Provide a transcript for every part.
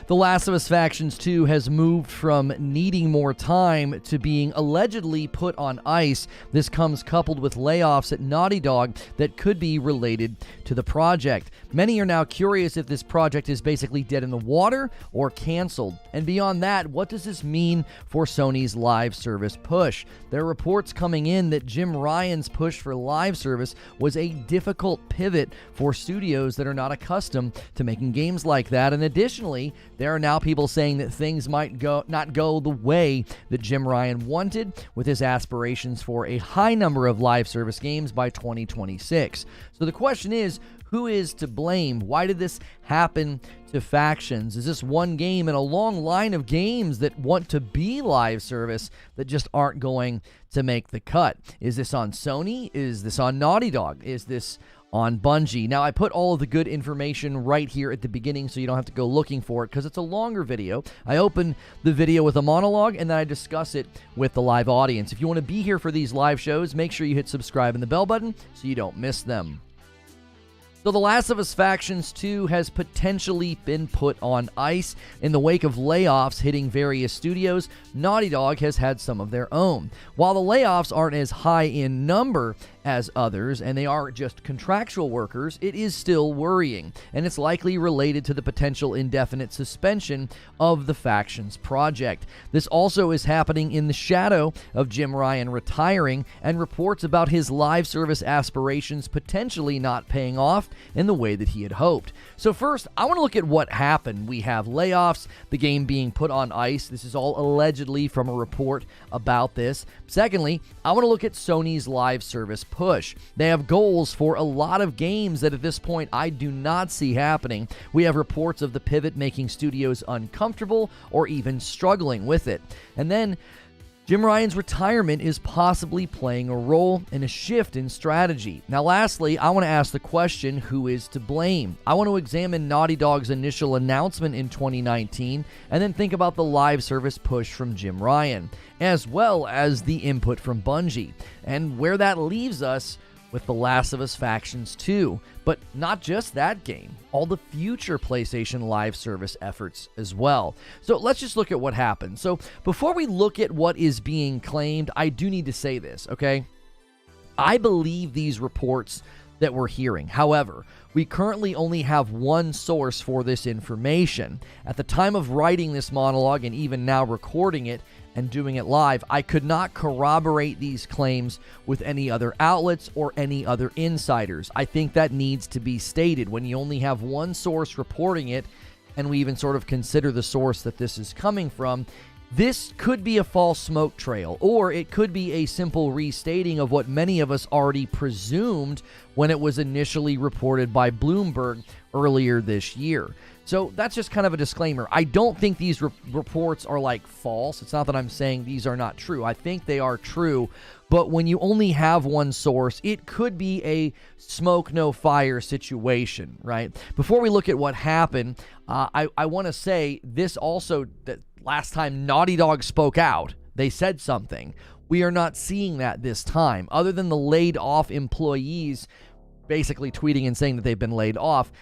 The Last of Us Factions 2 has moved from needing more time to being allegedly put on ice. This comes coupled with layoffs at Naughty Dog that could be related to the project. Many are now curious if this project is basically dead in the water or canceled. And beyond that, what does this mean for Sony's live service push? There are reports coming in that Jim Ryan's push for live service was a difficult pivot for studios that are not accustomed to making games like that. And additionally, there are now people saying that things might not go the way that Jim Ryan wanted with his aspirations for a high number of live service games by 2026. So the question is, who is to blame? Why did this happen to Factions? Is this one game in a long line of games that want to be live service that just aren't going to make the cut? Is this on Sony? Is this on Naughty Dog? Is this on Bungie? Now, I put all of the good information right here at the beginning so you don't have to go looking for it because it's a longer video. I open the video with a monologue and then I discuss it with the live audience. If you want to be here for these live shows, make sure you hit subscribe and the bell button so you don't miss them. So The Last of Us Factions 2 has potentially been put on ice. In the wake of layoffs hitting various studios, Naughty Dog has had some of their own. While the layoffs aren't as high in number as others, and they are just contractual workers, it is still worrying, and it's likely related to the potential indefinite suspension of the Factions project. This also is happening in the shadow of Jim Ryan retiring, and reports about his live service aspirations potentially not paying off in the way that he had hoped. So first, I want to look at what happened. We have layoffs, the game being put on ice. This is all allegedly from a report about this. Secondly, I want to look at Sony's live service push. They have goals for a lot of games that at this point I do not see happening. We have reports of the pivot making studios uncomfortable or even struggling with it. And then Jim Ryan's retirement is possibly playing a role in a shift in strategy. Now, lastly, I want to ask the question, who is to blame? I want to examine Naughty Dog's initial announcement in 2019 and then think about the live service push from Jim Ryan, as well as the input from Bungie, and where that leaves us with The Last of Us Factions 2. But not just that game, all the future PlayStation live service efforts as well. So let's just look at what happened. So before we look at what is being claimed, I do need to say this, okay? I believe these reports that we're hearing. However, we currently only have one source for this information. At the time of writing this monologue and even now recording it and doing it live, I could not corroborate these claims with any other outlets or any other insiders. I think that needs to be stated. When you only have one source reporting it, and we even sort of consider the source that this is coming from, this could be a false smoke trail, or it could be a simple restating of what many of us already presumed when it was initially reported by Bloomberg earlier this year. So that's just kind of a disclaimer. I don't think these reports are like false. It's not that I'm saying these are not true. I think they are true. But when you only have one source, it could be a smoke, no fire situation, right? Before we look at what happened, I want to say this also, that last time Naughty Dog spoke out, they said something. We are not seeing that this time. Other than the laid off employees basically tweeting and saying that they've been laid off,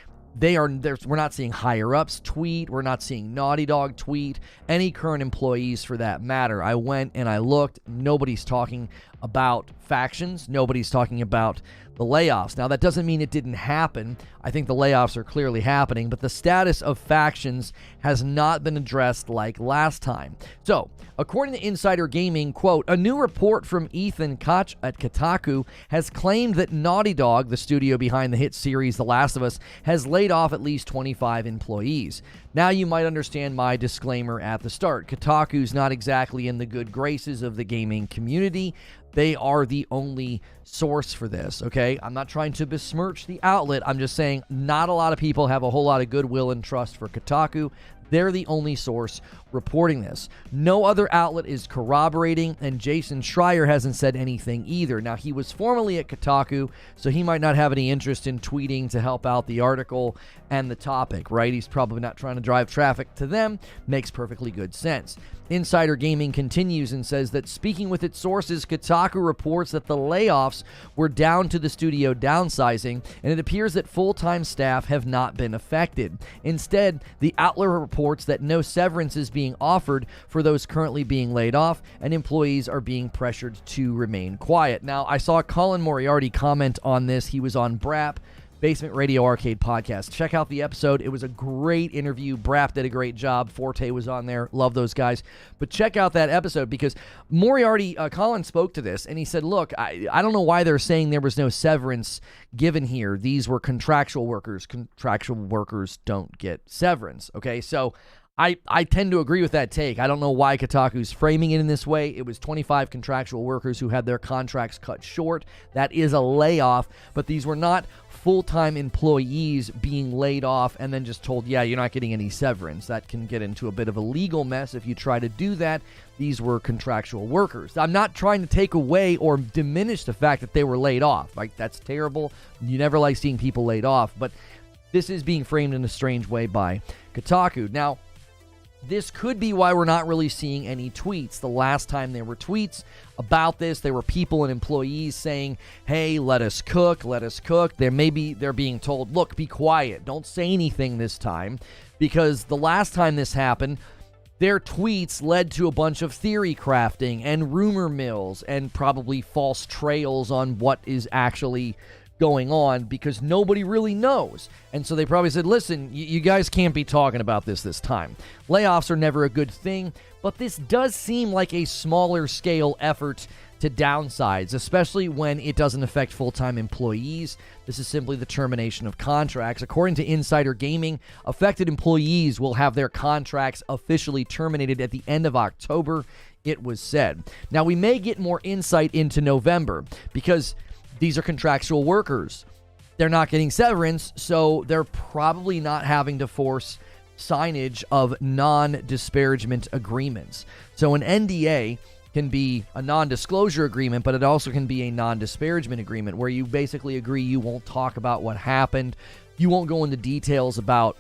we're not seeing higher ups tweet. We're not seeing Naughty Dog tweet. Any current employees for that matter. I went and I looked. Nobody's talking about Factions. Nobody's talking about the layoffs. Now, that doesn't mean it didn't happen. I think the layoffs are clearly happening, but the status of Factions has not been addressed like last time. So, according to Insider Gaming, quote, a new report from Ethan Koch at Kotaku has claimed that Naughty Dog, the studio behind the hit series The Last of Us, has laid off at least 25 employees. Now you might understand my disclaimer at the start. Kotaku's not exactly in the good graces of the gaming community. They are the only source for this, okay? I'm not trying to besmirch the outlet. I'm just saying not a lot of people have a whole lot of goodwill and trust for Kotaku. They're the only source reporting this. No other outlet is corroborating, and Jason Schreier hasn't said anything either. Now, he was formerly at Kotaku, so he might not have any interest in tweeting to help out the article and the topic, right? He's probably not trying to drive traffic to them. Makes perfectly good sense. Insider Gaming continues and says that speaking with its sources, Kotaku reports that the layoffs were down to the studio downsizing, and it appears that full-time staff have not been affected. Instead, the outlet reports reports that no severance is being offered for those currently being laid off, and employees are being pressured to remain quiet. Now, I saw Colin Moriarty comment on this. He was on BRAP, Basement Radio Arcade Podcast. Check out the episode. It was a great interview. Brap did a great job. Forte was on there. Love those guys. But check out that episode because Moriarty, Colin spoke to this, and he said, look, I don't know why they're saying there was no severance given here. These were contractual workers. Contractual workers don't get severance. Okay, so I tend to agree with that take. I don't know why Kotaku's framing it in this way. It was 25 contractual workers who had their contracts cut short. That is a layoff, but these were not full-time employees being laid off and then just told, yeah, you're not getting any severance. That can get into a bit of a legal mess if you try to do that. These were contractual workers. I'm not trying to take away or diminish the fact that they were laid off. Like, that's terrible. You never like seeing people laid off, but this is being framed in a strange way by Kotaku. Now, this could be why we're not really seeing any tweets. The last time there were tweets about this, there were people and employees saying, hey, let us cook, let us cook. They're being told, look, be quiet. Don't say anything this time. Because the last time this happened, their tweets led to a bunch of theory crafting and rumor mills and probably false trails on what is actually going on because nobody really knows. And so they probably said, listen, you guys can't be talking about this time. Layoffs are never a good thing, but this does seem like a smaller scale effort to downsize, especially when it doesn't affect full-time employees. This is simply the termination of contracts. According to Insider Gaming, affected employees will have their contracts officially terminated at the end of October, it was said. Now, we may get more insight into November because these are contractual workers. They're not getting severance, so they're probably not having to force signage of non-disparagement agreements. So an NDA can be a non-disclosure agreement, but it also can be a non-disparagement agreement where you basically agree you won't talk about what happened. You won't go into details about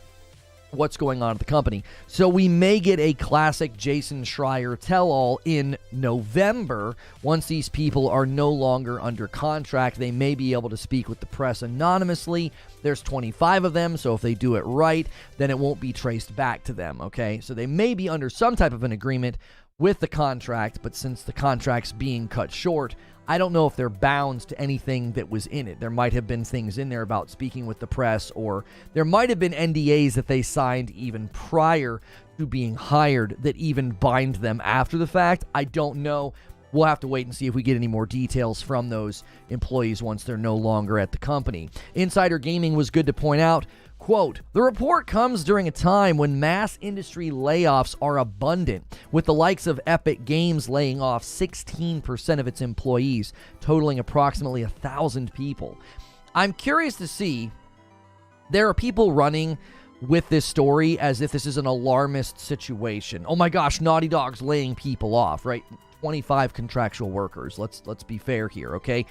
what's going on at the company. So we may get a classic Jason Schreier tell-all in November. Once these people are no longer under contract, they may be able to speak with the press anonymously. There's 25 of them, so if they do it right, then it won't be traced back to them, okay? So they may be under some type of an agreement with the contract, but since the contract's being cut short, I don't know if they're bound to anything that was in it. There might have been things in there about speaking with the press, or there might have been NDAs that they signed even prior to being hired that even bind them after the fact. I don't know. We'll have to wait and see if we get any more details from those employees once they're no longer at the company. Insider Gaming was good to point out, quote, the report comes during a time when mass industry layoffs are abundant, with the likes of Epic Games laying off 16% of its employees, totaling approximately 1,000 people. I'm curious to see, there are people running with this story as if this is an alarmist situation. Oh my gosh, Naughty Dog's laying people off, right? 25 contractual workers. Let's be fair here, okay?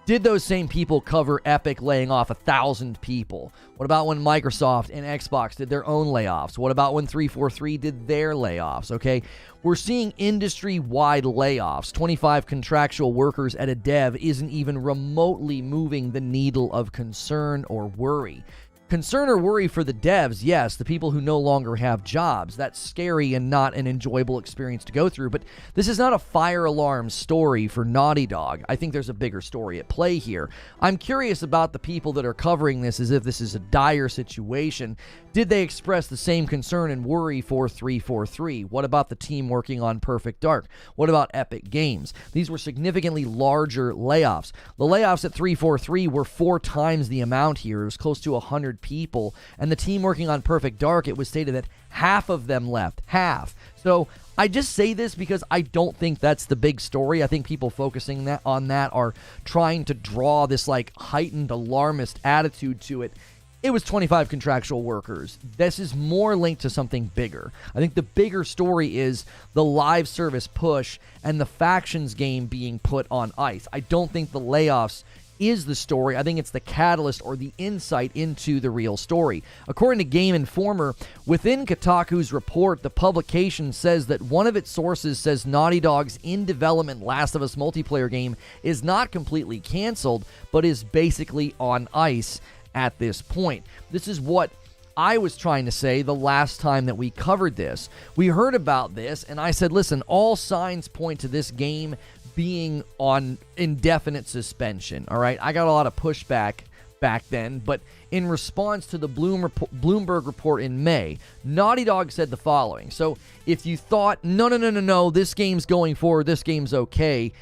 Did those same people cover Epic laying off 1,000 people? What about when Microsoft and Xbox did their own layoffs? What about when 343 did their layoffs, okay? We're seeing industry-wide layoffs. 25 contractual workers at a dev isn't even remotely moving the needle of concern or worry. Concern or worry for the devs, yes, the people who no longer have jobs. That's scary and not an enjoyable experience to go through, but this is not a fire alarm story for Naughty Dog. I think there's a bigger story at play here. I'm curious about the people that are covering this as if this is a dire situation. Did they express the same concern and worry for 343? What about the team working on Perfect Dark? What about Epic Games? These were significantly larger layoffs. The layoffs at 343 were 4 times the amount here. It was close to 100 people, and the team working on Perfect Dark, it was stated that half of them left. Half. So I just say this because I don't think that's the big story. I think people focusing on that are trying to draw this like heightened alarmist attitude to it. It was 25 contractual workers. This is more linked to something bigger. I think the bigger story is the live service push and the factions game being put on ice. I don't think the layoffs is the story. I think it's the catalyst or the insight into the real story. According to Game Informer, within Kotaku's report, the publication says that one of its sources says Naughty Dog's in-development Last of Us multiplayer game is not completely canceled, but is basically on ice at this point. This is what I was trying to say the last time that we covered this. We heard about this, and I said, listen, all signs point to this game being on indefinite suspension, all right? I got a lot of pushback back then, but in response to the Bloomberg report in May, Naughty Dog said the following. So if you thought, no, this game's going forward, this game's okay,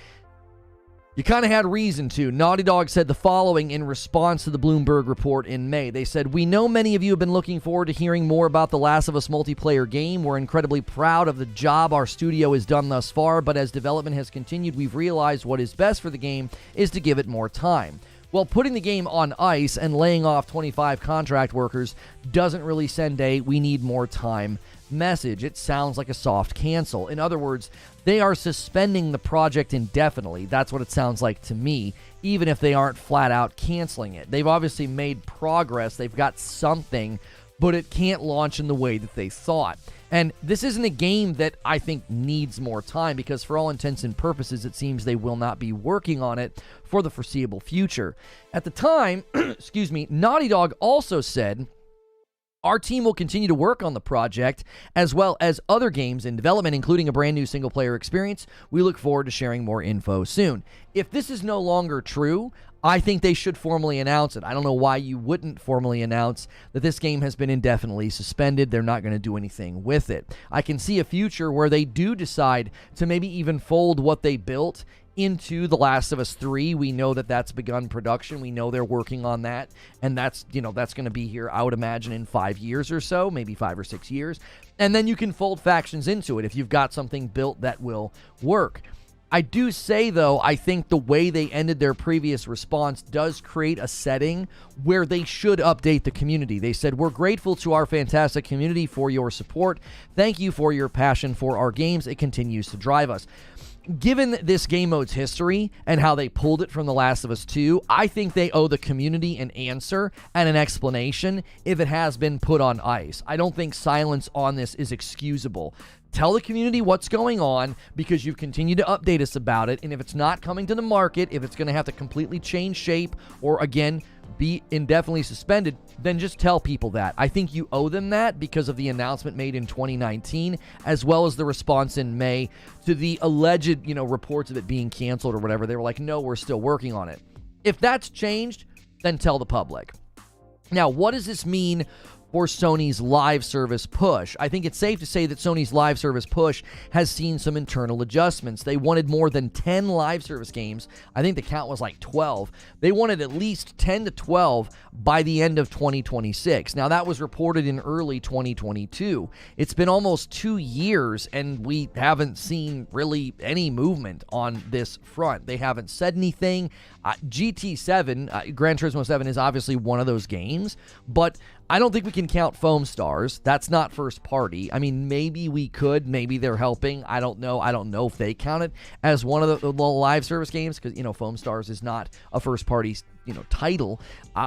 you kind of had reason to. Naughty Dog said the following in response to the Bloomberg report in May. They said, "We know many of you have been looking forward to hearing more about the Last of Us multiplayer game. We're incredibly proud of the job our studio has done thus far, but as development has continued, we've realized what is best for the game is to give it more time." Well, putting the game on ice and laying off 25 contract workers doesn't really send a "we need more time" message. It sounds like a soft cancel. In other words, they are suspending the project indefinitely. That's what it sounds like to me, even if they aren't flat out canceling it. They've obviously made progress. They've got something, but it can't launch in the way that they thought. And this isn't a game that I think needs more time, because for all intents and purposes, it seems they will not be working on it for the foreseeable future. At the time, Naughty Dog also said, "Our team will continue to work on the project as well as other games in development, including a brand new single-player experience. We look forward to sharing more info soon." If this is no longer true, I think they should formally announce it. I don't know why you wouldn't formally announce that this game has been indefinitely suspended. They're not going to do anything with it. I can see a future where they do decide to maybe even fold what they built into The Last of Us 3. We know that that's begun production. We know they're working on that, and that's going to be here, I would imagine, in 5 years or so, maybe 5 or 6 years. And then you can fold Factions into it if you've got something built that will work. I do say, though, I think the way they ended their previous response does create a setting where they should update the community. They said, "We're grateful to our fantastic community for your support. Thank you for your passion for our games. It continues to drive us." Given this game mode's history and how they pulled it from The Last of Us 2, I think they owe the community an answer and an explanation if it has been put on ice. I don't think silence on this is excusable. Tell the community what's going on, because you've continued to update us about it, and if it's not coming to the market, if it's going to have to completely change shape or, again, be indefinitely suspended, then just tell people that. I think you owe them that because of the announcement made in 2019, as well as the response in May to the alleged, reports of it being canceled or whatever. They were like, "No, we're still working on it." If that's changed, then tell the public. Now, what does this mean for Sony's live service push? I think it's safe to say that Sony's live service push has seen some internal adjustments. They wanted more than 10 live service games. I think the count was like 12. They wanted at least 10 to 12 by the end of 2026. Now, that was reported in early 2022. It's been almost 2 years, and we haven't seen really any movement on this front. They haven't said anything. GT7, Gran Turismo 7, is obviously one of those games, but I don't think we can count Foam Stars. That's not first party. I mean, maybe we could. Maybe they're helping. I don't know. I don't know if they count it as one of the live service games, because, Foam Stars is not a first party, title.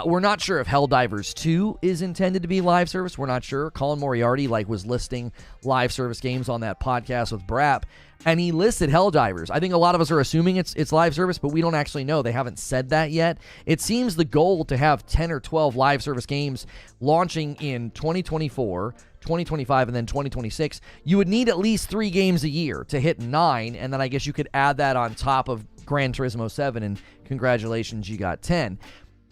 We're not sure if Helldivers 2 is intended to be live service. We're not sure. Colin Moriarty was listing live service games on that podcast with Brap, and he listed Helldivers. I think a lot of us are assuming it's live service, but we don't actually know. They haven't said that yet. It seems the goal to have 10 or 12 live service games launching in 2024, 2025, and then 2026. You would need at least 3 games a year to hit 9, and then I guess you could add that on top of Gran Turismo 7, and congratulations, you got 10.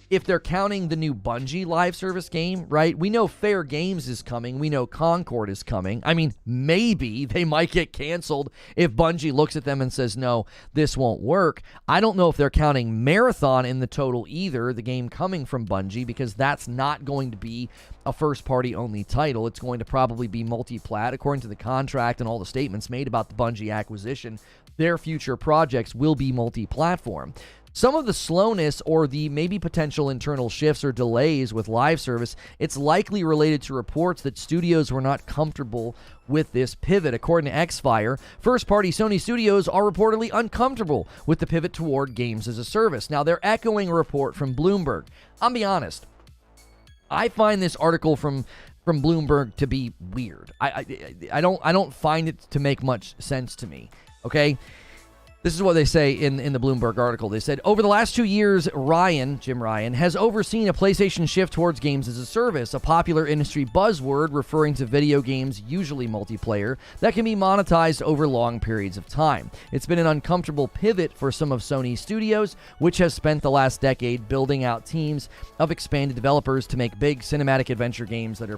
If they're counting the new Bungie live service game, right? We know Fair Games is coming. We know Concord is coming. I mean, maybe they might get canceled if Bungie looks at them and says, "No, this won't work." I don't know if they're counting Marathon in the total either, the game coming from Bungie, because that's not going to be a first-party only title. It's going to probably be multi-plat, according to the contract and all the statements made about the Bungie acquisition. Their future projects will be multi-platform. Some of the slowness or the maybe potential internal shifts or delays with live service, it's likely related to reports that studios were not comfortable with this pivot. According to Xfire, first-party Sony studios are reportedly uncomfortable with the pivot toward games as a service. Now, they're echoing a report from Bloomberg. I'll be honest. I find this article from Bloomberg to be weird. I don't find it to make much sense to me. Okay? This is what they say in the Bloomberg article. They said, over the last 2 years, Jim Ryan, has overseen a PlayStation shift towards games as a service, a popular industry buzzword referring to video games, usually multiplayer, that can be monetized over long periods of time. It's been an uncomfortable pivot for some of Sony's studios, which has spent the last decade building out teams of expanded developers to make big cinematic adventure games that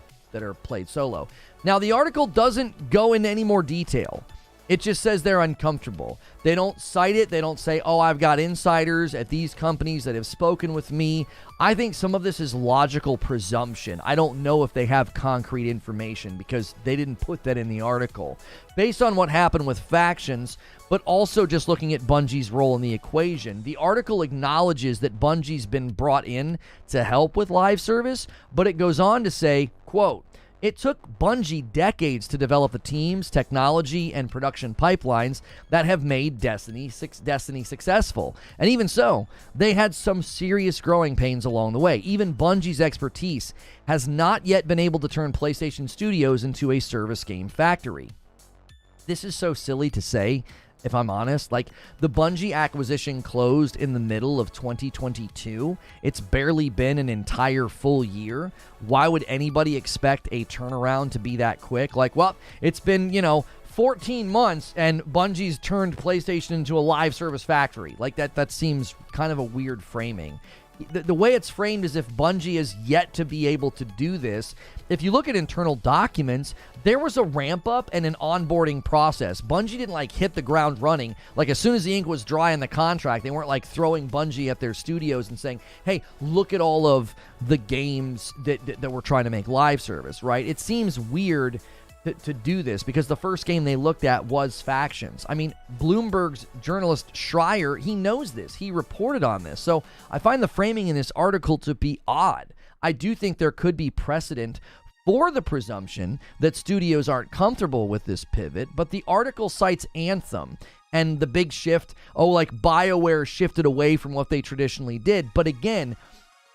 are played solo. Now, the article doesn't go into any more detail. It just says they're uncomfortable. They don't cite it. They don't say, oh, I've got insiders at these companies that have spoken with me. I think some of this is logical presumption. I don't know if they have concrete information because they didn't put that in the article. Based on what happened with Factions, but also just looking at Bungie's role in the equation, the article acknowledges that Bungie's been brought in to help with live service, but it goes on to say, quote, it took Bungie decades to develop the teams, technology, and production pipelines that have made Destiny successful. And even so, they had some serious growing pains along the way. Even Bungie's expertise has not yet been able to turn PlayStation Studios into a service game factory. This is so silly to say, if I'm honest. Like, the Bungie acquisition closed in the middle of 2022. It's barely been an entire full year. Why would anybody expect a turnaround to be that quick? Like, well, it's been, 14 months and Bungie's turned PlayStation into a live service factory. Like, that seems kind of a weird framing. The way it's framed is if Bungie is yet to be able to do this. If you look at internal documents, there was a ramp up and an onboarding process. Bungie didn't hit the ground running. Like, as soon as the ink was dry in the contract, they weren't throwing Bungie at their studios and saying, hey, look at all of the games that we're trying to make live service, right? It seems weird to do this because the first game they looked at was Factions. I mean, Bloomberg's journalist Schreier, he knows this. He reported on this. So I find the framing in this article to be odd. I do think there could be precedent for the presumption that studios aren't comfortable with this pivot, but the article cites Anthem and the big shift. BioWare shifted away from what they traditionally did. But again,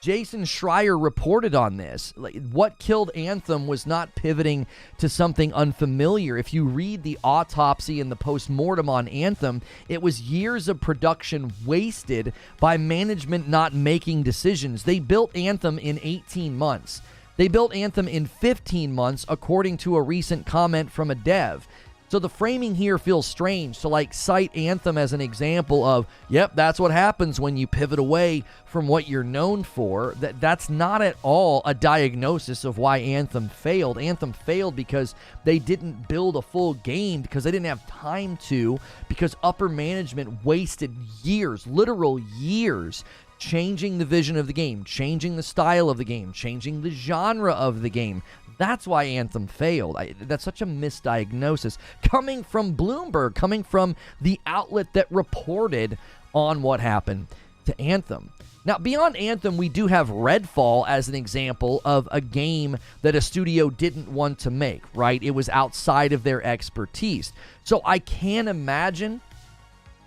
Jason Schreier reported on this. What killed Anthem was not pivoting to something unfamiliar. If you read the autopsy and the postmortem on Anthem, it was years of production wasted by management not making decisions. They built Anthem in 18 months. They built Anthem in 15 months, according to a recent comment from a dev. So the framing here feels strange to cite Anthem as an example of, yep, that's what happens when you pivot away from what you're known for. That's not at all a diagnosis of why Anthem failed. Anthem failed because they didn't build a full game, because they didn't have time to, because upper management wasted years, literal years, changing the vision of the game, changing the style of the game, changing the genre of the game. That's why Anthem failed. That's such a misdiagnosis coming from Bloomberg, coming from the outlet that reported on what happened to Anthem. Now, beyond Anthem, we do have Redfall as an example of a game that a studio didn't want to make, right? It was outside of their expertise. So I can imagine,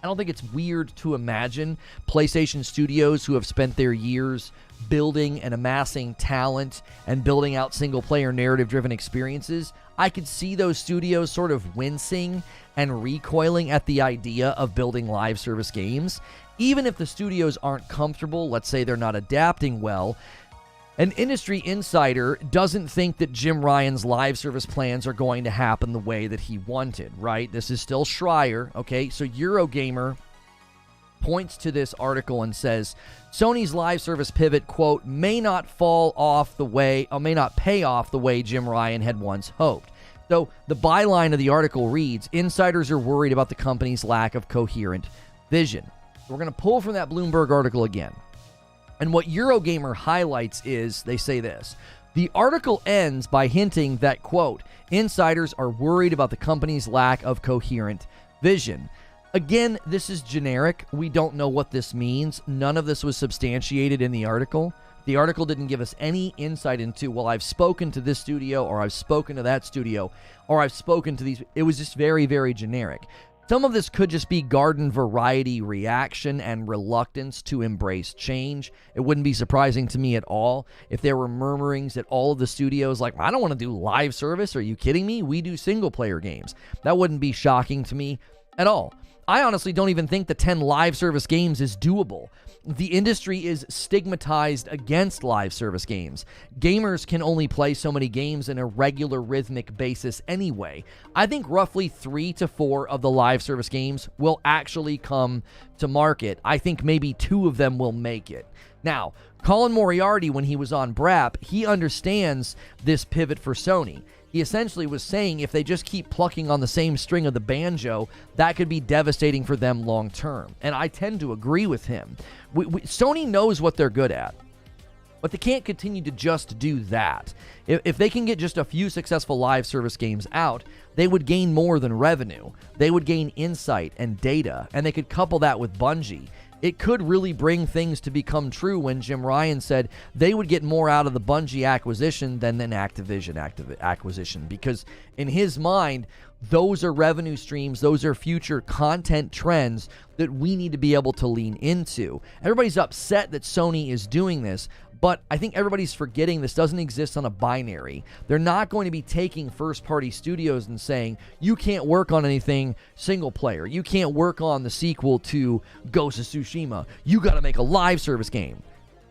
I don't think it's weird to imagine PlayStation studios who have spent their years building and amassing talent and building out single-player narrative-driven experiences. I could see those studios sort of wincing and recoiling at the idea of building live service games. Even if the studios aren't comfortable, let's say they're not adapting well, an industry insider doesn't think that Jim Ryan's live service plans are going to happen the way that he wanted, right? This is still Schreier, okay? So Eurogamer points to this article and says, Sony's live service pivot, quote, may not pay off the way Jim Ryan had once hoped. So the byline of the article reads, insiders are worried about the company's lack of coherent vision. We're going to pull from that Bloomberg article again. And what Eurogamer highlights is, they say this, the article ends by hinting that, quote, insiders are worried about the company's lack of coherent vision. Again, this is generic. We don't know what this means. None of this was substantiated in the article. The article didn't give us any insight into, well, I've spoken to this studio, or I've spoken to that studio, or I've spoken to these. It was just very, very generic. Some of this could just be garden variety reaction and reluctance to embrace change. It wouldn't be surprising to me at all if there were murmurings at all of the studios like, I don't want to do live service. Are you kidding me? We do single-player games. That wouldn't be shocking to me at all. I honestly don't even think the 10 live service games is doable. The industry is stigmatized against live service games. Gamers can only play so many games in a regular rhythmic basis anyway. I think roughly 3 to 4 of the live service games will actually come to market. I think maybe 2 of them will make it. Now, Colin Moriarty, when he was on BRAP, he understands this pivot for Sony. He essentially was saying if they just keep plucking on the same string of the banjo, that could be devastating for them long term. And I tend to agree with him. Sony knows what they're good at, but they can't continue to just do that. If they can get just a few successful live service games out, they would gain more than revenue. They would gain insight and data, and they could couple that with Bungie. It could really bring things to become true when Jim Ryan said they would get more out of the Bungie acquisition than an Activision acquisition, because in his mind, those are revenue streams, those are future content trends that we need to be able to lean into. Everybody's upset that Sony is doing this, but I think everybody's forgetting this doesn't exist on a binary. They're not going to be taking first-party studios and saying, you can't work on anything single player. You can't work on the sequel to Ghost of Tsushima. You got to make a live service game.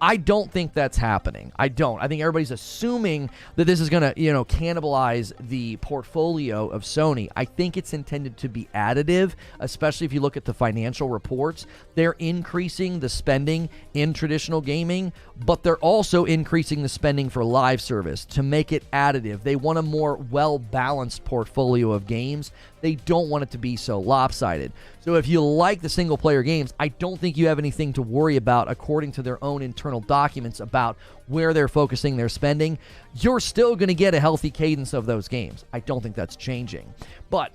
I don't think that's happening. I don't. I think everybody's assuming that this is going to, cannibalize the portfolio of Sony. I think it's intended to be additive, especially if you look at the financial reports. They're increasing the spending in traditional gaming, but they're also increasing the spending for live service to make it additive. They want a more well-balanced portfolio of games. They don't want it to be so lopsided. So if you like the single-player games, I don't think you have anything to worry about according to their own internal documents about where they're focusing their spending. You're still going to get a healthy cadence of those games. I don't think that's changing. But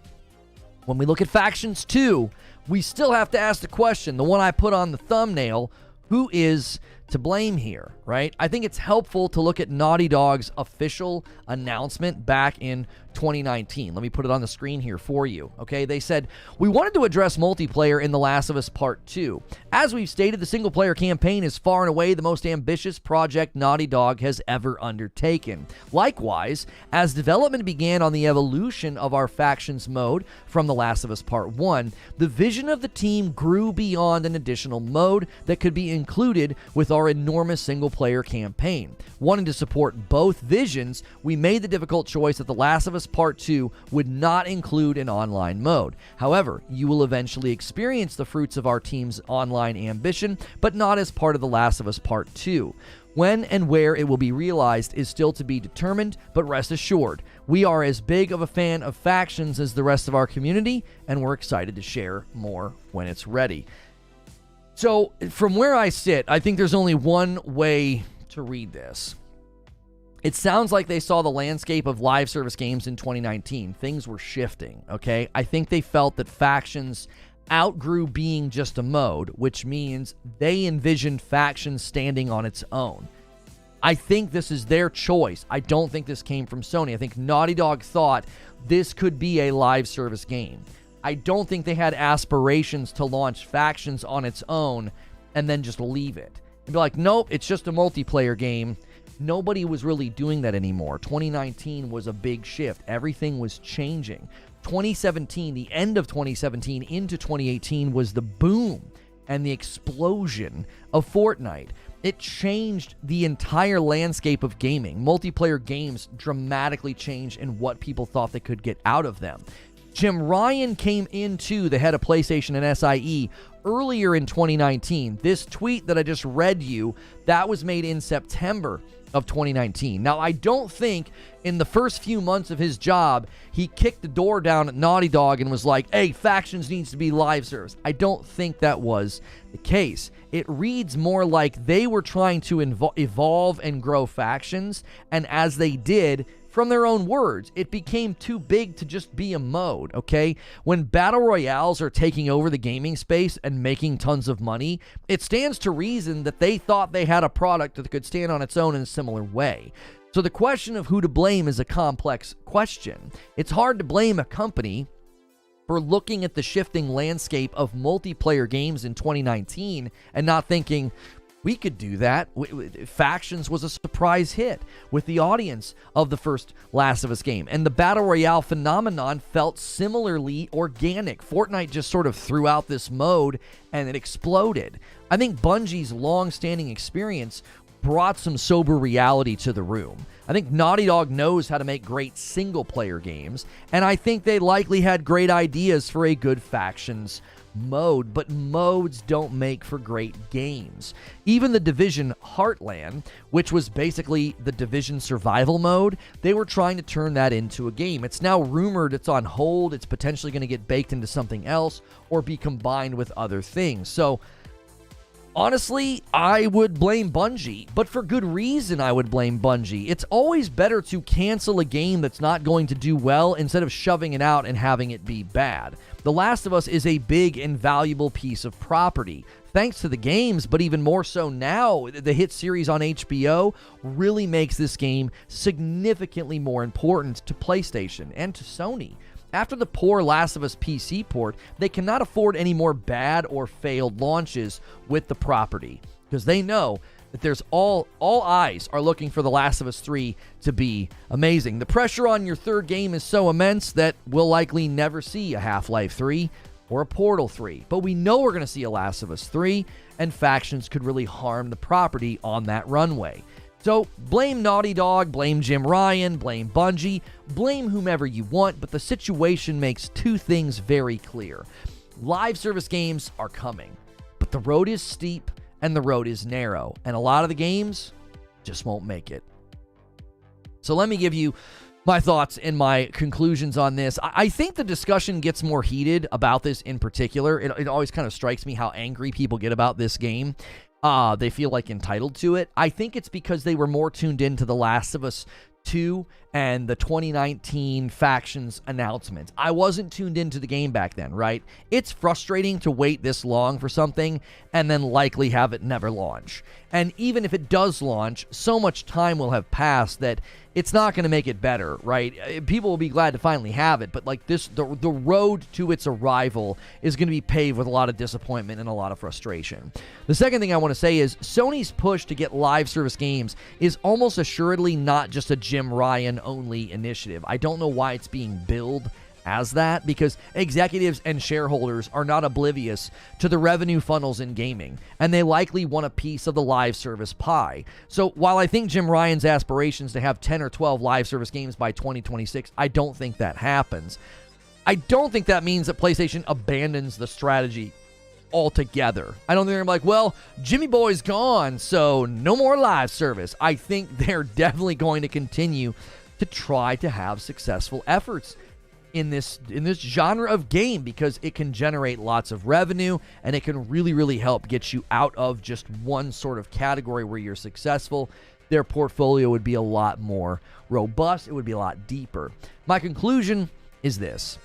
when we look at Factions 2, we still have to ask the question, the one I put on the thumbnail, who is to blame here, right? I think it's helpful to look at Naughty Dog's official announcement back in 2019. Let me put it on the screen here for you, okay? They said, we wanted to address multiplayer in The Last of Us Part 2. As we've stated, the single-player campaign is far and away the most ambitious project Naughty Dog has ever undertaken. Likewise, as development began on the evolution of our Factions mode from The Last of Us Part 1, the vision of the team grew beyond an additional mode that could be included with our enormous single-player campaign. Wanting to support both visions, we made the difficult choice that The Last of Us Part 2 would not include an online mode. However, you will eventually experience the fruits of our team's online ambition, but not as part of The Last of Us Part 2. When and where it will be realized is still to be determined, but rest assured, we are as big of a fan of Factions as the rest of our community, and we're excited to share more when it's ready. So, from where I sit, I think there's only one way to read this. It sounds like they saw the landscape of live service games in 2019. Things were shifting, okay? I think they felt that Factions outgrew being just a mode, which means they envisioned Factions standing on its own. I think this is their choice. I don't think this came from Sony. I think Naughty Dog thought this could be a live service game. I don't think they had aspirations to launch Factions on its own and then just leave it. And be like, nope, it's just a multiplayer game. Nobody was really doing that anymore. 2019 was a big shift. Everything was changing. 2017, the end of 2017 into 2018 was the boom and the explosion of Fortnite. It changed the entire landscape of gaming. Multiplayer games dramatically changed in what people thought they could get out of them. Jim Ryan came into the head of PlayStation and SIE earlier in 2019. This tweet that I just read you, that was made in September of 2019. Now, I don't think in the first few months of his job, he kicked the door down at Naughty Dog and was like, hey, Factions needs to be live service. I don't think that was the case. It reads more like they were trying to evolve and grow Factions, and as they did, from their own words, it became too big to just be a mode, okay? When battle royales are taking over the gaming space and making tons of money, it stands to reason that they thought they had a product that could stand on its own in a similar way. So the question of who to blame is a complex question. It's hard to blame a company for looking at the shifting landscape of multiplayer games in 2019 and not thinking, We could do that. Factions was a surprise hit with the audience of the first Last of Us game. And the Battle Royale phenomenon felt similarly organic. Fortnite just sort of threw out this mode and it exploded. I think Bungie's long-standing experience brought some sober reality to the room. I think Naughty Dog knows how to make great single-player games, and I think they likely had great ideas for a good Factions mode, but modes don't make for great games. Even the Division Heartland, which was basically the Division survival mode, they were trying to turn that into a game. It's now rumored it's on hold, it's potentially going to get baked into something else or be combined with other things. So honestly, I would blame Bungie, but for good reason I would blame Bungie. It's always better to cancel a game that's not going to do well instead of shoving it out and having it be bad. The Last of Us is a big and valuable piece of property. Thanks to the games, but even more so now, the hit series on HBO really makes this game significantly more important to PlayStation and to Sony. After the poor Last of Us PC port, they cannot afford any more bad or failed launches with the property, because they know that there's all eyes are looking for The Last of Us 3 to be amazing. The pressure on your third game is so immense that we'll likely never see a Half-Life 3 or a Portal 3. But we know we're going to see a Last of Us 3, and Factions could really harm the property on that runway. So blame Naughty Dog, blame Jim Ryan, blame Bungie, blame whomever you want, but the situation makes two things very clear. Live service games are coming, but the road is steep and the road is narrow, and a lot of the games just won't make it. So let me give you my thoughts and my conclusions on this. I think the discussion gets more heated about this in particular. It always kind of strikes me how angry people get about this game. They feel like entitled to it. I think it's because they were more tuned into The Last of Us 2 and the 2019 Factions announcement. I wasn't tuned into the game back then, right? It's frustrating to wait this long for something and then likely have it never launch. And even if it does launch, so much time will have passed that it's not going to make it better, right? People will be glad to finally have it, but like this, the road to its arrival is going to be paved with a lot of disappointment and a lot of frustration. The second thing I want to say is Sony's push to get live service games is almost assuredly not just a Jim Ryan only initiative. I don't know why it's being billed as that, because executives and shareholders are not oblivious to the revenue funnels in gaming, and they likely want a piece of the live service pie. So while I think Jim Ryan's aspirations to have 10 or 12 live service games by 2026, I don't think that happens. I don't think that means that PlayStation abandons the strategy altogether. I don't think they're like, well, Jimmy Boy's gone, so no more live service. I think they're definitely going to continue to try to have successful efforts in this genre of game, because it can generate lots of revenue and it can really help get you out of just one sort of category where you're successful. Their portfolio would be a lot more robust. It would be a lot deeper. My conclusion is this.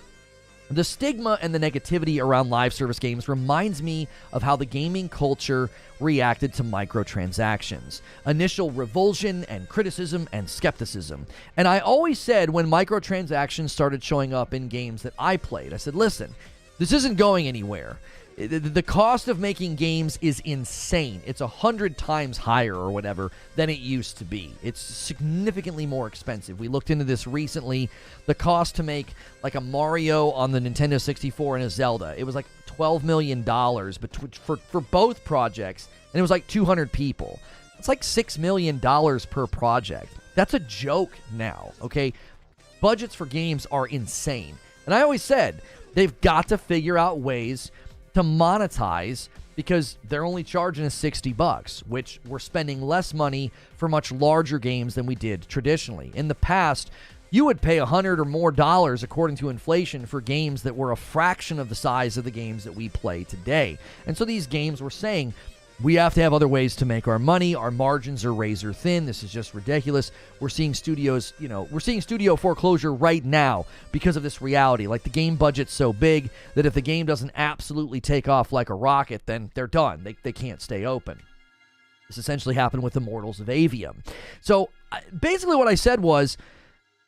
The stigma and the negativity around live service games reminds me of how the gaming culture reacted to microtransactions. Initial revulsion and criticism and skepticism. And I always said when microtransactions started showing up in games that I played, I said, listen, this isn't going anywhere. The cost of making games is insane. It's 100 times higher or whatever than it used to be. It's significantly more expensive. We looked into this recently. The cost to make like a Mario on the Nintendo 64 and a Zelda, it was like $12 million for both projects, and it was like 200 people. It's like $6 million per project. That's a joke now, okay? Budgets for games are insane. And I always said, they've got to figure out ways to monetize, because they're only charging us $60, which we're spending less money for much larger games than we did traditionally. In the past, you would pay $100 or more according to inflation for games that were a fraction of the size of the games that we play today. And so these games were saying, we have to have other ways to make our money. Our margins are razor thin. This is just ridiculous. We're seeing studios, we're seeing studio foreclosure right now because of this reality. Like, the game budget's so big that if the game doesn't absolutely take off like a rocket, then they're done. They can't stay open. This essentially happened with Immortals of Avium. So basically what I said was,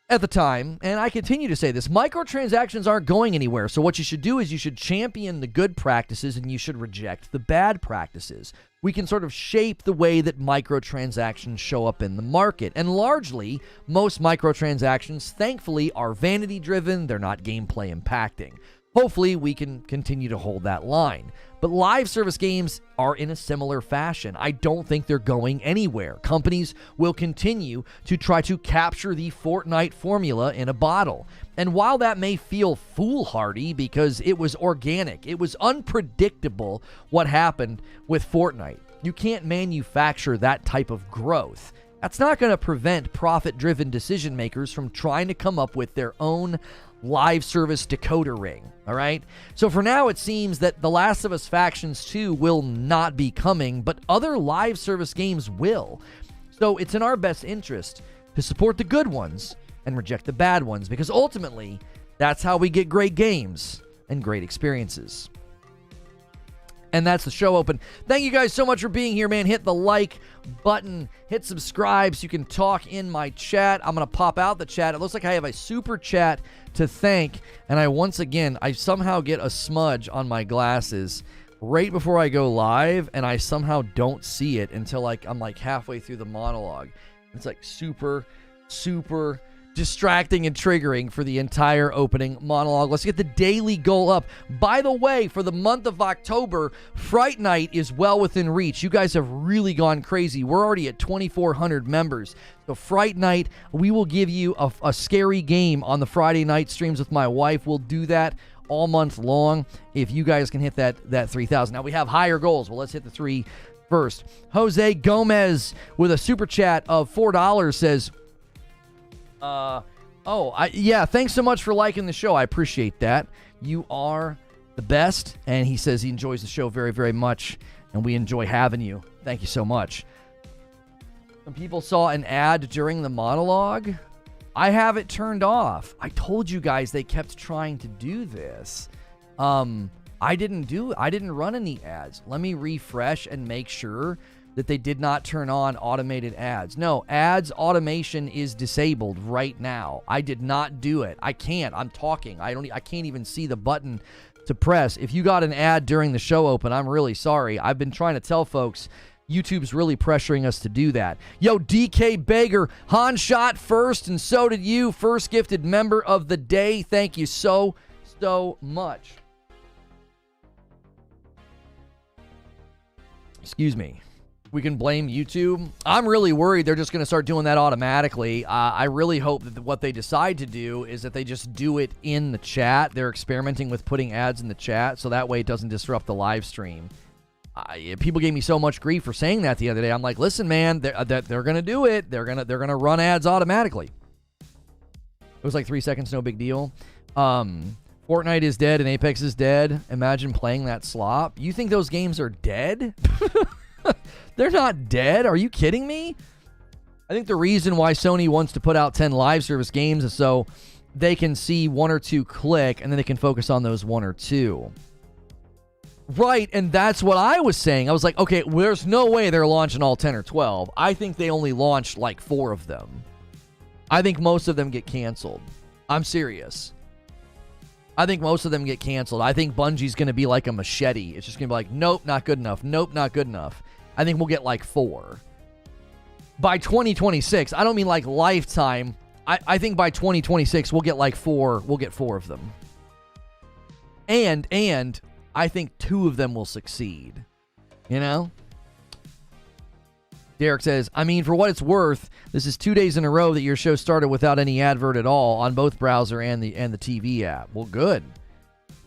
at the time, and I continue to say this, microtransactions aren't going anywhere. So what you should do is you should champion the good practices and you should reject the bad practices. We can sort of shape the way that microtransactions show up in the market. And largely, most microtransactions, thankfully, are vanity-driven. They're not gameplay impacting. Hopefully, we can continue to hold that line. But live service games are in a similar fashion. I don't think they're going anywhere. Companies will continue to try to capture the Fortnite formula in a bottle. And while that may feel foolhardy because it was organic, it was unpredictable what happened with Fortnite. You can't manufacture that type of growth. That's not going to prevent profit-driven decision makers from trying to come up with their own live service decoder ring, all right? So for now, it seems that The Last of Us Factions 2 will not be coming, but other live service games will. So it's in our best interest to support the good ones and reject the bad ones, because ultimately, that's how we get great games and great experiences. And that's the show open. Thank you guys so much for being here, man. Hit the like button. Hit subscribe so you can talk in my chat. I'm going to pop out the chat. It looks like I have a super chat to thank. And I somehow get a smudge on my glasses right before I go live. And I somehow don't see it until I'm halfway through the monologue. It's super distracting and triggering for the entire opening monologue. Let's get the daily goal up. By the way, for the month of October, Fright Night is well within reach. You guys have really gone crazy. We're already at 2,400 members. So Fright Night, we will give you a scary game on the Friday night streams with my wife. We'll do that all month long if you guys can hit that 3,000. Now we have higher goals. Well, let's hit the 3 first. Jose Gomez with a super chat of $4 says, thanks so much for liking the show. I appreciate that. You are the best. And he says he enjoys the show very, very much, and we enjoy having you. Thank you so much. Some people saw an ad during the monologue. I have it turned off. I told you guys they kept trying to do this. I didn't run any ads. Let me refresh and make sure that they did not turn on automated ads. No, ads automation is disabled right now. I did not do it. I can't. I'm talking. I can't even see the button to press. If you got an ad during the show open, I'm really sorry. I've been trying to tell folks YouTube's really pressuring us to do that. Yo, DK Bager, Han shot first, and so did you. First gifted member of the day. Thank you so much. Excuse me. We can blame YouTube. I'm really worried they're just going to start doing that automatically. I really hope that what they decide to do is that they just do it in the chat. They're experimenting with putting ads in the chat, so that way it doesn't disrupt the live stream. People gave me so much grief for saying that the other day. I'm like, listen, man, they're going to do it. They're going to run ads automatically. It was like 3 seconds, no big deal. Fortnite is dead and Apex is dead. Imagine playing that slop. You think those games are dead? They're not dead. Are you kidding me? I think the reason why Sony wants to put out 10 live service games is so they can see 1 or 2 click, and then they can focus on those 1 or 2. Right, and that's what I was saying. I was like, okay, there's no way they're launching all 10 or 12. I think they only launched like 4 of them. I think most of them get canceled. I'm serious. I think most of them get canceled. I think Bungie's going to be like a machete. It's just going to be like, nope, not good enough. Nope, not good enough. I think we'll get like 4. By 2026, I don't mean like lifetime. I think by 2026, we'll get like 4. We'll get 4 of them. And I think 2 of them will succeed. You know? Derek says, I mean, for what it's worth, this is 2 days in a row that your show started without any advert at all on both browser and the TV app. Well, good.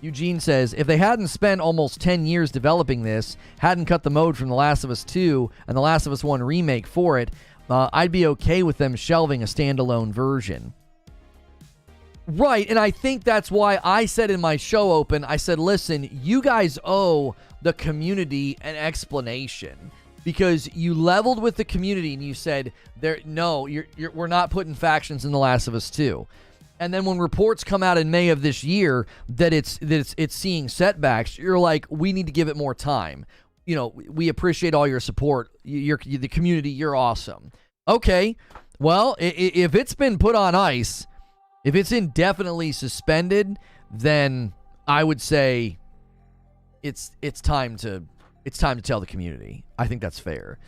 Eugene says, if they hadn't spent almost 10 years developing this, hadn't cut the mode from The Last of Us 2 and The Last of Us 1 remake for it, I'd be okay with them shelving a standalone version. Right, and I think that's why I said in my show open, I said, listen, you guys owe the community an explanation. Because you leveled with the community and you said, we're not putting factions in The Last of Us 2. And then when reports come out in May of this year that it's seeing setbacks, you're like, we need to give it more time. You know, we appreciate all your support. The community, you're awesome. Okay, well, if it's been put on ice If it's indefinitely suspended, then I would say it's time to tell the community. I think that's fair.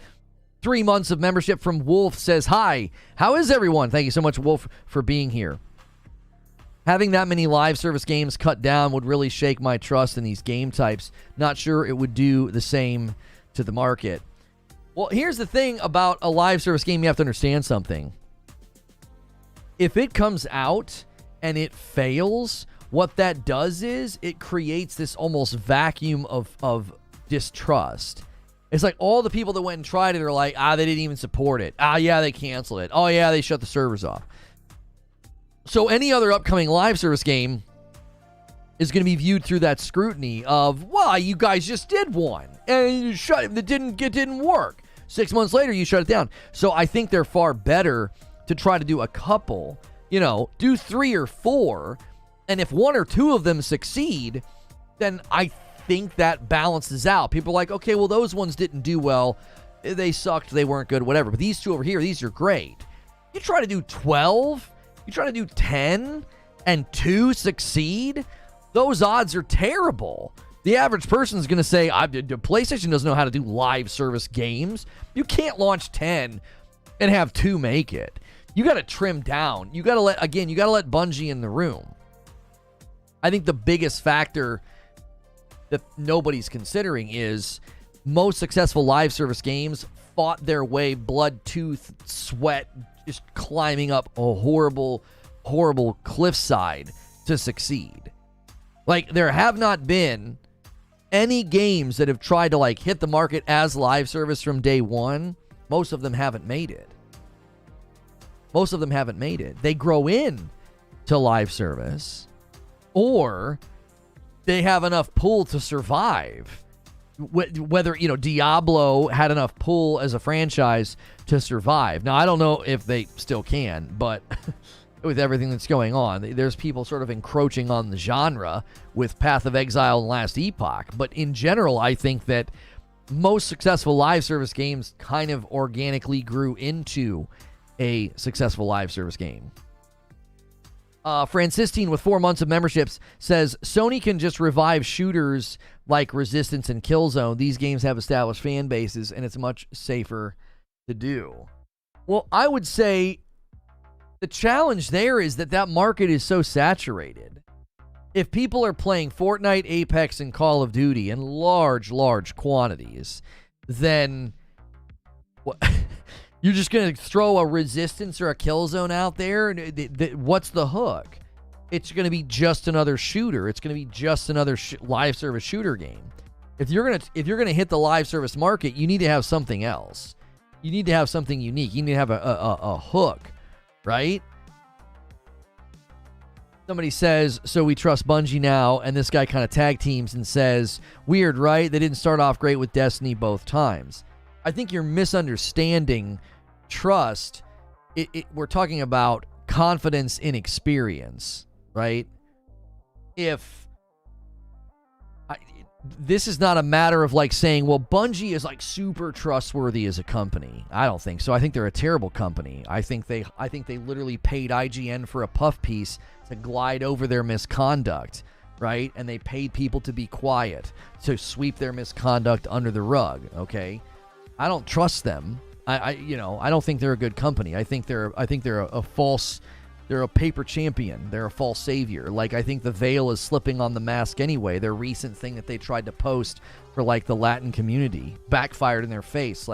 3 months of membership from Wolf says, hi, how is everyone? Thank you so much, Wolf, for being here. Having that many live service games cut down would really shake my trust in these game types. Not sure it would do the same to the market. Well, here's the thing about a live service game. You have to understand something. If it comes out and it fails, what that does is it creates this almost vacuum of distrust. It's like all the people that went and tried it are like, they didn't even support it. Yeah, they canceled it. Oh, yeah, they shut the servers off. So any other upcoming live service game is going to be viewed through that scrutiny of, well, you guys just did one and you it didn't work. 6 months later, you shut it down. So I think they're far better to try to do a couple, do 3 or 4. And if 1 or 2 of them succeed, then I think that balances out. People are like, okay, well, those ones didn't do well. They sucked. They weren't good, whatever. But these 2 over here, these are great. You try to do 12, you try to do 10, and 2 succeed, those odds are terrible. The average person is going to say, PlayStation doesn't know how to do live service games. You can't launch 10 and have 2 make it. You got to trim down. You got to let Bungie in the room. I think the biggest factor that nobody's considering is most successful live service games fought their way, blood, tooth, sweat, just climbing up a horrible, horrible cliffside to succeed. Like, there have not been any games that have tried to hit the market as live service from day one. Most of them haven't made it. They grow in to live service, or they have enough pull to survive. Whether, Diablo had enough pull as a franchise to survive. Now, I don't know if they still can, but with everything that's going on, there's people sort of encroaching on the genre with Path of Exile and Last Epoch. But in general, I think that most successful live service games kind of organically grew into a successful live service game. Francistine with 4 months of memberships says, Sony can just revive shooters like Resistance and Killzone. These games have established fan bases, and it's much safer to do. Well, I would say the challenge there is that market is so saturated. If people are playing Fortnite, Apex, and Call of Duty in large quantities, then you're just going to throw a Resistance or a Killzone out there? What's the hook? It's going to be just another shooter. It's going to be just another live service shooter game. If you're going to hit the live service market, you need to have something else. You need to have something unique. You need to have a hook, right? Somebody says, so we trust Bungie now, and this guy kind of tag teams and says, weird, right? They didn't start off great with Destiny both times. I think you're misunderstanding trust. We're talking about confidence in experience, right? This is not a matter of saying, well, Bungie is super trustworthy as a company. I don't think so. I think they're a terrible company. I think they literally paid IGN for a puff piece to glide over their misconduct, right? And they paid people to be quiet, to sweep their misconduct under the rug, okay? I don't trust them. I don't think they're a good company. I think they're a false. They're a paper champion. They're a false savior. I think the veil is slipping on the mask anyway. Their recent thing that they tried to post for the Latin community backfired in their face.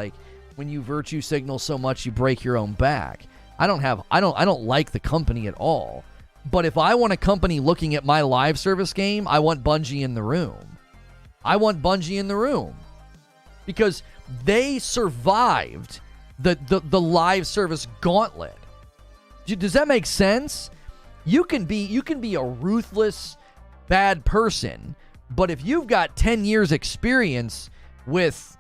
When you virtue signal so much, you break your own back. I don't like the company at all. But if I want a company looking at my live service game, I want Bungie in the room. Because they survived the live service gauntlet. Does that make sense? You can be a ruthless, bad person, but if you've got 10 years experience with,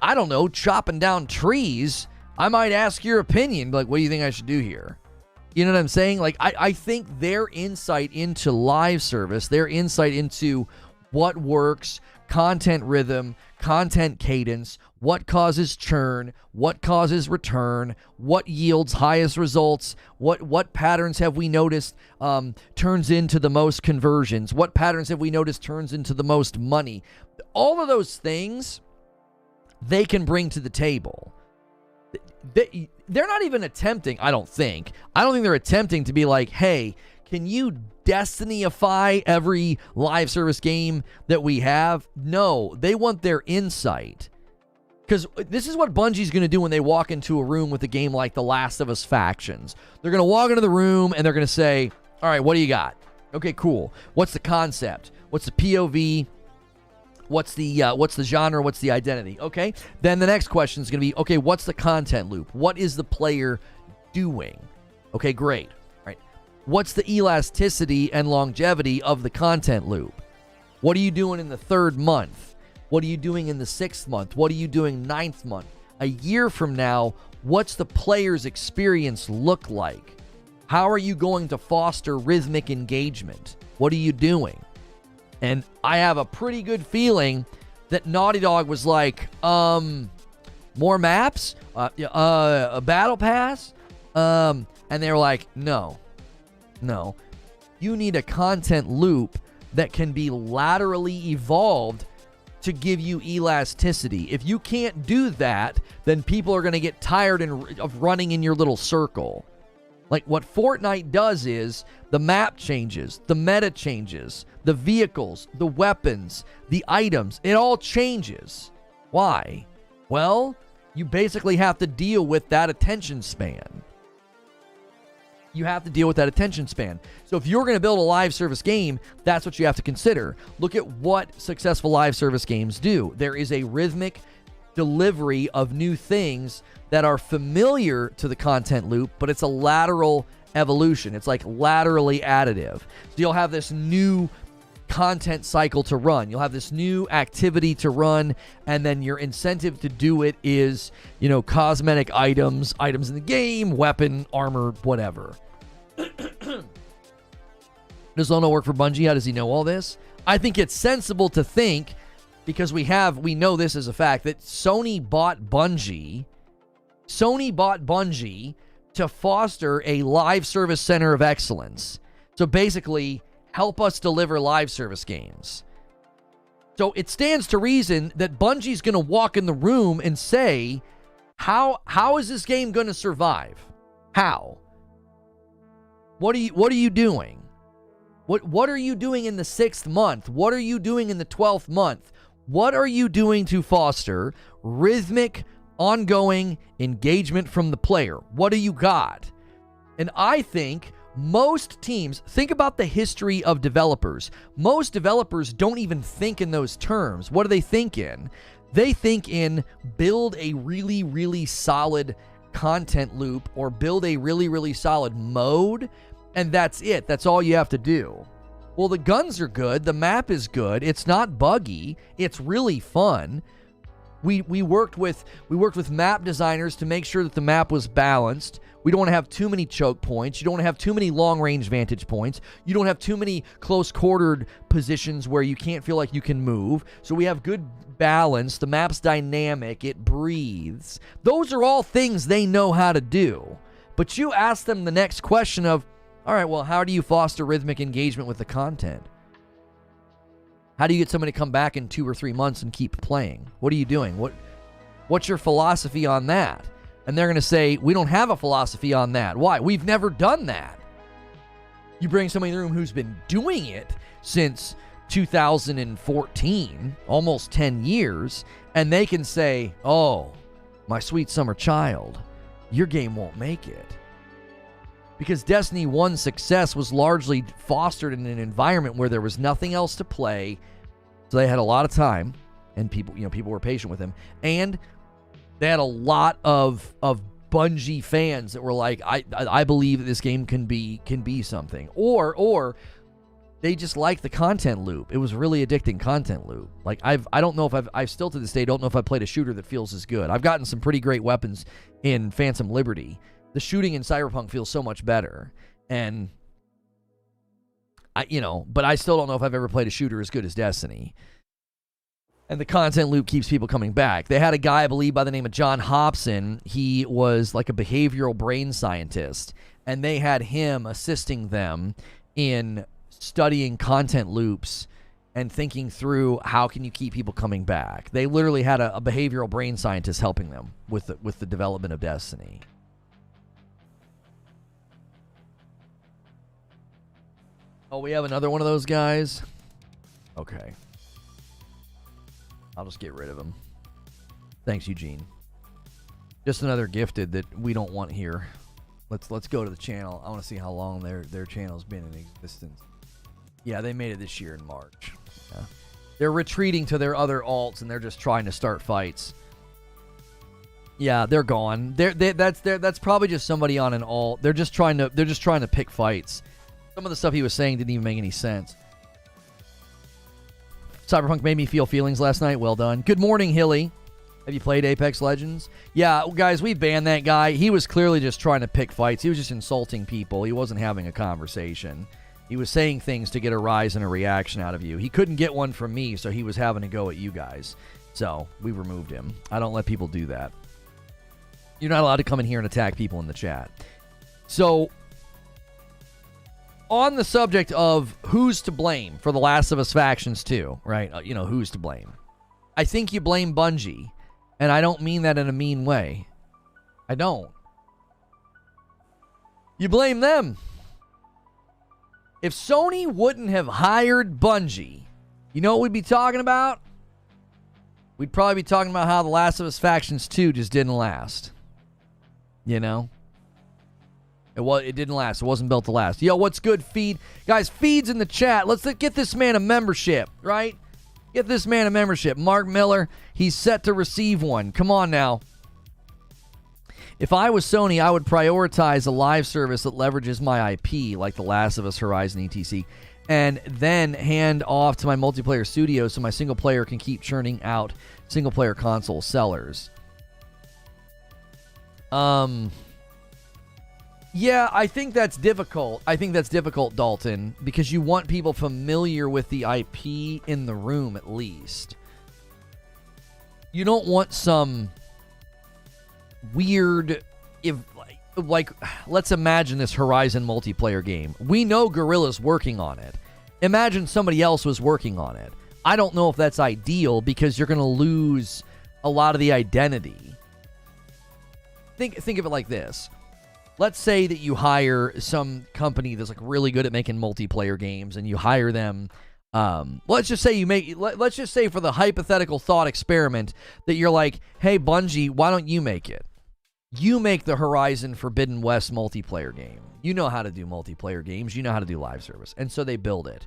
I don't know, chopping down trees, I might ask your opinion. What do you think I should do here? You know what I'm saying? I think their insight into live service, their insight into what works, content rhythm, content cadence, what causes churn, what causes return, what yields highest results, what patterns have we noticed turns into the most conversions, what patterns have we noticed turns into the most money. All of those things they can bring to the table. They're not even attempting, I don't think they're attempting to be like, hey, can you Destinyify every live service game that we have? No, they want their insight. Because this is what Bungie's going to do when they walk into a room with a game like Thelastofus Factions. They're going to walk into the room and they're going to say, all right, what do you got? Okay, cool. What's the concept? What's the POV? What's the genre? What's the identity? Okay. Then the next question is going to be, okay, what's the content loop? What is the player doing? Okay, great. All right. What's the elasticity and longevity of the content loop? What are you doing in the 3rd month? What are you doing in the 6th month? What are you doing 9th month? A year from now, what's the player's experience look like? How are you going to foster rhythmic engagement? What are you doing? And I have a pretty good feeling that Naughty Dog was like, more maps? A battle pass? And they were like, no. You need a content loop that can be laterally evolved to give you elasticity. If you can't do that, then people are going to get tired of running in your little circle. Like what Fortnite does is the map changes, the meta changes, the vehicles, the weapons, the items, it all changes. Why? Well, you basically have to deal with that attention span. You have to deal with that attention span. So if you're going to build a live service game, that's what you have to consider. Look at what successful live service games do. There is a rhythmic delivery of new things that are familiar to the content loop, but it's a lateral evolution. It's like laterally additive. So you'll have this new content cycle to run. You'll have this new activity to run, and then your incentive to do it is, cosmetic items in the game, weapon, armor, whatever. Does Lono work for Bungie? How does he know all this? I think it's sensible to think, because we know this as a fact, that Sony bought Bungie to foster a live service center of excellence. So basically, help us deliver live service games. So it stands to reason that Bungie's going to walk in the room and say, how is this game going to survive? How? What are you doing? What are you doing in the 6th month? What are you doing in the 12th month? What are you doing to foster rhythmic, ongoing engagement from the player? What do you got? And I think most teams, think about the history of developers. Most developers don't even think in those terms. What do they think in? They think in build a really, really solid content loop or build a really, really solid mode, and that's it. That's all you have to do. Well, the guns are good. The map is good. It's not buggy. It's really fun. We worked with map designers to make sure that the map was balanced. We don't want to have too many choke points. You don't want to have too many long-range vantage points. You don't have too many close-quartered positions where you can't feel like you can move. So we have good balance. The map's dynamic. It breathes. Those are all things they know how to do. But you ask them the next question of, all right, well, how do you foster rhythmic engagement with the content? How do you get somebody to come back in 2 or 3 months and keep playing? What are you doing? What's your philosophy on that? And they're going to say, we don't have a philosophy on that. Why? We've never done that. You bring somebody in the room who's been doing it since 2014, almost 10 years, and they can say, oh, my sweet summer child, your game won't make it. Because Destiny 1's success was largely fostered in an environment where there was nothing else to play, so they had a lot of time, and people were patient with them, and they had a lot of Bungie fans that were like, I believe that this game can be something, or they just like the content loop. It was really addicting content loop. Like I still to this day don't know if I've played a shooter that feels as good. I've gotten some pretty great weapons in Phantom Liberty. The shooting in Cyberpunk feels so much better, and but I still don't know if I've ever played a shooter as good as Destiny. And the content loop keeps people coming back. They had a guy, I believe, by the name of John Hobson. He was like a behavioral brain scientist, and they had him assisting them in studying content loops and thinking through how can you keep people coming back. They literally had a behavioral brain scientist helping them with the development of Destiny. Oh, we have another one of those guys? Okay. I'll just get rid of him. Thanks, Eugene. Just another gifted that we don't want here. Let's go to the channel. I want to see how long their channel's been in existence. Yeah, they made it this year in March. Yeah. They're retreating to their other alts, and they're just trying to start fights. Yeah, they're gone. That's probably just somebody on an alt. They're just trying to pick fights. Some of the stuff he was saying didn't even make any sense. Cyberpunk made me feel feelings last night. Well done. Good morning, Hilly. Have you played Apex Legends? Yeah, guys, we banned that guy. He was clearly just trying to pick fights. He was just insulting people. He wasn't having a conversation. He was saying things to get a rise and a reaction out of you. He couldn't get one from me, so he was having to go at you guys. So we removed him. I don't let people do that. You're not allowed to come in here and attack people in the chat. So, on the subject of who's to blame for The Last of Us Factions 2, right? Who's to blame? I think you blame Bungie, and I don't mean that in a mean way. I don't. You blame them. If Sony wouldn't have hired Bungie, you know what we'd be talking about? We'd probably be talking about how The Last of Us Factions 2 just didn't last. You know? It didn't last. It wasn't built to last. Yo, what's good, Feed? Guys, Feed's in the chat. Let's get this man a membership, right? Get this man a membership. Mark Miller, he's set to receive one. Come on now. If I was Sony, I would prioritize a live service that leverages my IP, like The Last of Us, Horizon, etc., and then hand off to my multiplayer studio so my single player can keep churning out single player console sellers. Yeah, I think that's difficult. Dalton, because you want people familiar with the IP in the room at least. You don't want some weird, let's imagine this Horizon multiplayer game. We know Guerrilla's working on it. Imagine somebody else was working on it. I don't know if that's ideal because you're going to lose a lot of the identity. Think of it like this. Let's say that you hire some company that's like really good at making multiplayer games, and you hire them. Let's just say for the hypothetical thought experiment that you're like, hey, Bungie, why don't you make it? You make the Horizon Forbidden West multiplayer game. You know how to do multiplayer games. You know how to do live service. And so they build it.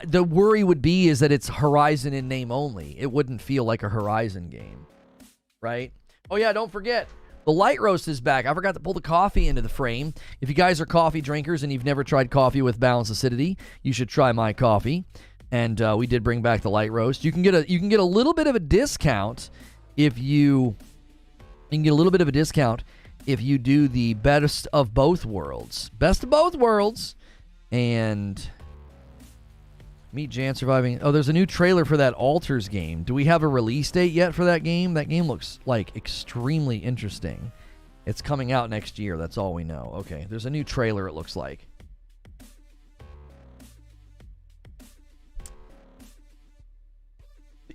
The worry would be is that it's Horizon in name only. It wouldn't feel like a Horizon game, right? Oh, yeah, don't forget. The light roast is back. I forgot to pull the coffee into the frame. If you guys are coffee drinkers and you've never tried coffee with balanced acidity, you should try my coffee. And we did bring back the light roast. You can get a little bit of a discount if you do the best of both worlds. Best of both worlds. And Meet Jan surviving. Oh, there's a new trailer for that Alters game. Do we have a release date yet for that game? That game looks like extremely interesting. It's coming out next year. That's all we know. Okay, there's a new trailer, it looks like.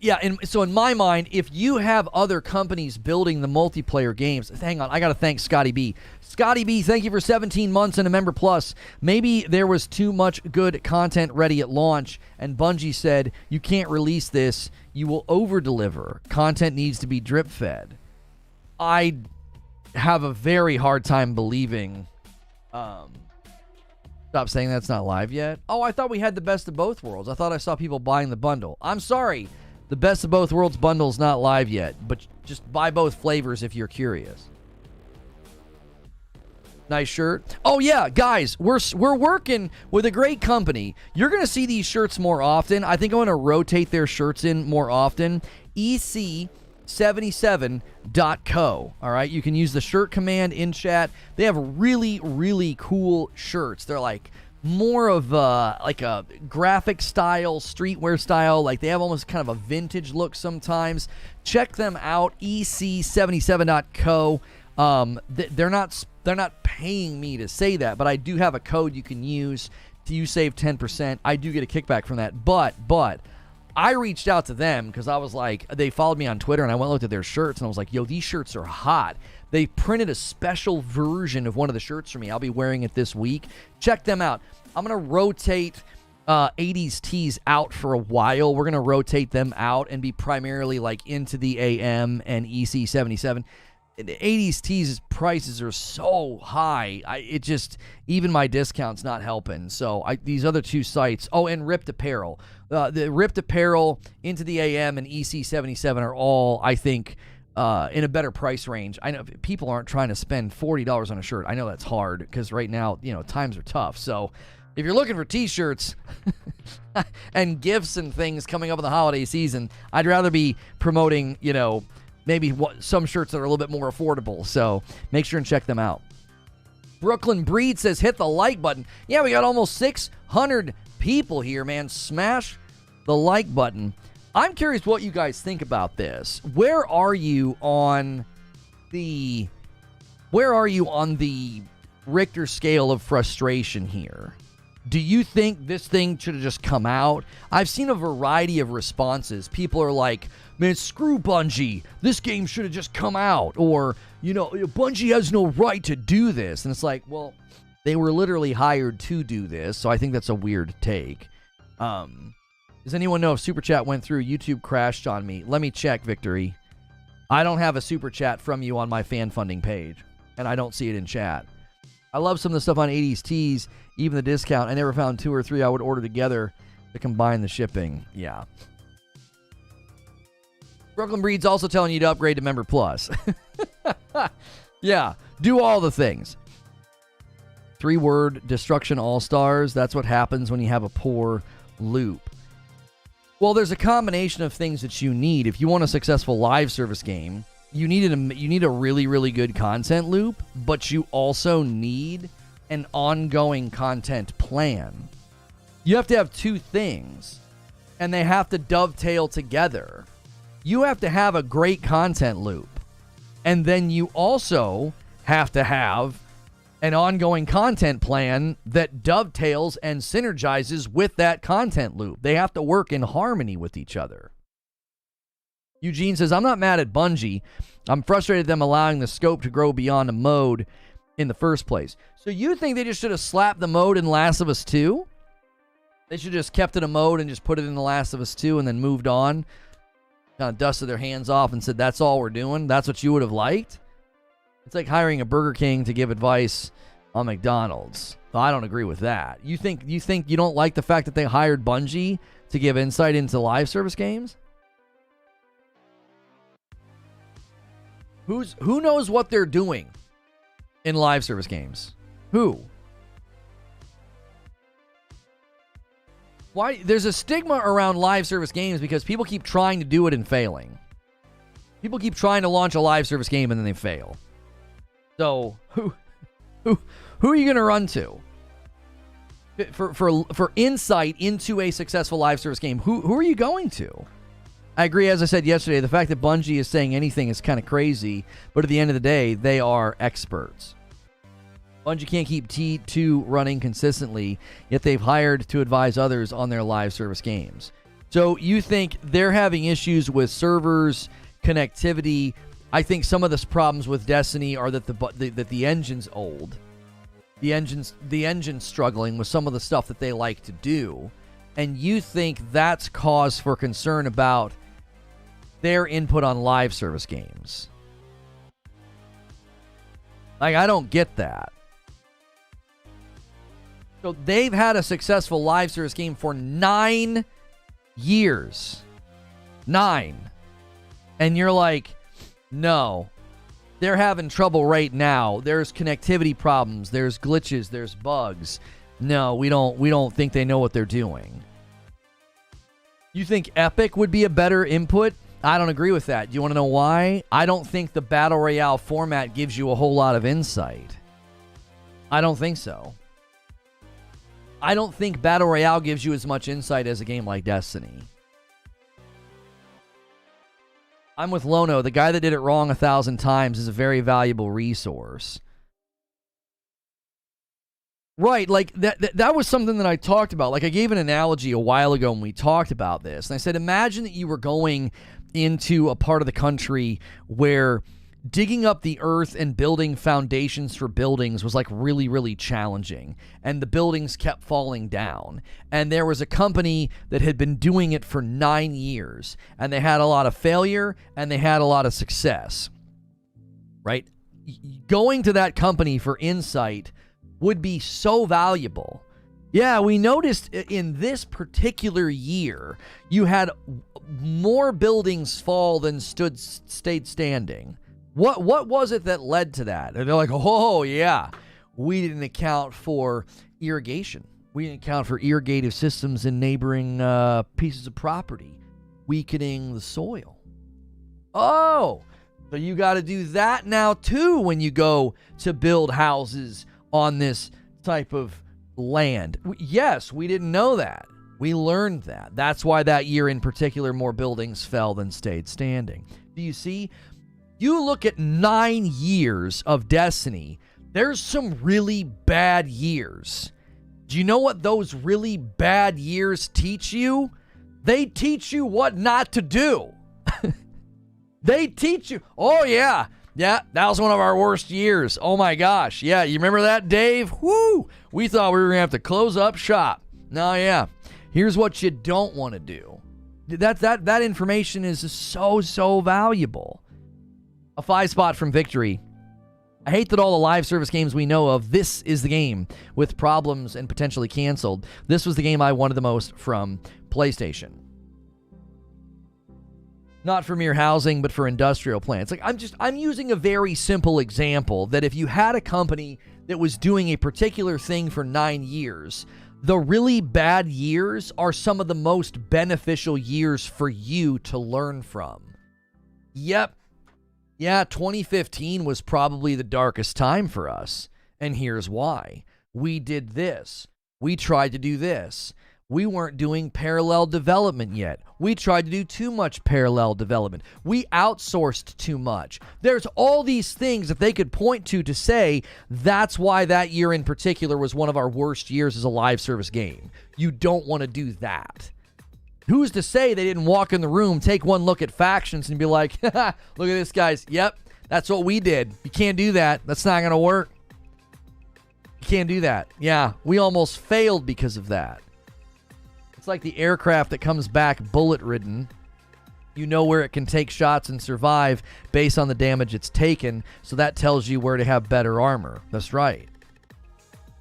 Yeah, and so in my mind, if you have other companies building the multiplayer games, hang on, I got to thank Scotty B. Scotty B, thank you for 17 months and a member plus. Maybe there was too much good content ready at launch, and Bungie said, you can't release this, you will over-deliver. Content needs to be drip-fed. I have a very hard time believing... Stop saying that's not live yet. Oh, I thought we had the best of both worlds. I thought I saw people buying the bundle. I'm sorry. The best of both worlds bundle is not live yet, but just buy both flavors if you're curious. Nice shirt. Oh yeah, guys, we're working with a great company. You're going to see these shirts more often. I think I'm going to rotate their shirts in more often. EC77.co. All right, you can use the shirt command in chat. They have really, really cool shirts. They're like more of like a graphic style, streetwear style. Like they have almost kind of a vintage look sometimes. Check them out, ec77.co. They're not paying me to say that, but I do have a code you can use to save 10%. I do get a kickback from that, but I reached out to them because I was like, they followed me on Twitter, and I went and looked at their shirts, and I was like, yo, these shirts are hot. They printed a special version of one of the shirts for me. I'll be wearing it this week. Check them out. I'm going to rotate 80s tees out for a while. We're going to rotate them out and be primarily like into the AM and EC77. The 80s tees prices are so high. Even my discount's not helping. So these other two sites, and Ripped Apparel. The Ripped Apparel, Into the AM, and EC77 are all, I think, in a better price range. I know people aren't trying to spend $40 on a shirt. I know that's hard because right now, times are tough. So if you're looking for t-shirts and gifts and things coming up in the holiday season, I'd rather be promoting, maybe some shirts that are a little bit more affordable. So make sure and check them out. Brooklyn Breed says, hit the like button. Yeah, we got almost 600 people here, man. Smash the like button. I'm curious what you guys think about this. Where are you on the Richter scale of frustration here? Do you think this thing should have just come out? I've seen a variety of responses. People are like, man, screw Bungie. This game should have just come out. Or, Bungie has no right to do this. And it's like, well, they were literally hired to do this. So I think that's a weird take. Does anyone know if Super Chat went through? YouTube crashed on me. Let me check, Victory. I don't have a Super Chat from you on my fan funding page. And I don't see it in chat. I love some of the stuff on 80s Tees, even the discount. I never found 2 or 3 I would order together to combine the shipping. Yeah. Brooklyn Breed's also telling you to upgrade to Member Plus. Yeah, do all the things. 3-word Destruction All-Stars. That's what happens when you have a poor loop. Well, there's a combination of things that you need. If you want a successful live service game, you need a really, really good content loop, but you also need an ongoing content plan. You have to have two things, and they have to dovetail together. You have to have a great content loop, and then you also have to have an ongoing content plan that dovetails and synergizes with that content loop. They have to work in harmony with each other. Eugene says, I'm not mad at Bungie. I'm frustrated at them allowing the scope to grow beyond a mode in the first place. So you think they just should have slapped the mode in Last of Us 2? They should have just kept it a mode and just put it in The Last of Us 2 and then moved on? Kind of dusted their hands off and said, that's all we're doing? That's what you would have liked? It's like hiring a Burger King to give advice on McDonald's. I don't agree with that. You think you don't like the fact that they hired Bungie to give insight into live service games? Who knows what they're doing in live service games? Who? Why? There's a stigma around live service games because people keep trying to do it and failing. People keep trying to launch a live service game and then they fail. So who are you going to run to for insight into a successful live service game? Who are you going to? I agree, as I said yesterday, the fact that Bungie is saying anything is kind of crazy, but at the end of the day, they are experts. Bungie can't keep T2 running consistently, yet they've hired to advise others on their live service games. So you think they're having issues with servers, connectivity? I think some of the problems with Destiny are that the engine's old. The engine's struggling with some of the stuff that they like to do. And you think that's cause for concern about their input on live service games. Like, I don't get that. So they've had a successful live service game for 9 years. 9. And you're like, no. They're having trouble right now. There's connectivity problems. There's glitches. There's bugs. No, we don't think they know what they're doing. You think Epic would be a better input? I don't agree with that. Do you want to know why? I don't think the Battle Royale format gives you a whole lot of insight. I don't think so. I don't think Battle Royale gives you as much insight as a game like Destiny. I'm with Lono. The guy that did it wrong 1,000 times is a very valuable resource. Right, like that was something that I talked about. Like I gave an analogy a while ago when we talked about this. And I said, imagine that you were going into a part of the country where digging up the earth and building foundations for buildings was like really, really challenging. And the buildings kept falling down. And there was a company that had been doing it for 9 years. And they had a lot of failure and they had a lot of success. Right? Going to that company for insight would be so valuable. Yeah, we noticed in this particular year, you had more buildings fall than stayed standing. What was it that led to that? And they're like, oh, yeah, we didn't account for irrigation. We didn't account for irrigative systems in neighboring pieces of property, weakening the soil. Oh, so you got to do that now, too, when you go to build houses on this type of land. Yes, we didn't know that. We learned that. That's why that year in particular, more buildings fell than stayed standing. Do you see? You look at 9 years of Destiny, there's some really bad years. Do you know what those really bad years teach you? They teach you what not to do. They teach you, oh yeah, that was one of our worst years. Oh my gosh. Yeah, you remember that, Dave? Woo! We thought we were going to have to close up shop. No, yeah. Here's what you don't want to do. That information is so valuable. A 5 spot from Victory. I hate that all the live service games we know of, this is the game with problems and potentially canceled. This was the game I wanted the most from PlayStation. Not for mere housing, but for industrial plants. Like I'm using a very simple example that if you had a company that was doing a particular thing for 9 years, the really bad years are some of the most beneficial years for you to learn from. Yep. Yeah, 2015 was probably the darkest time for us. And here's why. We did this. We tried to do this. We weren't doing parallel development yet. We tried to do too much parallel development. We outsourced too much. There's all these things that they could point to say that's why that year in particular was one of our worst years as a live service game. You don't want to do that. Who's to say they didn't walk in the room, take one look at Factions and be like, look at this, guys. Yep, that's what we did. You can't do that. That's not going to work. You can't do that. Yeah, we almost failed because of that. It's like the aircraft that comes back bullet-ridden. You know where it can take shots and survive based on the damage it's taken, so that tells you where to have better armor. That's right.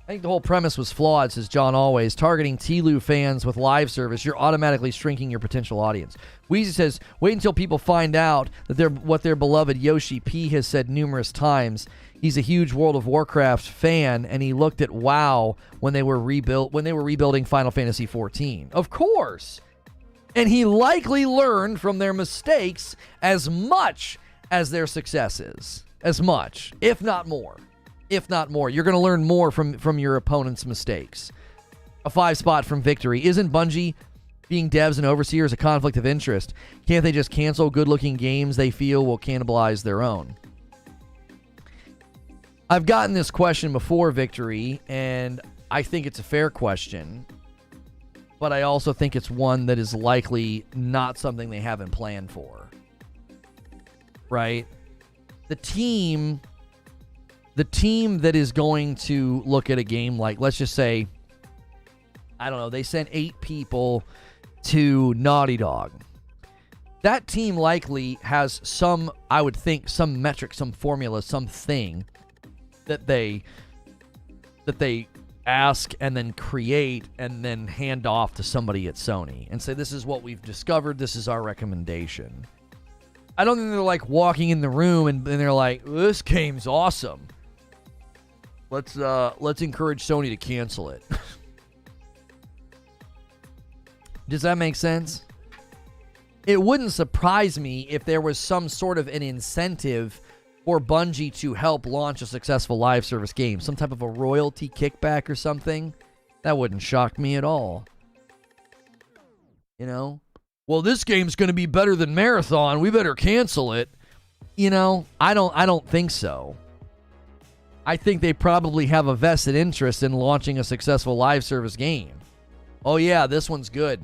I think the whole premise was flawed, says John Always. Targeting TLOU fans with live service, you're automatically shrinking your potential audience. Wheezy says, wait until people find out that what their beloved Yoshi P has said numerous times. He's a huge World of Warcraft fan, and he looked at WoW when they were rebuilding Final Fantasy XIV. Of course! And he likely learned from their mistakes as much as their successes. As much, if not more. If not more. You're going to learn more from your opponent's mistakes. A 5 spot from Victory. Isn't Bungie being devs and overseers a conflict of interest? Can't they just cancel good-looking games they feel will cannibalize their own? I've gotten this question before, Victory, and I think it's a fair question, but I also think it's one that is likely not something they haven't planned for. Right? The team that is going to look at a game like, let's just say, I don't know, they sent 8 people to Naughty Dog. That team likely has some, I would think, some metric, some formula, something that they ask and then create and then hand off to somebody at Sony and say, this is what we've discovered, this is our recommendation. I don't think they're like walking in the room and they're like, this game's awesome. Let's encourage Sony to cancel it. Does that make sense? It wouldn't surprise me if there was some sort of an incentive for Bungie to help launch a successful live service game. Some type of a royalty kickback or something. That wouldn't shock me at all. You know? Well, this game's going to be better than Marathon. We better cancel it. You know, I don't think so. I think they probably have a vested interest in launching a successful live service game. Oh yeah, this one's good.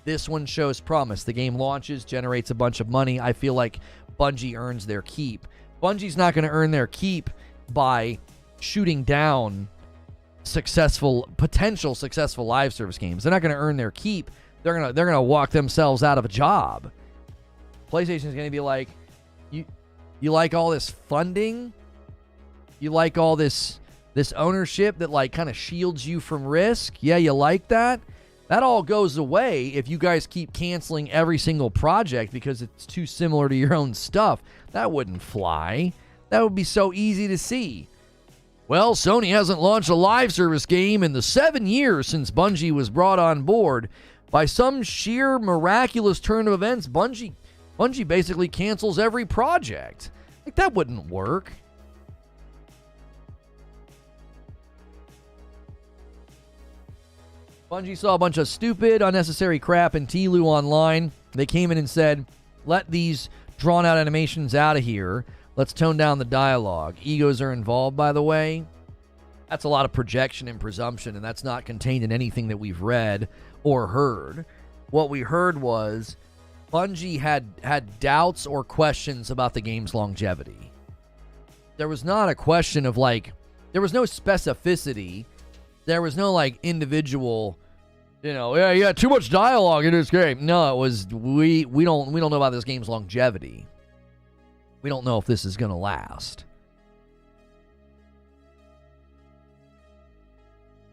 This one shows promise. The game launches, generates a bunch of money. I feel like Bungie earns their keep. Bungie's not going to earn their keep by shooting down potential successful live service games. They're not going to earn their keep. They're gonna walk themselves out of a job. PlayStation's going to be like, you like all this funding? You like all this ownership that like kind of shields you from risk? Yeah, you like that? That all goes away if you guys keep canceling every single project because it's too similar to your own stuff. That wouldn't fly. That would be so easy to see. Well, Sony hasn't launched a live service game in the 7 years since Bungie was brought on board. By some sheer miraculous turn of events, Bungie basically cancels every project. Like, that wouldn't work. Bungie saw a bunch of stupid, unnecessary crap in TLOU Online. They came in and said, let these drawn-out animations out of here. Let's tone down the dialogue. Egos are involved, by the way. That's a lot of projection and presumption, and that's not contained in anything that we've read or heard. What we heard was Bungie had doubts or questions about the game's longevity. There was not a question of, like, there was no specificity. There was no, like, individual, yeah, too much dialogue in this game. No, it was, we don't know about this game's longevity. We don't know if this is going to last.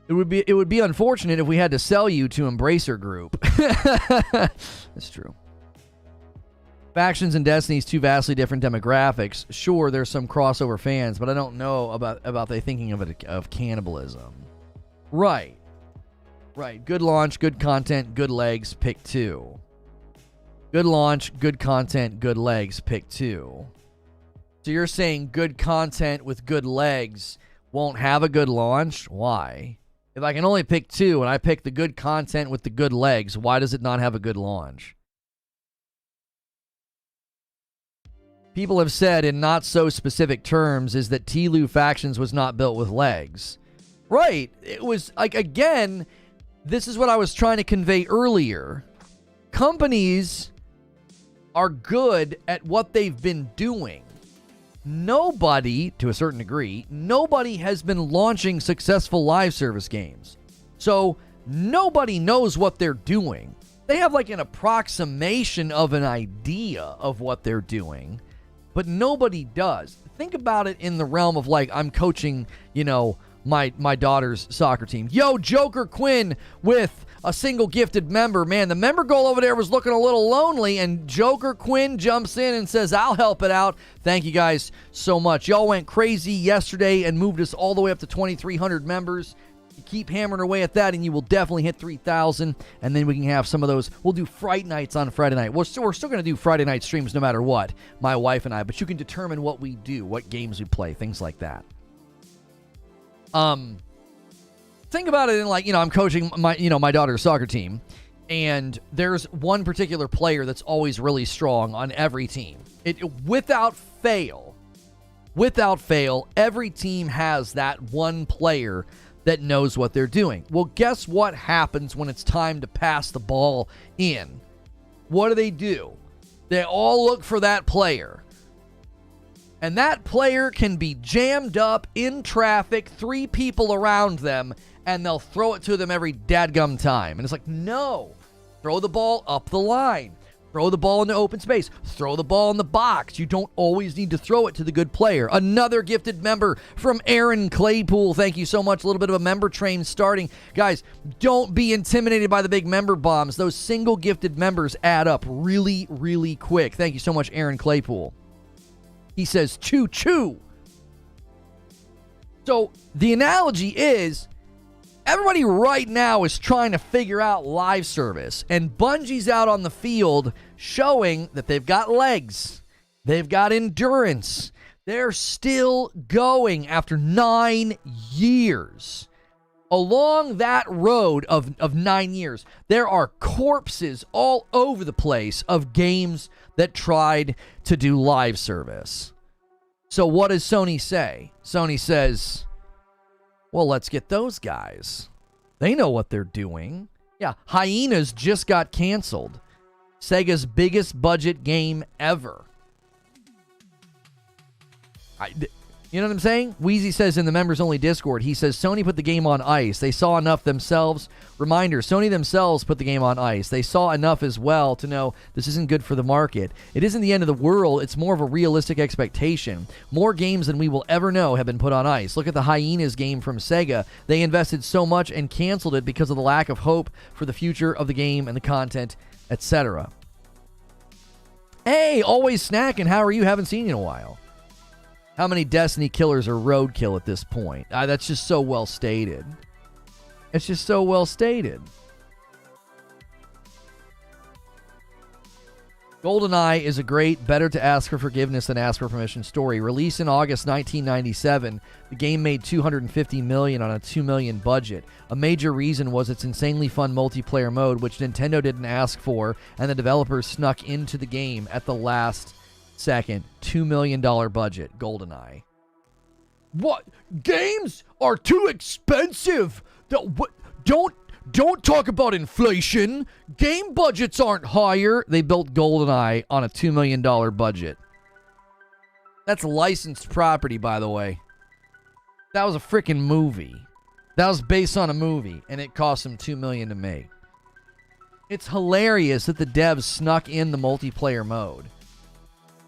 It would be unfortunate if we had to sell you to Embracer Group. That's true. Factions and Destiny's two vastly different demographics. Sure, there's some crossover fans, but I don't know about they thinking of it of cannibalism. Right. Good launch, good content, good legs, pick 2. Good launch, good content, good legs, pick 2. So you're saying good content with good legs won't have a good launch? Why? If I can only pick 2 and I pick the good content with the good legs, why does it not have a good launch? People have said in not so specific terms is that TLOU Factions was not built with legs. Right. It was, like, again, this is what I was trying to convey earlier. Companies are good at what they've been doing. Nobody, to a certain degree, nobody has been launching successful live service games. So nobody knows what they're doing. They have like an approximation of an idea of what they're doing, but nobody does. Think about it in the realm of, like, I'm coaching, my daughter's soccer team. Yo, Joker Quinn with a single gifted member. Man, the member goal over there was looking a little lonely, and Joker Quinn jumps in and says, I'll help it out. Thank you guys so much. Y'all went crazy yesterday and moved us all the way up to 2,300 members. You keep hammering away at that, and you will definitely hit 3,000, and then we can have some of those. We'll do Fright Nights on Friday night. We're still going to do Friday night streams no matter what, my wife and I, but you can determine what we do, what games we play, things like that. Think about it in, like, I'm coaching my daughter's soccer team, and there's one particular player that's always really strong on every team. Without fail, every team has that one player that knows what they're doing. Well, guess what happens when it's time to pass the ball in? What do? They all look for that player. And that player can be jammed up in traffic, 3 people around them, and they'll throw it to them every dadgum time. And it's like, no. Throw the ball up the line. Throw the ball into open space. Throw the ball in the box. You don't always need to throw it to the good player. Another gifted member from Aaron Claypool. Thank you so much. A little bit of a member train starting. Guys, don't be intimidated by the big member bombs. Those single gifted members add up really, really quick. Thank you so much, Aaron Claypool. He says, choo choo. So the analogy is, everybody right now is trying to figure out live service, and Bungie's out on the field showing that they've got legs. They've got endurance. They're still going after 9 years. Along that road of 9 years, there are corpses all over the place of games that tried to do live service. So what does Sony say? Sony says, well, let's get those guys. They know what they're doing. Yeah, Hyenas just got canceled. Sega's biggest budget game ever. You know what I'm saying? Wheezy says in the members-only Discord, he says, Sony put the game on ice. They saw enough themselves. Reminder, Sony themselves put the game on ice. They saw enough as well to know this isn't good for the market. It isn't the end of the world. It's more of a realistic expectation. More games than we will ever know have been put on ice. Look at the Hyenas game from Sega. They invested so much and canceled it because of the lack of hope for the future of the game and the content, etc. Hey, always snacking. How are you? Haven't seen you in a while. How many Destiny killers are roadkill at this point? That's just so well stated. It's just so well stated. GoldenEye is a great, better to ask for forgiveness than ask for permission story. Released in August 1997, the game made $250 million on a $2 million budget. A major reason was its insanely fun multiplayer mode, which Nintendo didn't ask for, and the developers snuck into the game at the last second. $2 million budget, GoldenEye. What? Games are too expensive. Don't talk about inflation. Game budgets aren't higher. They built GoldenEye on a $2 million budget. That's licensed property, by the way. That was a freaking movie. That was based on a movie, and it cost them $2 million to make. It's hilarious that the devs snuck in the multiplayer mode.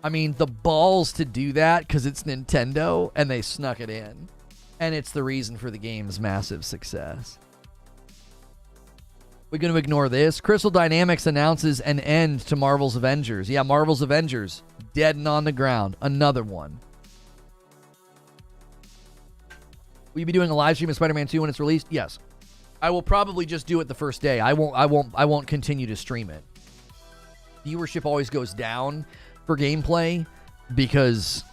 I mean, the balls to do that because it's Nintendo, and they snuck it in. And it's the reason for the game's massive success. We're going to ignore this. Crystal Dynamics announces an end to Marvel's Avengers. Yeah, Marvel's Avengers. Dead and on the ground. Another one. Will you be doing a live stream of Spider-Man 2 when it's released? Yes. I will probably just do it the first day. I won't continue to stream it. Viewership always goes down for gameplay because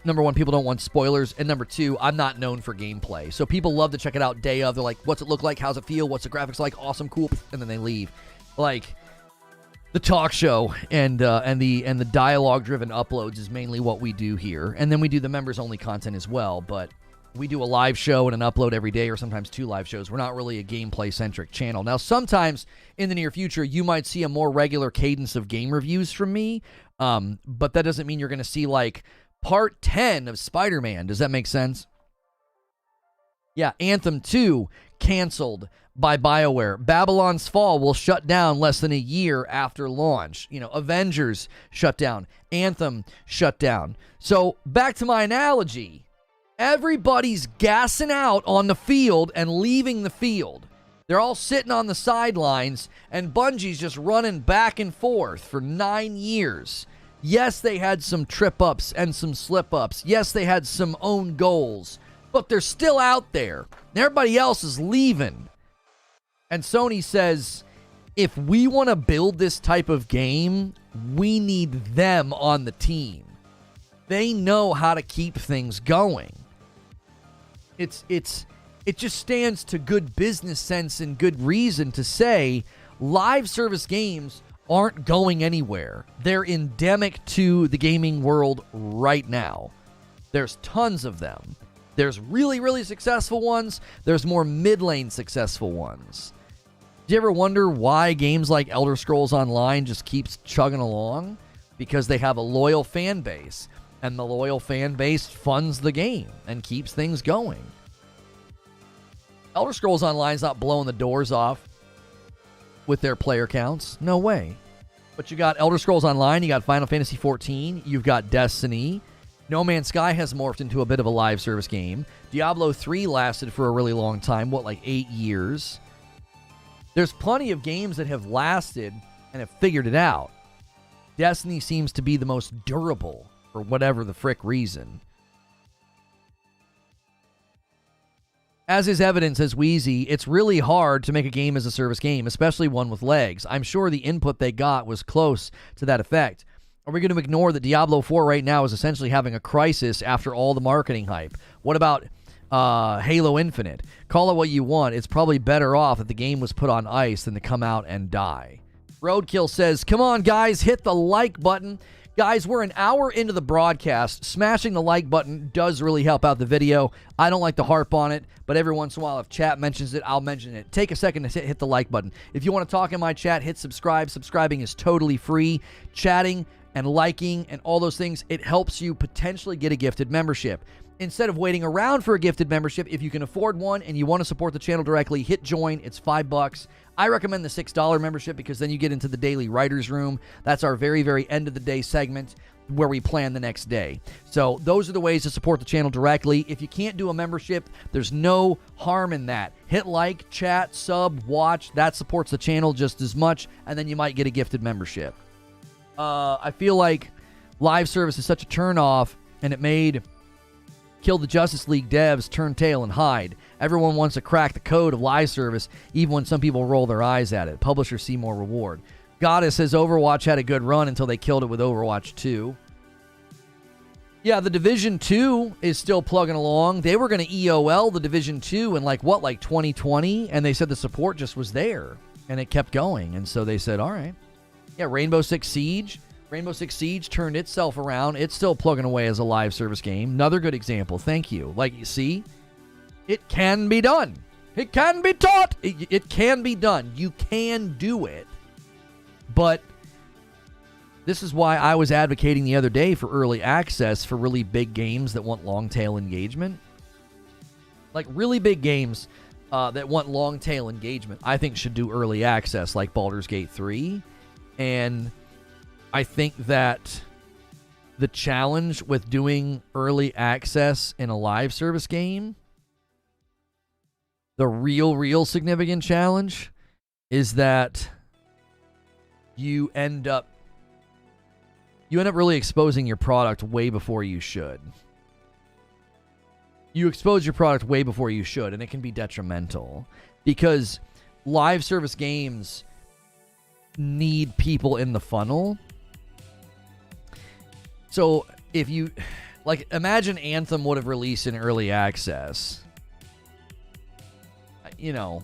number one, people don't want spoilers, and number two, I'm not known for gameplay. So people love to check it out day of. They're like, what's it look like? How's it feel? What's the graphics like? Awesome, cool, and then they leave. Like, the talk show and the dialogue-driven uploads is mainly what we do here. And then we do the members-only content as well, but we do a live show and an upload every day, or sometimes 2 live shows. We're not really a gameplay-centric channel. Now, sometimes in the near future, you might see a more regular cadence of game reviews from me, but that doesn't mean you're going to see, like, Part 10 of Spider-Man. Does that make sense? Yeah, Anthem 2 canceled by BioWare. Babylon's Fall will shut down less than a year after launch. You know, Avengers shut down. Anthem shut down. So, back to my analogy. Everybody's gassing out on the field and leaving the field. They're all sitting on the sidelines, and Bungie's just running back and forth for 9 years. Yes, they had some trip-ups and some slip-ups. Yes, they had some own goals. But they're still out there. Everybody else is leaving. And Sony says, if we want to build this type of game, we need them on the team. They know how to keep things going. It just stands to good business sense and good reason to say live service games aren't going anywhere. They're endemic to the gaming world right now. There's tons of them. There's really, really successful ones. There's more mid-lane successful ones. Do you ever wonder why games like Elder Scrolls Online just keeps chugging along? Because they have a loyal fan base. And the loyal fan base funds the game and keeps things going. Elder Scrolls Online's not blowing the doors off with their player counts. No way. But you got Elder Scrolls Online, you got Final Fantasy XIV, you've got Destiny. No Man's Sky has morphed into a bit of a live service game. Diablo 3 lasted for a really long time, like 8 years. There's plenty of games that have lasted and have figured it out. Destiny seems to be the most durable for whatever the frick reason. As is evident, says Wheezy, it's really hard to make a game as a service game, especially one with legs. I'm sure the input they got was close to that effect. Are we going to ignore that Diablo 4 right now is essentially having a crisis after all the marketing hype? What about Halo Infinite. Call it what you want. It's probably better off that the game was put on ice than to come out and die. Roadkill says, come on, guys, hit the like button. Guys, we're an hour into the broadcast. Smashing the like button does really help out the video. I don't like to harp on it, but every once in a while, if chat mentions it, I'll mention it. Take a second to hit the like button. If you want to talk in my chat, hit subscribe. Subscribing is totally free. Chatting and liking and all those things, it helps you potentially get a gifted membership. Instead of waiting around for a gifted membership, if you can afford one and you want to support the channel directly, hit join. It's $5. I recommend the $6 membership because then you get into the daily writer's room. That's our very, very end of the day segment where we plan the next day. So those are the ways to support the channel directly. If you can't do a membership, there's no harm in that. Hit like, chat, sub, watch. That supports the channel just as much, and then you might get a gifted membership. I feel like live service is such a turnoff, and it made Kill the Justice League devs turn tail and hide. Everyone wants to crack the code of live service, even when some people roll their eyes at it. Publishers see more reward. Goddess says Overwatch had a good run until they killed it with Overwatch 2. Yeah, the Division 2 is still plugging along. They were going to EOL the Division 2 in like 2020, and they said the support just was there, and it kept going. And so they said, all right. Yeah, Rainbow Six Siege. Rainbow Six Siege turned itself around. It's still plugging away as a live service game. Another good example. Thank you. Like, you see, it can be done. It can be taught. It can be done. You can do it. But this is why I was advocating the other day for early access for really big games that want long tail engagement. Like really big games that want long tail engagement, I think should do early access like Baldur's Gate 3. And I think that the challenge with doing early access in a live service game, the real significant challenge is that you end up really exposing your product way before you should. You expose your product way before you should, and it can be detrimental because live service games need people in the funnel. So if you, like, imagine Anthem would have released in early access. You know,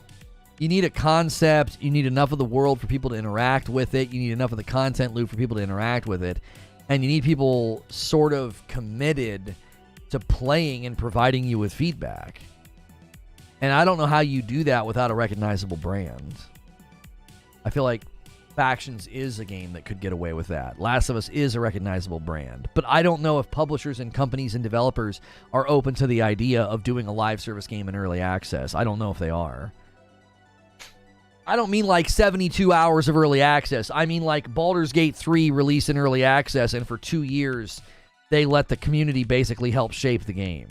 you need a concept, you need enough of the world for people to interact with it, you need enough of the content loop for people to interact with it, and you need people sort of committed to playing and providing you with feedback. And I don't know how you do that without a recognizable brand. I feel like Factions is a game that could get away with that. Last of Us is a recognizable brand. But I don't know if publishers and companies and developers are open to the idea of doing a live service game in early access. I don't know if they are. I don't mean like 72 hours of early access. I mean like Baldur's Gate 3 released in early access, and for 2 years, they let the community basically help shape the game.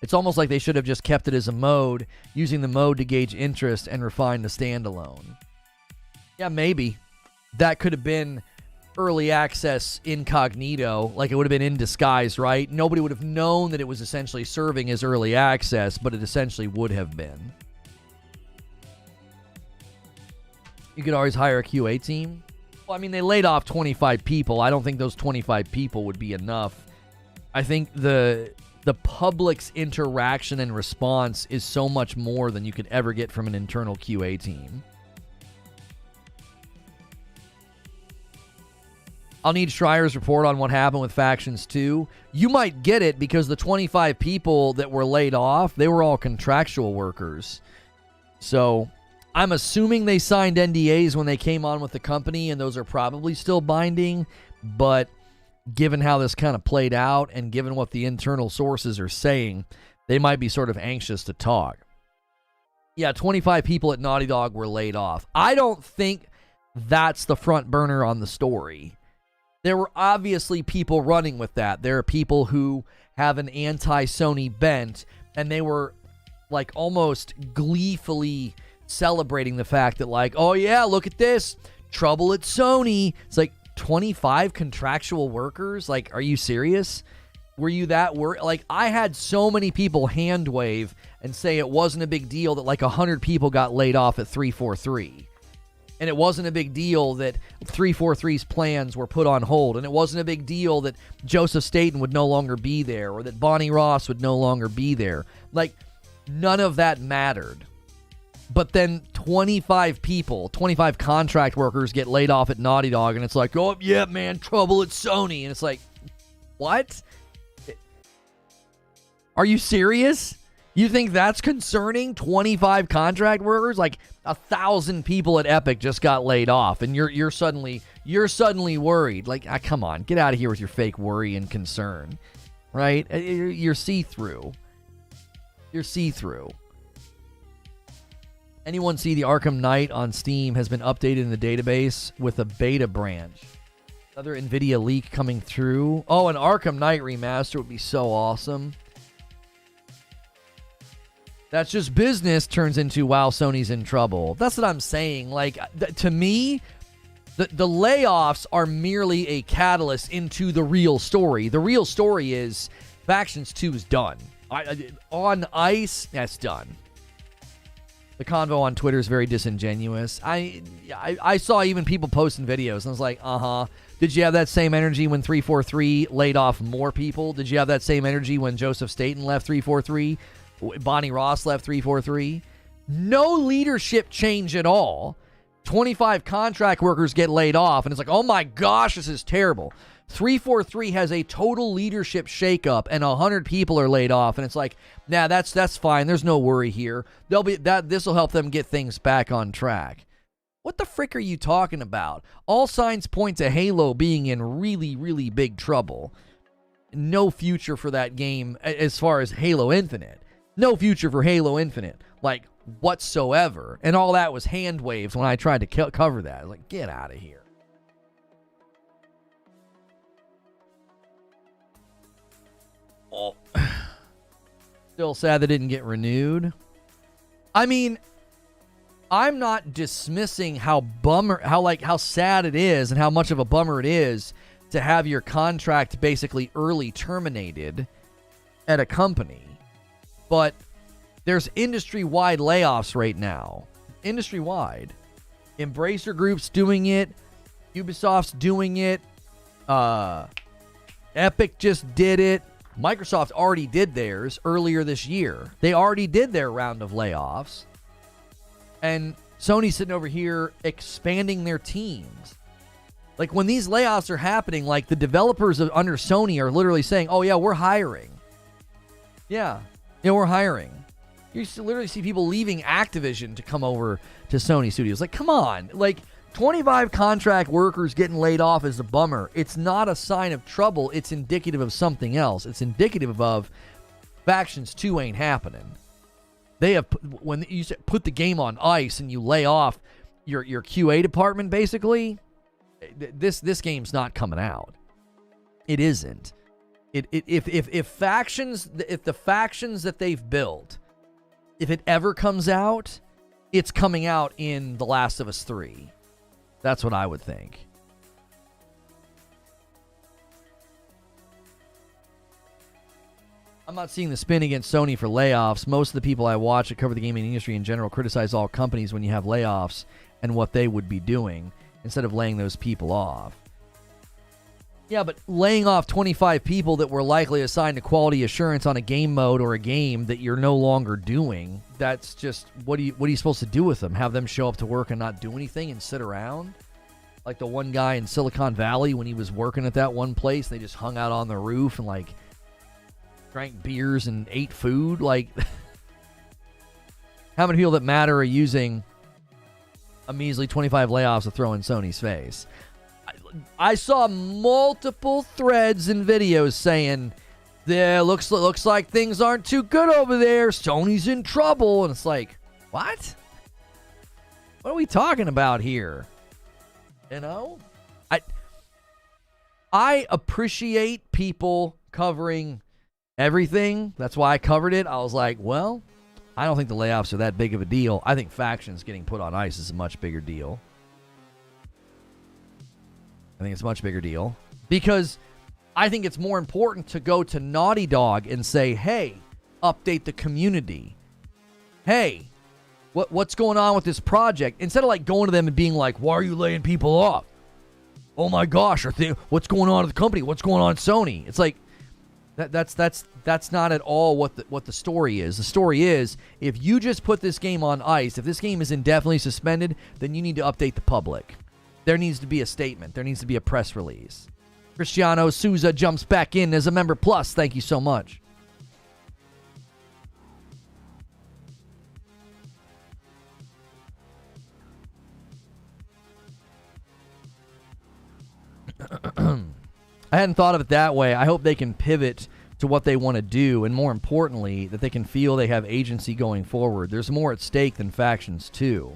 It's almost like they should have just kept it as a mode, using the mode to gauge interest and refine the standalone. Yeah, maybe. That could have been early access incognito, like it would have been in disguise, right? Nobody would have known that it was essentially serving as early access, but it essentially would have been. You could always hire a QA team. Well, I mean, they laid off 25 people. I don't think those 25 people would be enough. I think the public's interaction and response is so much more than you could ever get from an internal QA team. I'll need Schreier's report on what happened with Factions 2. You might get it because the 25 people that were laid off, they were all contractual workers. So I'm assuming they signed NDAs when they came on with the company, and those are probably still binding. But given how this kind of played out and given what the internal sources are saying, they might be sort of anxious to talk. Yeah, 25 people at Naughty Dog were laid off. I don't think that's the front burner on the story. There were obviously people running with that. There are people who have an anti-Sony bent, and they were like almost gleefully celebrating the fact that like, oh yeah, look at this, trouble at Sony. It's like 25 contractual workers. Like, are you serious? Were you that worried? Like, I had so many people hand wave and say it wasn't a big deal that like 100 people got laid off at 343. And it wasn't a big deal that 343's plans were put on hold. And it wasn't a big deal that Joseph Staten would no longer be there or that Bonnie Ross would no longer be there. Like, none of that mattered. But then 25 people, 25 contract workers get laid off at Naughty Dog. And it's like, oh, yeah, man, trouble at Sony. And it's like, what? Are you serious? You think that's concerning? 25 contract workers? Like 1,000 people at Epic just got laid off, and you're suddenly worried. Like, come on, get out of here with your fake worry and concern, right? You're see-through. You're see-through. Anyone see the Arkham Knight on Steam has been updated in the database with a beta branch? Another NVIDIA leak coming through. Oh, an Arkham Knight remaster would be so awesome. That's just business turns into, wow, Sony's in trouble. That's what I'm saying. Like, to me, the layoffs are merely a catalyst into the real story. The real story is Factions 2 is done. On ice, that's done. The convo on Twitter is very disingenuous. I saw even people posting videos, and I was like, Did you have that same energy when 343 laid off more people? Did you have that same energy when Joseph Staten left 343? Bonnie Ross left 343. No leadership change at all. 25 contract workers get laid off, and it's like, oh my gosh, this is terrible. 343 has a total leadership shakeup, and 100 people are laid off, and it's like, nah, that's fine. There's no worry here. This will help them get things back on track. What the frick are you talking about? All signs point to Halo being in really, really big trouble. No future for that game as far as Halo Infinite. No future for Halo Infinite, like, whatsoever. And all that was hand waves when I tried to cover that. I was like, get out of here. Oh. Still sad they didn't get renewed. I mean, I'm not dismissing how sad it is and how much of a bummer it is to have your contract basically early terminated at a company. But there's industry-wide layoffs right now. Industry-wide. Embracer Group's doing it. Ubisoft's doing it. Epic just did it. Microsoft already did theirs earlier this year. They already did their round of layoffs. And Sony's sitting over here expanding their teams. Like, when these layoffs are happening, like, the developers under Sony are literally saying, oh, yeah, we're hiring. Yeah, we're hiring. You literally see people leaving Activision to come over to Sony Studios. Like, come on. Like, 25 contract workers getting laid off is a bummer. It's not a sign of trouble. It's indicative of something else. It's indicative of Factions 2 ain't happening. They have, when you put the game on ice and you lay off your QA department, basically, this game's not coming out. It isn't. If the factions that they've built, if it ever comes out, it's coming out in The Last of Us 3. That's what I would think. I'm not seeing the spin against Sony for layoffs. Most of the people I watch that cover the gaming industry in general criticize all companies when you have layoffs and what they would be doing instead of laying those people off. Yeah, but laying off 25 people that were likely assigned to quality assurance on a game mode or a game that you're no longer doing, that's just, what are you supposed to do with them? Have them show up to work and not do anything and sit around? Like the one guy in Silicon Valley when he was working at that one place, they just hung out on the roof and, like, drank beers and ate food. Like, how many people that matter are using a measly 25 layoffs to throw in Sony's face? I saw multiple threads and videos saying, "Yeah, looks like things aren't too good over there. Sony's in trouble." And it's like, what? What are we talking about here? You know? I appreciate people covering everything. That's why I covered it. I was like, well, I don't think the layoffs are that big of a deal. I think Factions getting put on ice is a much bigger deal. I think it's a much bigger deal because I think it's more important to go to Naughty Dog and say, hey, update the community. Hey, What's going on with this project? Instead of like going to them and being like, why are you laying people off? Oh my gosh, what's going on at the company? What's going on at Sony? It's like, that's not at all what the story is. The story is, if you just put this game on ice, if this game is indefinitely suspended, then you need to update the public. There needs to be a statement. There needs to be a press release. Cristiano Souza jumps back in as a member plus. Thank you so much. I hadn't thought of it that way. I hope they can pivot to what they want to do, and more importantly, that they can feel they have agency going forward. There's more at stake than Factions 2.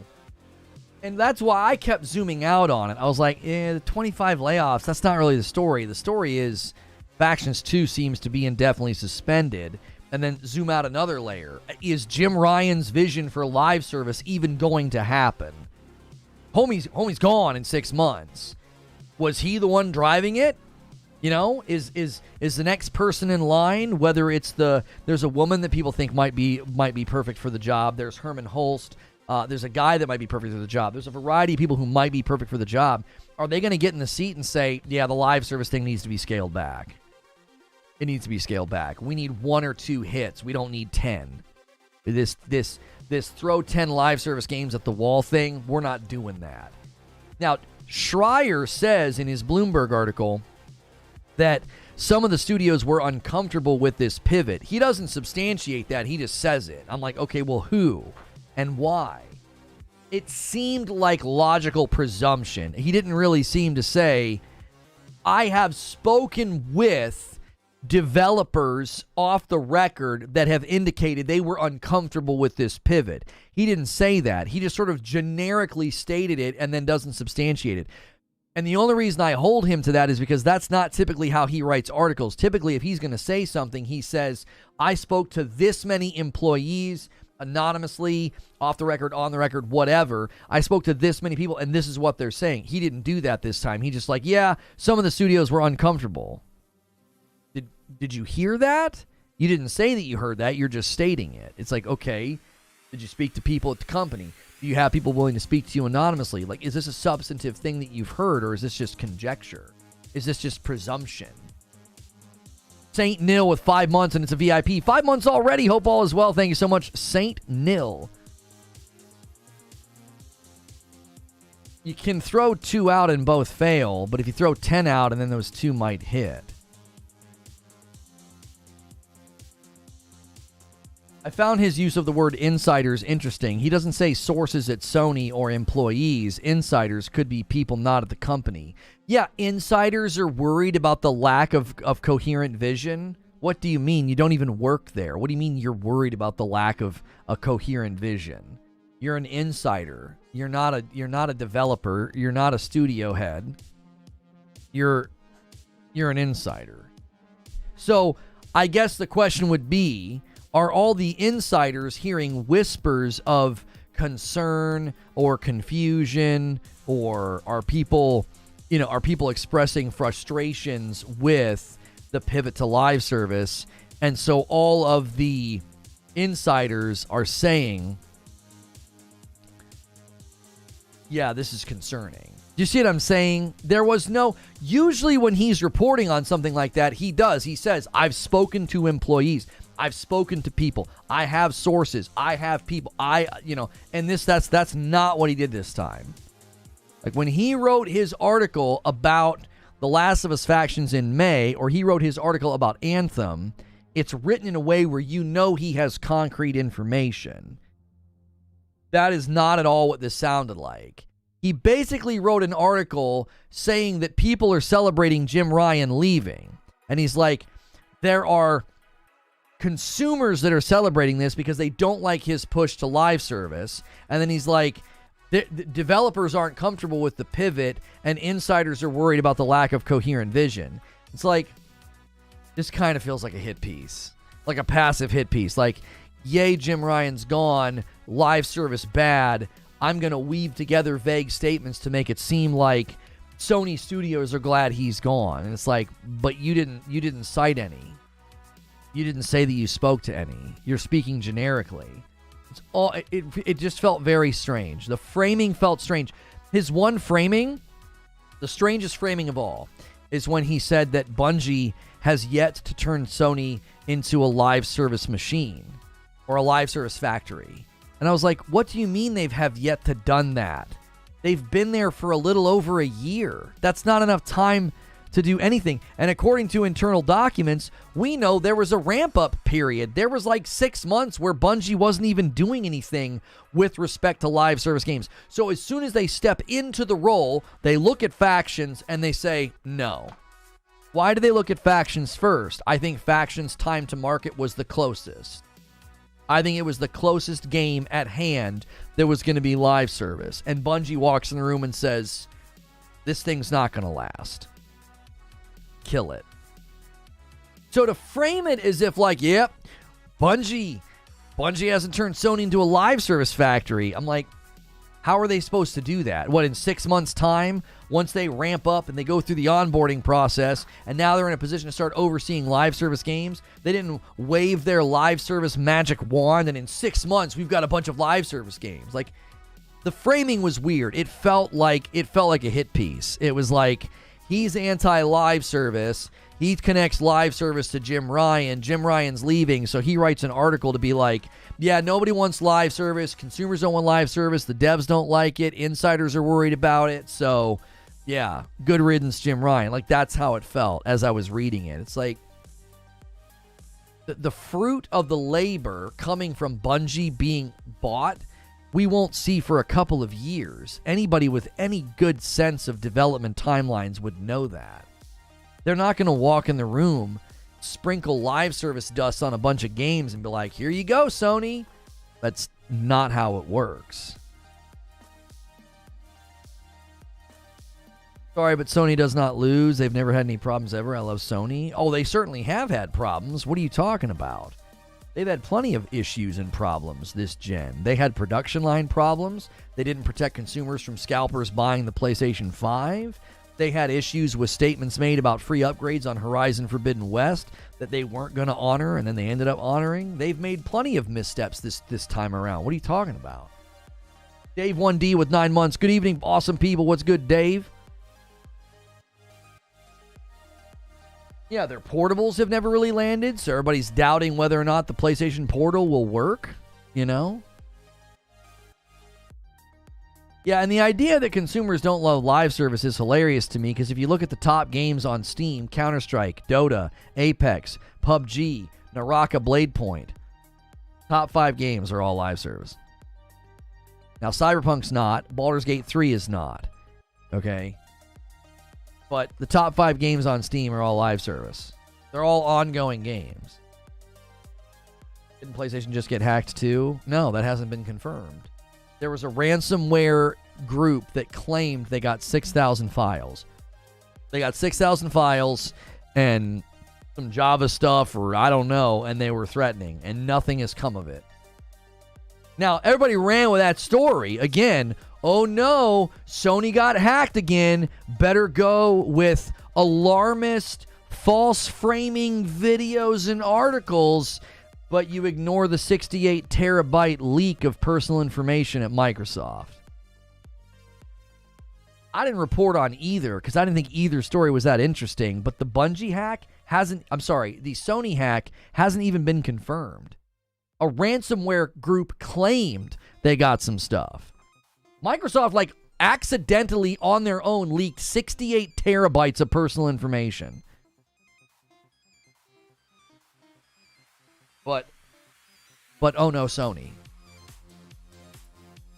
And that's why I kept zooming out on it. I was like, the 25 layoffs, that's not really the story. The story is Factions 2 seems to be indefinitely suspended. And then zoom out another layer. Is Jim Ryan's vision for live service even going to happen? Homie's gone in 6 months. Was he the one driving it? You know, is the next person in line, whether it's there's a woman that people think might be perfect for the job. There's Herman Holst. There's a guy that might be perfect for the job. There's a variety of people who might be perfect for the job. Are they going to get in the seat and say, yeah, the live service thing needs to be scaled back? It needs to be scaled back. We need 1 or 2 hits. We don't need 10. This throw 10 live service games at the wall thing, we're not doing that. Now, Schreier says in his Bloomberg article that some of the studios were uncomfortable with this pivot. He doesn't substantiate that. He just says it. I'm like, okay, well, who and why? It seemed like logical presumption. He didn't really seem to say, I have spoken with developers off the record that have indicated they were uncomfortable with this pivot. He didn't say that. He just sort of generically stated it and then doesn't substantiate it. And the only reason I hold him to that is because that's not typically how he writes articles. Typically, if he's going to say something, he says, I spoke to this many employees anonymously, off the record, on the record, whatever. I spoke to this many people, and this is what they're saying. He didn't do that this time. He just like, yeah, some of the studios were uncomfortable. Did you hear that? You didn't say that you heard that. You're just stating it. It's like, okay, did you speak to people at the company? Do you have people willing to speak to you anonymously? Like, is this a substantive thing that you've heard, or is this just conjecture? Is this just presumption? Saint Nil with 5 months, and it's a VIP. 5 months already. Hope all is well. Thank you so much, Saint Nil. You can throw 2 out and both fail, but if you throw 10 out and then those 2 might hit. I found his use of the word insiders interesting. He doesn't say sources at Sony or employees. Insiders could be people not at the company. Yeah, insiders are worried about the lack of coherent vision. What do you mean? You don't even work there. What do you mean you're worried about the lack of a coherent vision? You're an insider. You're not a developer. You're not a studio head. You're an insider. So I guess the question would be, are all the insiders hearing whispers of concern or confusion, or are people expressing frustrations with the pivot to live service? And so all of the insiders are saying, yeah, this is concerning. Do you see what I'm saying? There was usually when he's reporting on something like that, he says, I've spoken to employees. I've spoken to people. I have sources. I have people. And that's not what he did this time. Like when he wrote his article about The Last of Us Factions in May, or he wrote his article about Anthem, it's written in a way where he has concrete information. That is not at all what this sounded like. He basically wrote an article saying that people are celebrating Jim Ryan leaving. And he's like, there are consumers that are celebrating this because they don't like his push to live service. And then he's like, the developers aren't comfortable with the pivot, and insiders are worried about the lack of coherent vision. It's like, this kind of feels like a hit piece, like a passive hit piece. Like, yay, Jim Ryan's gone, live service bad. I'm going to weave together vague statements to make it seem like Sony Studios are glad he's gone. And it's like, but you didn't cite any. You didn't say that you spoke to any. You're speaking generically. It just felt very strange. The framing felt strange. His one framing, the strangest framing of all, is when he said that Bungie has yet to turn Sony into a live service machine or a live service factory. And I was like, what do you mean they've have yet to done that? They've been there for a little over a year. That's not enough time to do anything. And according to internal documents, we know there was a ramp-up period. There was like 6 months where Bungie wasn't even doing anything with respect to live service games. So as soon as they step into the role, they look at Factions and they say, no. Why do they look at Factions first? I think Factions' time to market was the closest. I think it was the closest game at hand that was going to be live service. And Bungie walks in the room and says, this thing's not going to last. Kill it. So to frame it as if like, yep, Bungie hasn't turned Sony into a live service factory. I'm like, how are they supposed to do that? What, in 6 months' time, once they ramp up and they go through the onboarding process, and now they're in a position to start overseeing live service games? They didn't wave their live service magic wand, and in 6 months, we've got a bunch of live service games. Like, the framing was weird. It felt like a hit piece. It was like, he's anti-live service. He connects live service to Jim Ryan. Jim Ryan's leaving, so he writes an article to be like, yeah, nobody wants live service. Consumers don't want live service. The devs don't like it. Insiders are worried about it. So, yeah, good riddance, Jim Ryan. Like, that's how it felt as I was reading it. It's like the fruit of the labor coming from Bungie being bought, we won't see for a couple of years. Anybody with any good sense of development timelines would know that. They're not going to walk in the room, sprinkle live service dust on a bunch of games and be like, here you go, Sony. That's not how it works. Sorry, but Sony does not lose. They've never had any problems ever. I love Sony. Oh, they certainly have had problems. What are you talking about? They've had plenty of issues and problems this gen. They had production line problems. They didn't protect consumers from scalpers buying the PlayStation 5. They had issues with statements made about free upgrades on Horizon Forbidden West that they weren't going to honor, and then they ended up honoring. They've made plenty of missteps this time around. What are you talking about? Dave 1D with 9 months. Good evening, awesome people. What's good, Dave? Yeah, their portables have never really landed, so everybody's doubting whether or not the PlayStation Portal will work, you know? Yeah, and the idea that consumers don't love live service is hilarious to me, because if you look at the top games on Steam, Counter-Strike, Dota, Apex, PUBG, Naraka, Bladepoint, top 5 games are all live service. Now, Cyberpunk's not. Baldur's Gate 3 is not. Okay? But the top 5 games on Steam are all live service. They're all ongoing games. Didn't PlayStation just get hacked too? No, that hasn't been confirmed. There was a ransomware group that claimed they got 6,000 files. They got 6,000 files and some Java stuff, or I don't know, and they were threatening, and nothing has come of it. Now, everybody ran with that story. Again, oh no, Sony got hacked again. Better go with alarmist, false framing videos and articles, but you ignore the 68 terabyte leak of personal information at Microsoft. I didn't report on either because I didn't think either story was that interesting, but the Bungie hack the Sony hack hasn't even been confirmed. A ransomware group claimed they got some stuff. Microsoft, accidentally on their own leaked 68 terabytes of personal information. But oh no, Sony.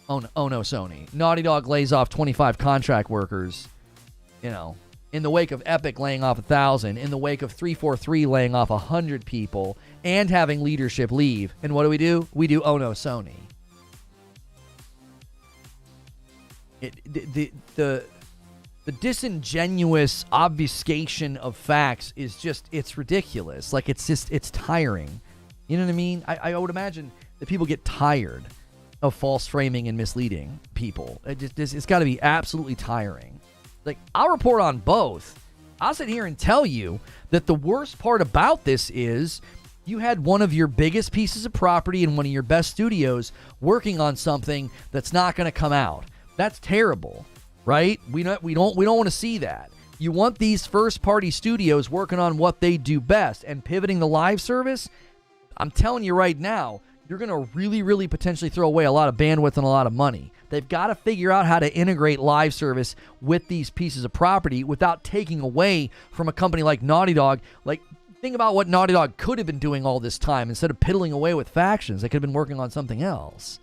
Oh no, Sony. Naughty Dog lays off 25 contract workers, in the wake of Epic laying off 1,000, in the wake of 343 laying off 100 people, and having leadership leave. And what do? We do oh no, Sony. The disingenuous obfuscation of facts is just, it's ridiculous. It's tiring. You know what I mean? I would imagine that people get tired of false framing and misleading people. It's got to be absolutely tiring. I'll report on both. I'll sit here and tell you that the worst part about this is You had one of your biggest pieces of property and one of your best studios working on something that's not going to come out. That's terrible, right? We don't want to see that. You want these first-party studios working on what they do best and pivoting the live service. I'm telling you right now, you're going to really, really potentially throw away a lot of bandwidth and a lot of money. They've got to figure out how to integrate live service with these pieces of property without taking away from a company like Naughty Dog. Like, think about what Naughty Dog could have been doing all this time. Instead of piddling away with Factions, they could have been working on something else.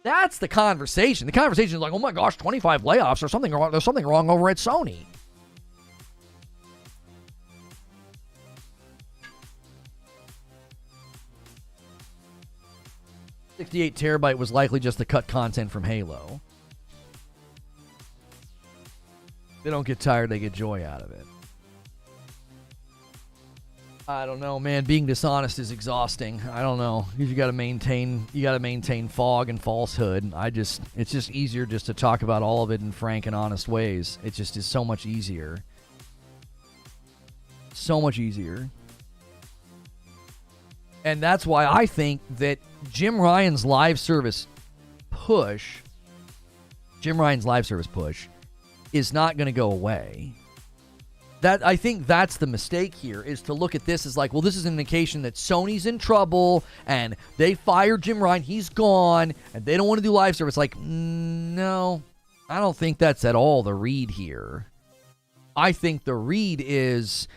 That's the conversation. The conversation is like, oh my gosh, 25 layoffs or something wrong. There's something wrong over at Sony. $68 terabyte was likely just to cut content from Halo. They don't get tired, they get joy out of it. I don't know, man. Being dishonest is exhausting. I don't know. You got to maintain fog and falsehood. It's just easier just to talk about all of it in frank and honest ways. It just is so much easier. So much easier. And that's why I think that Jim Ryan's live service push is not going to go away. I think that's the mistake here, is to look at this as like, well, this is an indication that Sony's in trouble and they fired Jim Ryan, he's gone, and they don't want to do live service. Like, no, I don't think that's at all the read here. I think the read is,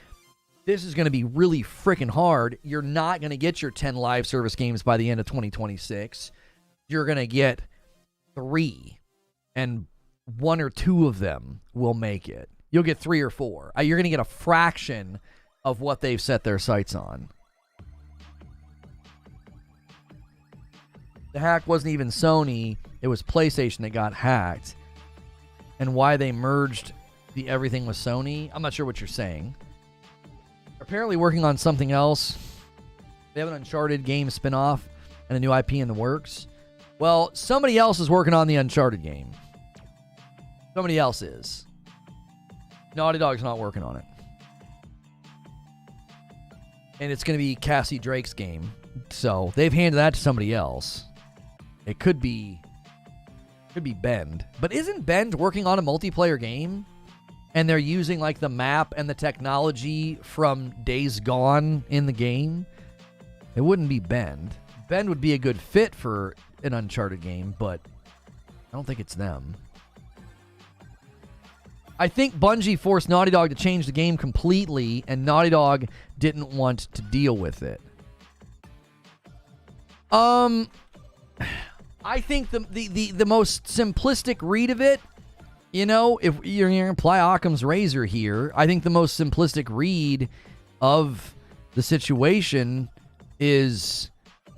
this is going to be really freaking hard. You're not going to get your 10 live service games by the end of 2026. You're going to get 3, and 1 or 2 of them will make it. You'll get 3 or 4. You're going to get a fraction of what they've set their sights on. The hack wasn't even Sony. It was PlayStation that got hacked. And why they merged the everything with Sony, I'm not sure what you're saying. Apparently working on something else. They have an Uncharted game spinoff and a new IP in the works. Well, somebody else is working on the Uncharted game. Somebody else is. Naughty Dog's not working on it. And it's going to be Cassie Drake's game. So they've handed that to somebody else. It could be Bend. But isn't Bend working on a multiplayer game? And they're using like the map and the technology from Days Gone in the game? It wouldn't be Bend. Bend would be a good fit for an Uncharted game, but I don't think it's them. I think Bungie forced Naughty Dog to change the game completely, and Naughty Dog didn't want to deal with it. I think the most simplistic read of it, you know, if you're going to apply Occam's razor here, I think the most simplistic read of the situation is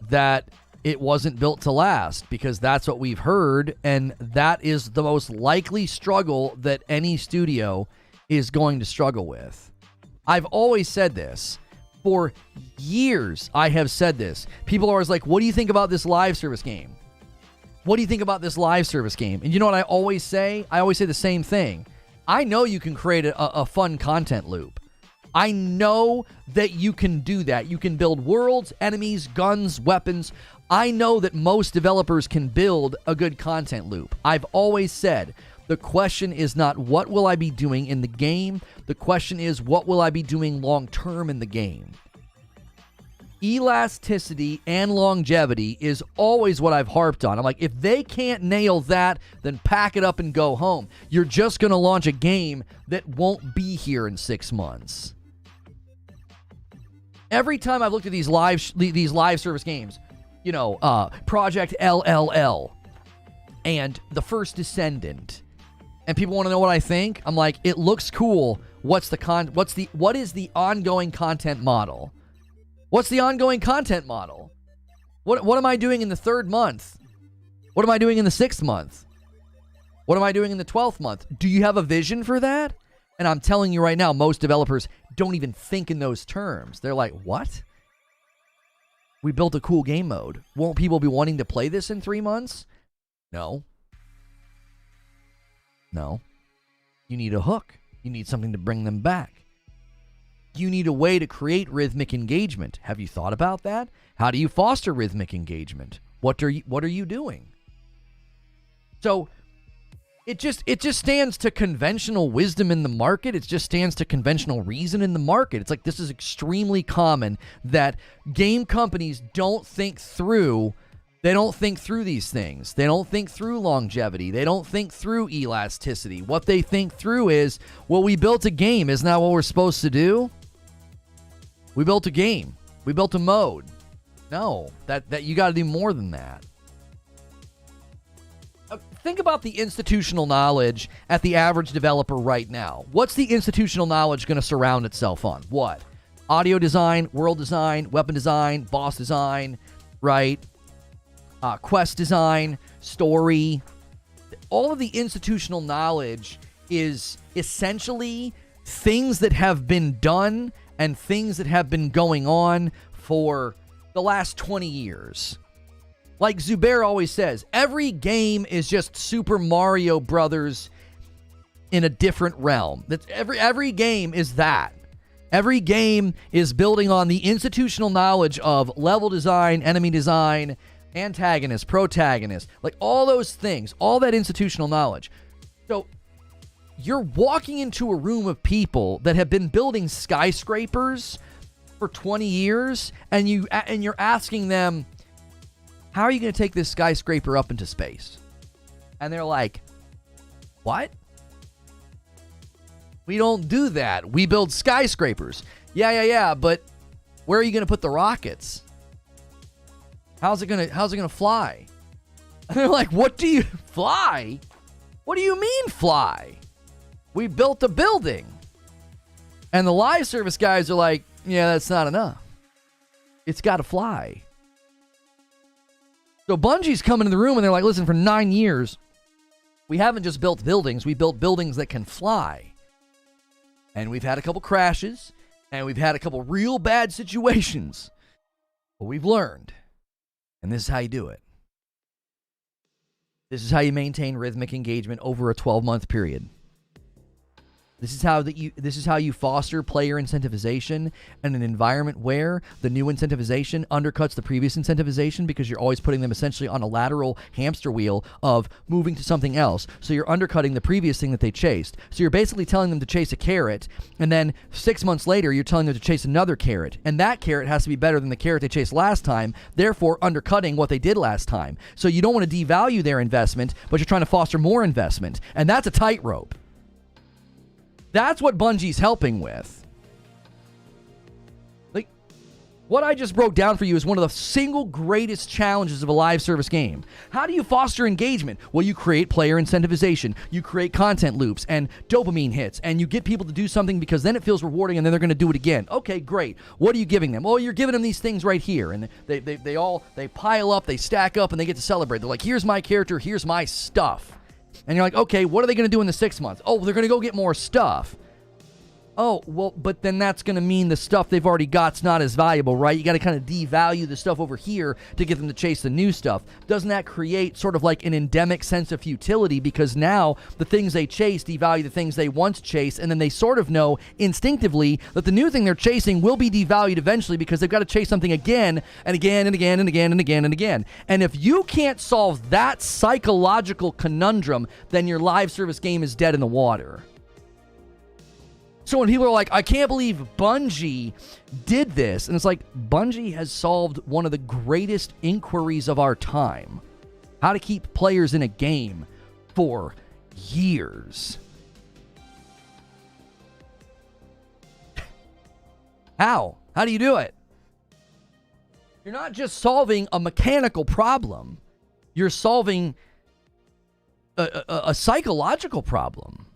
that it wasn't built to last, because that's what we've heard, and that is the most likely struggle that any studio is going to struggle with. I've always said this. For years, I have said this. People are always like, what do you think about this live service game? What do you think about this live service game? And you know what I always say? I always say the same thing. I know you can create a fun content loop. I know that you can do that. You can build worlds, enemies, guns, weapons. I know that most developers can build a good content loop. I've always said, the question is not what will I be doing in the game. The question is, what will I be doing long term in the game? Elasticity and longevity is always what I've harped on. I'm like, if they can't nail that, then pack it up and go home. You're just going to launch a game that won't be here in 6 months. Every time I've looked at these live service games, you know, Project LLL and The First Descendant, and people want to know what I think, I'm like, it looks cool. What is the ongoing content model? What's the ongoing content model? What am I doing in the 3rd month? What am I doing in the 6th month? What am I doing in the 12th month? Do you have a vision for that? And I'm telling you right now, most developers don't even think in those terms. They're like, what? We built a cool game mode. Won't people be wanting to play this in 3 months? No. No. You need a hook. You need something to bring them back. You need a way to create rhythmic engagement. Have you thought about that? How do you foster rhythmic engagement? What are you doing? So it just stands to conventional wisdom in the market. It just stands to conventional reason in the market. It's like, this is extremely common that game companies don't think through. They don't think through these things. They don't think through longevity. They don't think through elasticity. What they think through is, well, we built a game. Isn't that what we're supposed to do? We built a game. We built a mode. No, that you got to do more than that. Think about the institutional knowledge at the average developer right now. What's the institutional knowledge going to surround itself on? What? Audio design, world design, weapon design, boss design, right? Quest design, story. All of the institutional knowledge is essentially things that have been done and things that have been going on for the last 20 years. Like Zubair always says, every game is just Super Mario Brothers in a different realm. That's every game is that. Every game is building on the institutional knowledge of level design, enemy design, antagonist, protagonist, like all those things, all that institutional knowledge. So you're walking into a room of people that have been building skyscrapers for 20 years, and you're asking them, how are you going to take this skyscraper up into space? And they're like, what? We don't do that. We build skyscrapers. Yeah, but where are you going to put the rockets? How's it going to fly? And they're like, what do you fly? What do you mean fly? We built a building. And the live service guys are like, yeah, that's not enough. It's got to fly. So Bungie's coming in the room and they're like, listen, for 9 years, we haven't just built buildings, we built buildings that can fly. And we've had a couple crashes, and we've had a couple real bad situations. But we've learned. And this is how you do it. This is how you maintain rhythmic engagement over a 12-month period. This is how you foster player incentivization in an environment where the new incentivization undercuts the previous incentivization, because you're always putting them essentially on a lateral hamster wheel of moving to something else. So you're undercutting the previous thing that they chased. So you're basically telling them to chase a carrot, and then 6 months later you're telling them to chase another carrot, and that carrot has to be better than the carrot they chased last time, therefore undercutting what they did last time. So you don't want to devalue their investment, but you're trying to foster more investment, and that's a tightrope. That's what Bungie's helping with. Like, what I just broke down for you is one of the single greatest challenges of a live service game. How do you foster engagement? Well, you create player incentivization. You create content loops and dopamine hits, and you get people to do something because then it feels rewarding, and then they're going to do it again. Okay, great. What are you giving them? Well, you're giving them these things right here, and they pile up, they stack up, and they get to celebrate. They're like, here's my character, here's my stuff. And you're like, okay, what are they going to do in the 6 months? Oh, they're going to go get more stuff. Oh, well, but then that's going to mean the stuff they've already got's not as valuable, right? You got to kind of devalue the stuff over here to get them to chase the new stuff. Doesn't that create sort of like an endemic sense of futility? Because now the things they chase devalue the things they once chased, and then they sort of know instinctively that the new thing they're chasing will be devalued eventually, because they've got to chase something again and again and again and again and again and again. And if you can't solve that psychological conundrum, then your live service game is dead in the water. So when people are like, I can't believe Bungie did this, and it's like, Bungie has solved one of the greatest inquiries of our time. How to keep players in a game for years. How? How do you do it? You're not just solving a mechanical problem. You're solving a psychological problem.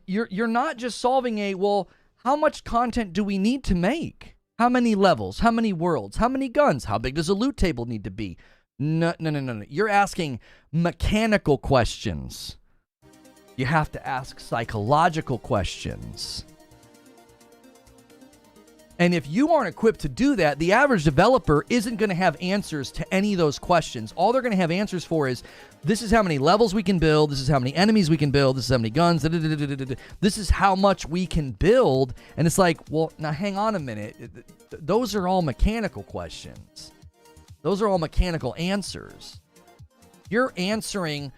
You're not just solving well, how much content do we need to make? How many levels? How many worlds? How many guns? How big does a loot table need to be? No. You're asking mechanical questions. You have to ask psychological questions. And if you aren't equipped to do that, the average developer isn't going to have answers to any of those questions. All they're going to have answers for is, this is how many levels we can build, this is how many enemies we can build, this is how many guns, this is how much we can build. And it's like, well, now hang on a minute. Those are all mechanical questions. Those are all mechanical answers. You're answering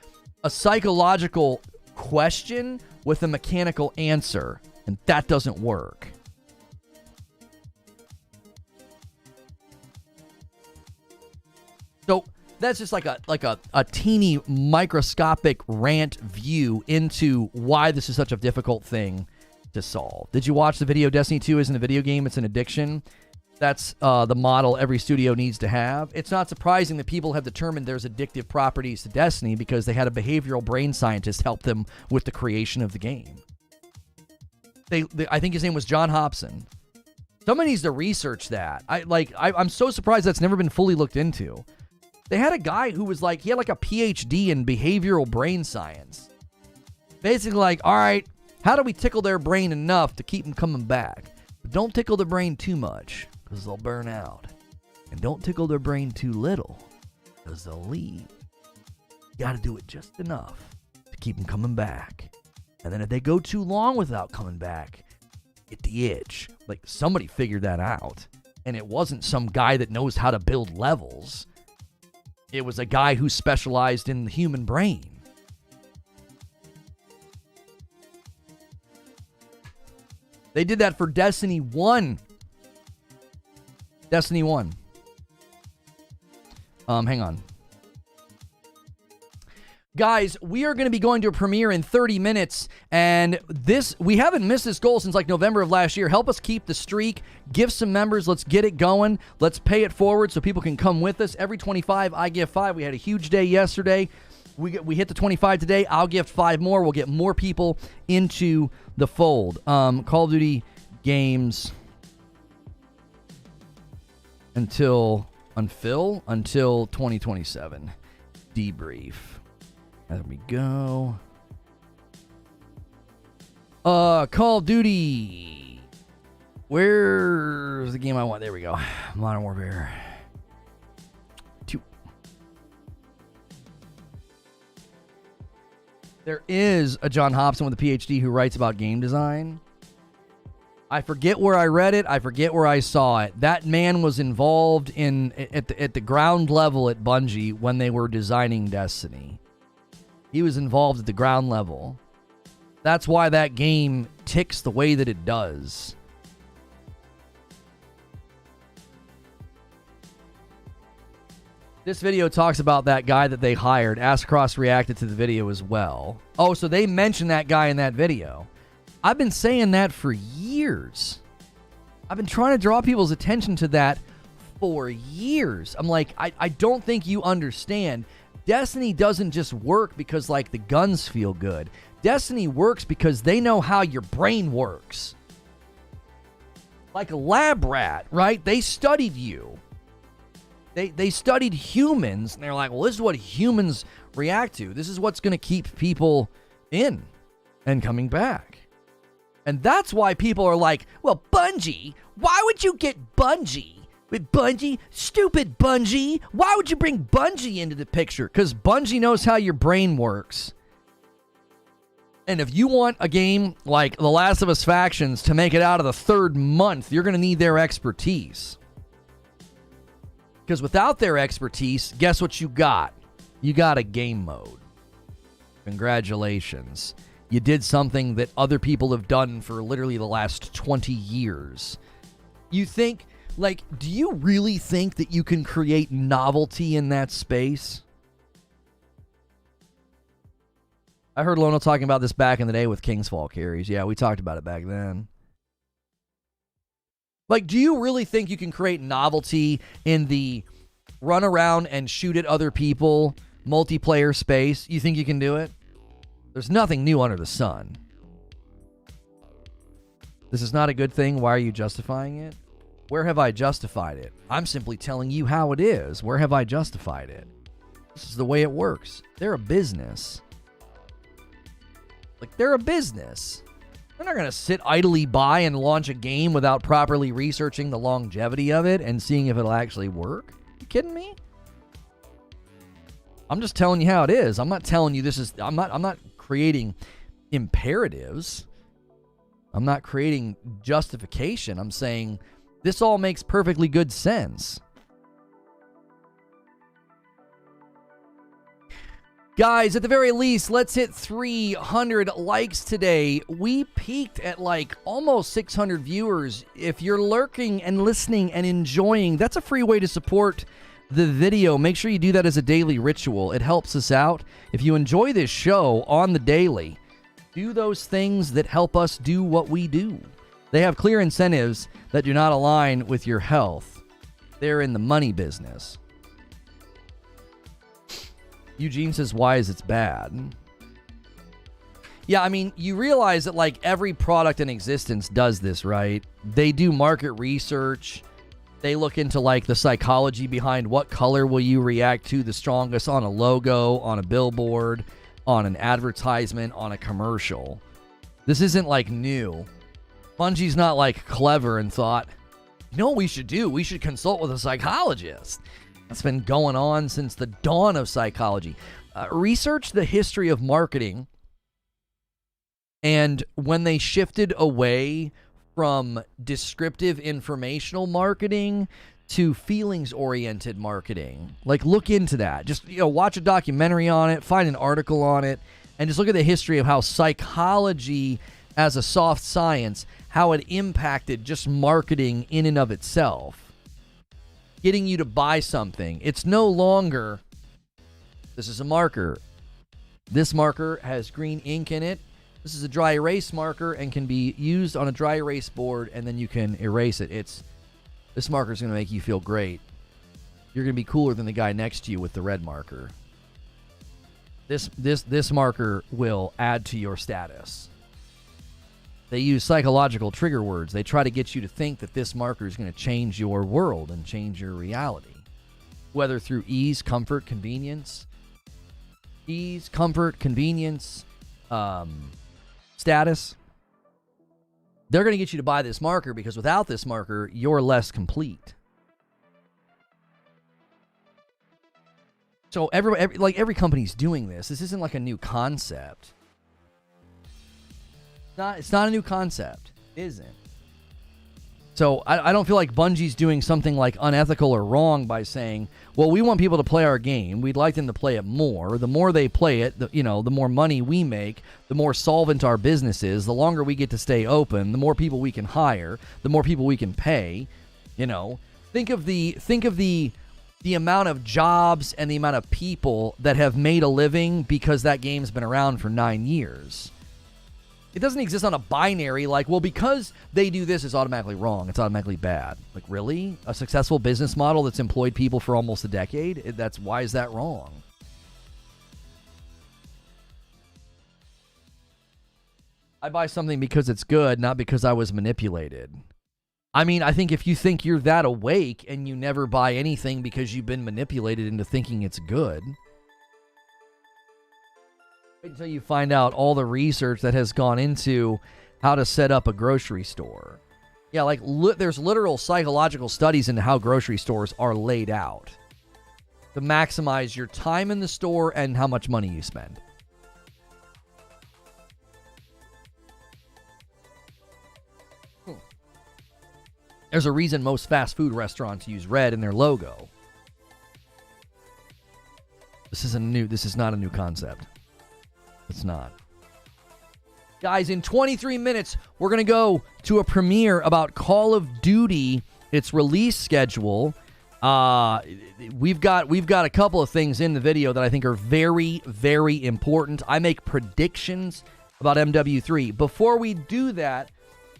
a psychological question with a mechanical answer, and that doesn't work. So that's just like a teeny microscopic rant view into why this is such a difficult thing to solve. Did you watch the video? Destiny 2 isn't a video game, it's an addiction. That's the model every studio needs to have. It's not surprising that people have determined there's addictive properties to Destiny because they had a behavioral brain scientist help them with the creation of the game. I think his name was John Hobson. Someone needs to research that. I'm so surprised that's never been fully looked into. They had a guy who was like, he had like a PhD in behavioral brain science. Basically like, all right, how do we tickle their brain enough to keep them coming back? But don't tickle their brain too much, because they'll burn out. And don't tickle their brain too little, because they'll leave. You got to do it just enough to keep them coming back. And then if they go too long without coming back, get the itch. Like, somebody figured that out. And it wasn't some guy that knows how to build levels. It was a guy who specialized in the human brain. They did that for Destiny 1. Destiny 1. Hang on. Guys, we are going to be going to a premiere in 30 minutes, and we haven't missed this goal since like November of last year. Help us keep the streak. Give some members. Let's get it going. Let's pay it forward so people can come with us. Every 25, I give 5. We had a huge day yesterday. We hit the 25 today. I'll gift 5 more. We'll get more people into the fold. Call of Duty games until 2027. Debrief. There we go. Call of Duty. Where's the game I want? There we go. Modern Warfare 2. There is a John Hobson with a PhD who writes about game design. I forget where I read it. I forget where I saw it. That man was involved at the ground level at Bungie when they were designing Destiny. He was involved at the ground level. That's why that game ticks the way that it does. This video talks about that guy that they hired. Askcross reacted to the video as well. Oh, so they mentioned that guy in that video. I've been saying that for years. I've been trying to draw people's attention to that for years. I'm like, I don't think you understand. Destiny doesn't just work because, like, the guns feel good. Destiny works because they know how your brain works. Like a lab rat, right? They studied you. They studied humans, and they're like, well, this is what humans react to. This is what's going to keep people in and coming back. And that's why people are like, well, Bungie, why would you get Bungie? With Bungie? Stupid Bungie. Why would you bring Bungie into the picture? Because Bungie knows how your brain works. And if you want a game like The Last of Us Factions to make it out of the 3rd month, you're going to need their expertise. Because without their expertise, guess what you got? You got a game mode. Congratulations. You did something that other people have done for literally the last 20 years. You think... Like, do you really think that you can create novelty in that space? I heard Lono talking about this back in the day with King's Fall carries. Yeah, we talked about it back then. Like, do you really think you can create novelty in the run around and shoot at other people multiplayer space? You think you can do it? There's nothing new under the sun. This is not a good thing. Why are you justifying it? Where have I justified it? I'm simply telling you how it is. Where have I justified it? This is the way it works. They're a business. Like, they're a business. They're not going to sit idly by and launch a game without properly researching the longevity of it and seeing if it'll actually work. You kidding me? I'm just telling you how it is. I'm not telling you this is... I'm not creating imperatives. I'm not creating justification. I'm saying this all makes perfectly good sense. Guys, at the very least, let's hit 300 likes today. We peaked at like almost 600 viewers. If you're lurking and listening and enjoying, that's a free way to support the video. Make sure you do that as a daily ritual. It helps us out. If you enjoy this show on the daily, do those things that help us do what we do. They have clear incentives that do not align with your health. They're in the money business. Eugene says, why is it bad? Yeah, I mean, you realize that like every product in existence does this, right? They do market research. They look into like the psychology behind what color will you react to the strongest on a logo, on a billboard, on an advertisement, on a commercial. This isn't like new. Bungie's not like clever and thought, you know what we should do? We should consult with a psychologist. That's been going on since the dawn of psychology. Research the history of marketing, and when they shifted away from descriptive informational marketing to feelings-oriented marketing. Like, look into that. Just, watch a documentary on it, find an article on it, and just look at the history of how psychology as a soft science, how it impacted just marketing in and of itself. Getting you to buy something. It's no longer, this is a marker. This marker has green ink in it. This is a dry erase marker and can be used on a dry erase board, and then you can erase it. This marker is going to make you feel great. You're going to be cooler than the guy next to you with the red marker. This marker will add to your status. They use psychological trigger words. They try to get you to think that this marker is going to change your world and change your reality. Whether through ease, comfort, convenience. Ease, comfort, convenience, status. They're going to get you to buy this marker because without this marker, you're less complete. So every company's doing this. This isn't like a new concept. It's not a new concept. It isn't. So I don't feel like Bungie's doing something like unethical or wrong by saying, well, we want people to play our game. We'd like them to play it more. The more they play it, the more money we make, the more solvent our business is, the longer we get to stay open, the more people we can hire, the more people we can pay. Think of the amount of jobs and the amount of people that have made a living because that game's been around for 9 years. It doesn't exist on a binary like, well, because they do this, it's automatically wrong. It's automatically bad. Like, really? A successful business model that's employed people for almost a decade? Why is that wrong? I buy something because it's good, not because I was manipulated. I mean, I think if you think you're that awake and you never buy anything because you've been manipulated into thinking it's good... until you find out all the research that has gone into how to set up a grocery store. Yeah, like there's literal psychological studies into how grocery stores are laid out to maximize your time in the store and how much money you spend. There's a reason most fast food restaurants use red in their logo. This is not a new concept. It's not. Guys, in 23 minutes, we're going to go to a premiere about Call of Duty, its release schedule. We've got a couple of things in the video that I think are very, very important. I make predictions about MW3. Before we do that,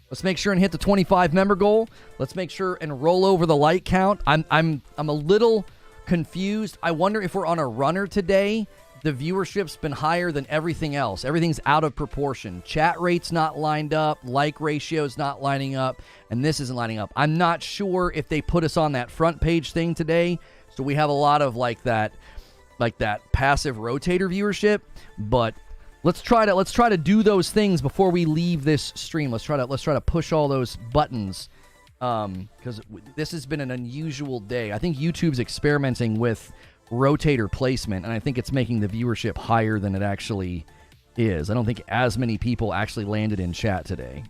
let's make sure and hit the 25 member goal. Let's make sure and roll over the like count. I'm a little confused. I wonder if we're on a runner today. The viewership's been higher than everything else. Everything's out of proportion. Chat rate's not lined up. Like ratio's not lining up. And this isn't lining up. I'm not sure if they put us on that front page thing today. So we have a lot of like that passive rotator viewership. But Let's try to do those things before we leave this stream. Let's try to push all those buttons. Because this has been an unusual day. I think YouTube's experimenting with rotator placement, and I think it's making the viewership higher than it actually is. I don't think as many people actually landed in chat today.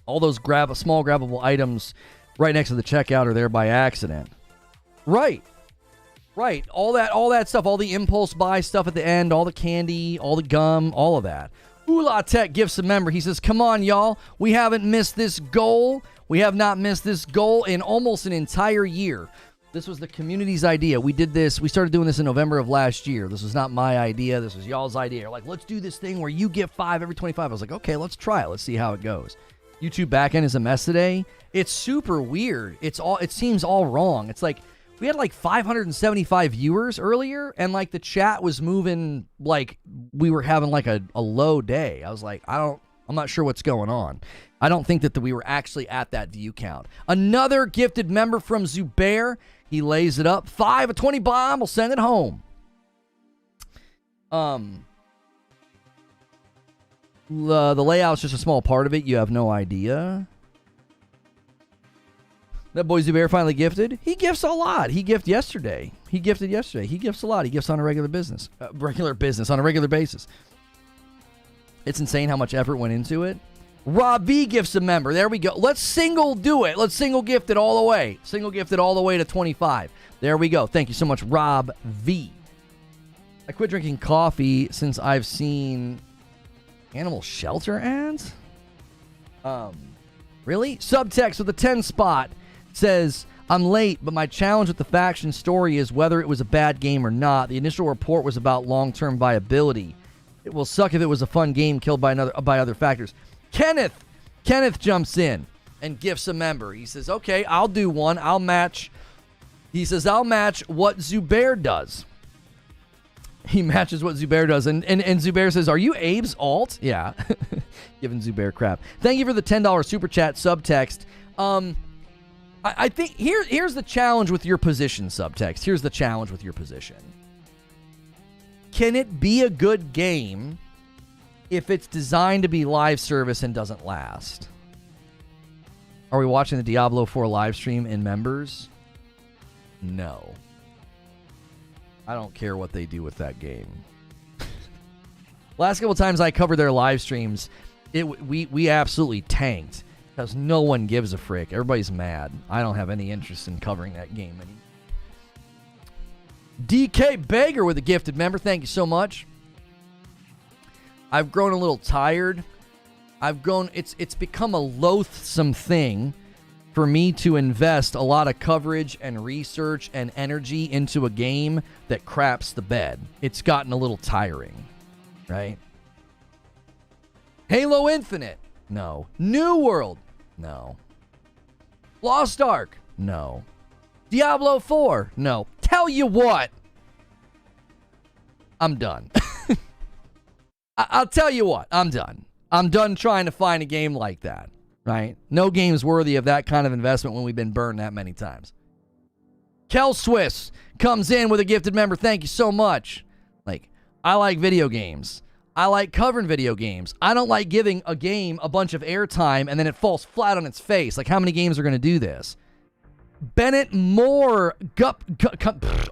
All those small grabbable items right next to the checkout are there by accident. Right. All that stuff, all the impulse buy stuff at the end, all the candy, all the gum, all of that. Ula Tech gifts a member. He says, "Come on, y'all. We haven't missed this goal. We have not missed this goal in almost an entire year." This was the community's idea. We did this. We started doing this in November of last year. This was not my idea. This was y'all's idea. You're like, let's do this thing where you get 5 every 25. I was like, okay, let's try it. Let's see how it goes. YouTube backend is a mess today. It's super weird. It seems all wrong. It's like we had like 575 viewers earlier, and like the chat was moving like we were having like a low day. I was like, I'm not sure what's going on. I don't think that we were actually at that view count. Another gifted member from Zubair. He lays it up. 5, a 20 bomb. We'll send it home. The layout's just a small part of it. You have no idea. That boy Zubair finally gifted. He gifts a lot. He gifted yesterday. He gifts a lot. He gifts on a regular basis. It's insane how much effort went into it. Rob V gifts a member. There we go. Let's single do it. Let's single gift it all the way. Single gift it all the way to 25. There we go. Thank you so much, Rob V. I quit drinking coffee since I've seen animal shelter ads. Really? Subtext with a 10 spot says, "I'm late, but my challenge with the faction story is whether it was a bad game or not. The initial report was about long-term viability. It will suck if it was a fun game killed by other factors." Kenneth jumps in and gifts a member. He says, okay, I'll do one. I'll match. He says, I'll match what Zubair does. He matches what Zubair does. And Zubair says, are you Abe's alt? Yeah. Giving Zubair crap. Thank you for the $10 super chat subtext. I think here's the challenge with your position, subtext. Here's the challenge with your position. Can it be a good game if it's designed to be live service and doesn't last? Are we watching the Diablo 4 live stream in members? No. I don't care what they do with that game. Last couple times I covered their live streams, we absolutely tanked because no one gives a frick. Everybody's mad. I don't have any interest in covering that game anymore. DK Bager with a gifted member. Thank you so much. I've grown a little tired. It's become a loathsome thing for me to invest a lot of coverage and research and energy into a game that craps the bed. It's gotten a little tiring, right? Halo Infinite? No. New World? No. Lost Ark? No. Diablo 4? No. Tell you what, I'm done. I'll tell you what, I'm done. I'm done trying to find a game like that, right? No game's worthy of that kind of investment when we've been burned that many times. Kel Swiss comes in with a gifted member. Thank you so much. Like, I like video games. I like covering video games. I don't like giving a game a bunch of airtime and then it falls flat on its face. Like, how many games are going to do this? Bennett Moore,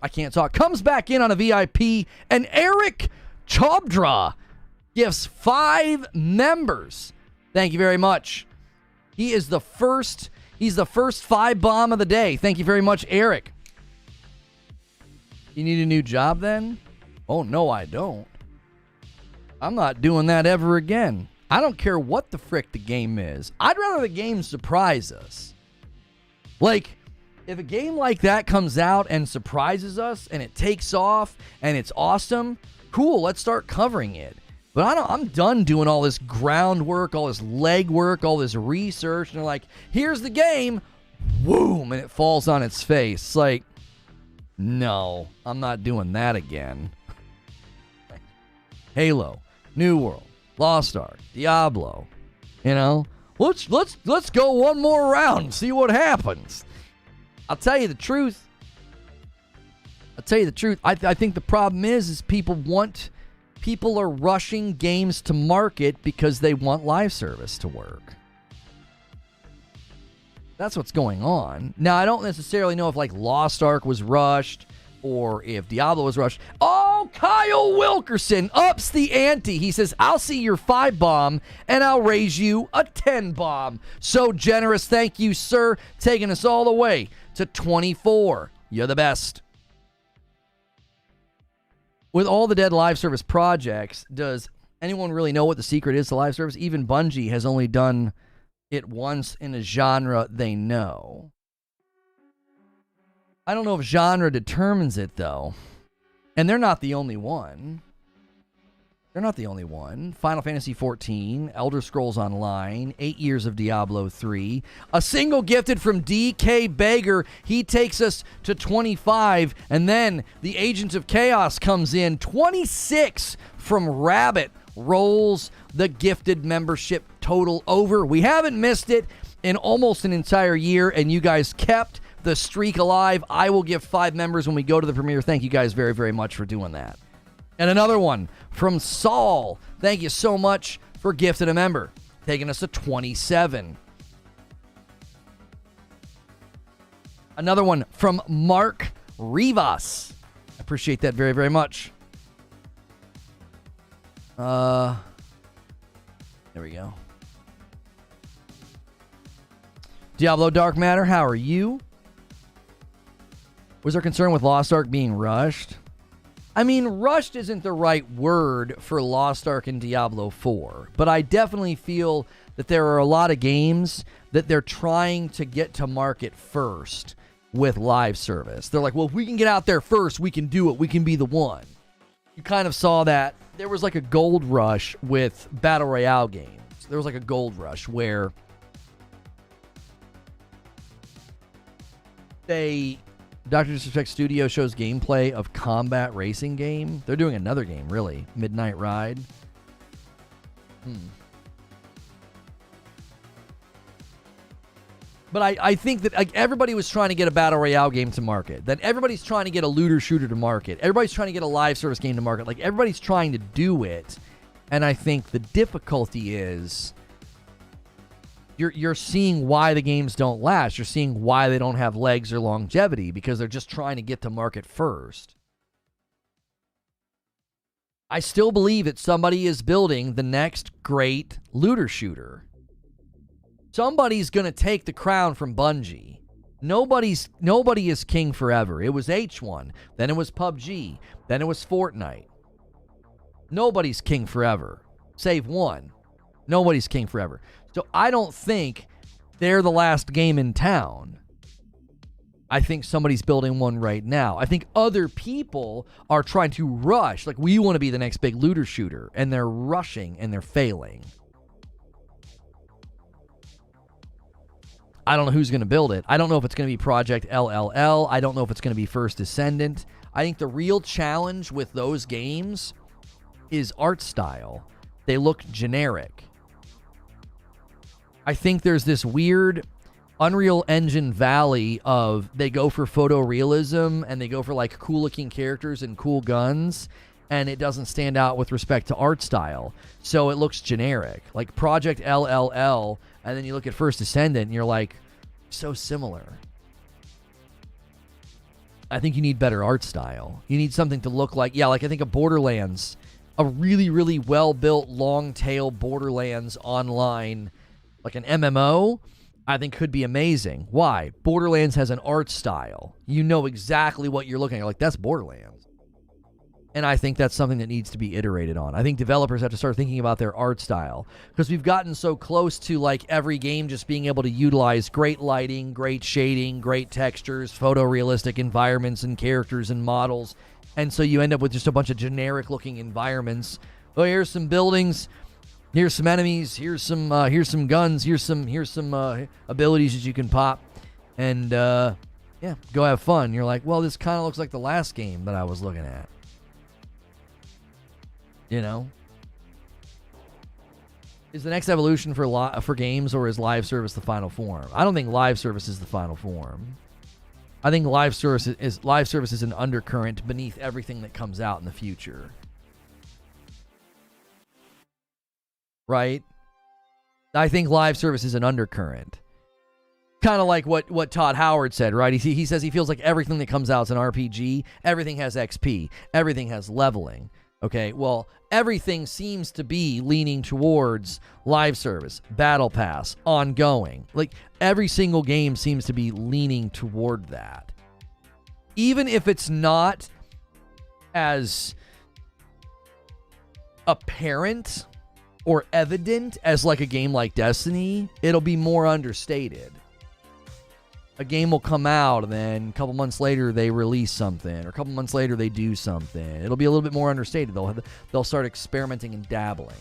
I can't talk, comes back in on a VIP, and Eric Chobdra gifts 5 members. Thank you very much. He's the first 5 bomb of the day. Thank you very much, Eric. You need a new job then? Oh, no, I don't. I'm not doing that ever again. I don't care what the frick the game is. I'd rather the game surprise us. Like, if a game like that comes out and surprises us and it takes off and it's awesome, cool, let's start covering it. But I'm done doing all this groundwork, all this legwork, all this research, and they're like, here's the game, boom, and it falls on its face. It's like, no, I'm not doing that again. Halo, New World, Lost Ark, Diablo, you know, let's go one more round and see what happens. I'll tell you the truth. I think the problem is people want People are rushing games to market because they want live service to work. That's what's going on. Now, I don't necessarily know if like Lost Ark was rushed or if Diablo was rushed. Oh, Kyle Wilkerson ups the ante. He says, I'll see your 5 bomb and I'll raise you a 10 bomb. So generous. Thank you, sir. Taking us all the way to 24. You're the best. With all the dead live service projects, does anyone really know what the secret is to live service? Even Bungie has only done it once in a genre they know. I don't know if genre determines it, though. And they're not the only one. They're not the only one. Final Fantasy XIV, Elder Scrolls Online, 8 years of Diablo 3. A single gifted from DK Bager. He takes us to 25. And then the Agent of Chaos comes in. 26 from Rabbit rolls the gifted membership total over. We haven't missed it in almost an entire year, and you guys kept the streak alive. I will give 5 members when we go to the premiere. Thank you guys very, very much for doing that. And another one from Saul. Thank you so much for gifting a member, taking us to 27. Another one from Mark Rivas. I appreciate that very, very much. There we go. Diablo Dark Matter, how are you? Was there concern with Lost Ark being rushed? I mean, rushed isn't the right word for Lost Ark and Diablo 4, but I definitely feel that there are a lot of games that they're trying to get to market first with live service. They're like, well, if we can get out there first, we can do it. We can be the one. You kind of saw that. There was like a gold rush with Battle Royale games. There was like a gold rush where Dr. Disrespect Studio shows gameplay of combat racing game. They're doing another game, really. Midnight Ride. But I think that like, everybody was trying to get a Battle Royale game to market. That everybody's trying to get a looter shooter to market. Everybody's trying to get a live service game to market. Like, everybody's trying to do it. And I think the difficulty is you're seeing why the games don't last. You're seeing why they don't have legs or longevity because they're just trying to get to market first. I still believe that somebody is building the next great looter shooter. Somebody's going to take the crown from Bungie. Nobody is king forever. It was H1, then it was PUBG, then it was Fortnite. Nobody's king forever, save one. Nobody's king forever. So I don't think they're the last game in town. I think somebody's building one right now. I think other people are trying to rush. Like, we want to be the next big looter shooter, and they're rushing and they're failing. I don't know who's going to build it. I don't know if it's going to be Project LLL. I don't know if it's going to be First Descendant. I think the real challenge with those games is art style. They look generic. I think there's this weird Unreal Engine valley of they go for photorealism and they go for like cool looking characters and cool guns, and it doesn't stand out with respect to art style. So it looks generic. Like Project LLL, and then you look at First Descendant and you're like, so similar. I think you need better art style. You need something to look like, like I think of Borderlands, a really, really well-built, long-tail Borderlands online, like an MMO, I think could be amazing. Why? Borderlands has an art style. You know exactly what you're looking at. Like, that's Borderlands. And I think that's something that needs to be iterated on. I think developers have to start thinking about their art style, because we've gotten so close to like every game just being able to utilize great lighting, great shading, great textures, photorealistic environments and characters and models. And so you end up with just a bunch of generic looking environments. Oh, here's some buildings. Here's some enemies. Here's some guns. Here's some abilities that you can pop. And go have fun. You're like, well, this kind of looks like the last game that I was looking at. You know? Is the next evolution for games, or is live service the final form? I don't think live service is the final form. I think live service is an undercurrent beneath everything that comes out in the future. right? I think live service is an undercurrent. Kind of like what Todd Howard said, right? He says he feels like everything that comes out is an RPG. Everything has XP. Everything has leveling. Okay, well, everything seems to be leaning towards live service, battle pass, ongoing. Like, every single game seems to be leaning toward that. Even if it's not as apparent or evident as like a game like Destiny, it'll be more understated. A game will come out, and then a couple months later they release something, or a couple months later they do something. It'll be a little bit more understated. They'll start experimenting and dabbling.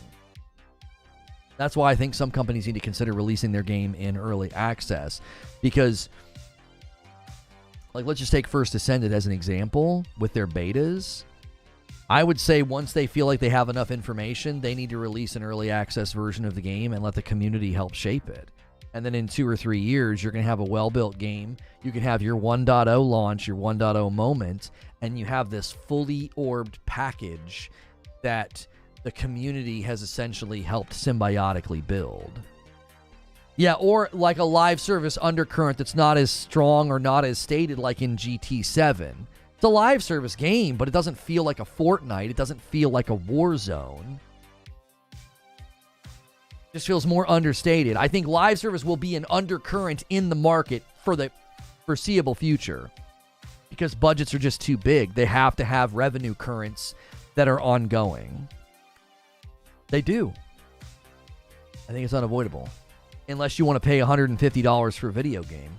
That's why I think some companies need to consider releasing their game in early access, because, like, let's just take First Ascended as an example with their betas. I would say once they feel like they have enough information, they need to release an early access version of the game and let the community help shape it. And then in 2 or 3 years, you're going to have a well-built game. You can have your 1.0 launch, your 1.0 moment, and you have this fully orbed package that the community has essentially helped symbiotically build. Yeah, or like a live service undercurrent that's not as strong or not as stated like in GT7. It's a live service game, but it doesn't feel like a Fortnite. It doesn't feel like a Warzone. Just feels more understated. I think live service will be an undercurrent in the market for the foreseeable future because budgets are just too big. They have to have revenue currents that are ongoing. They do. I think it's unavoidable. Unless you want to pay $150 for a video game.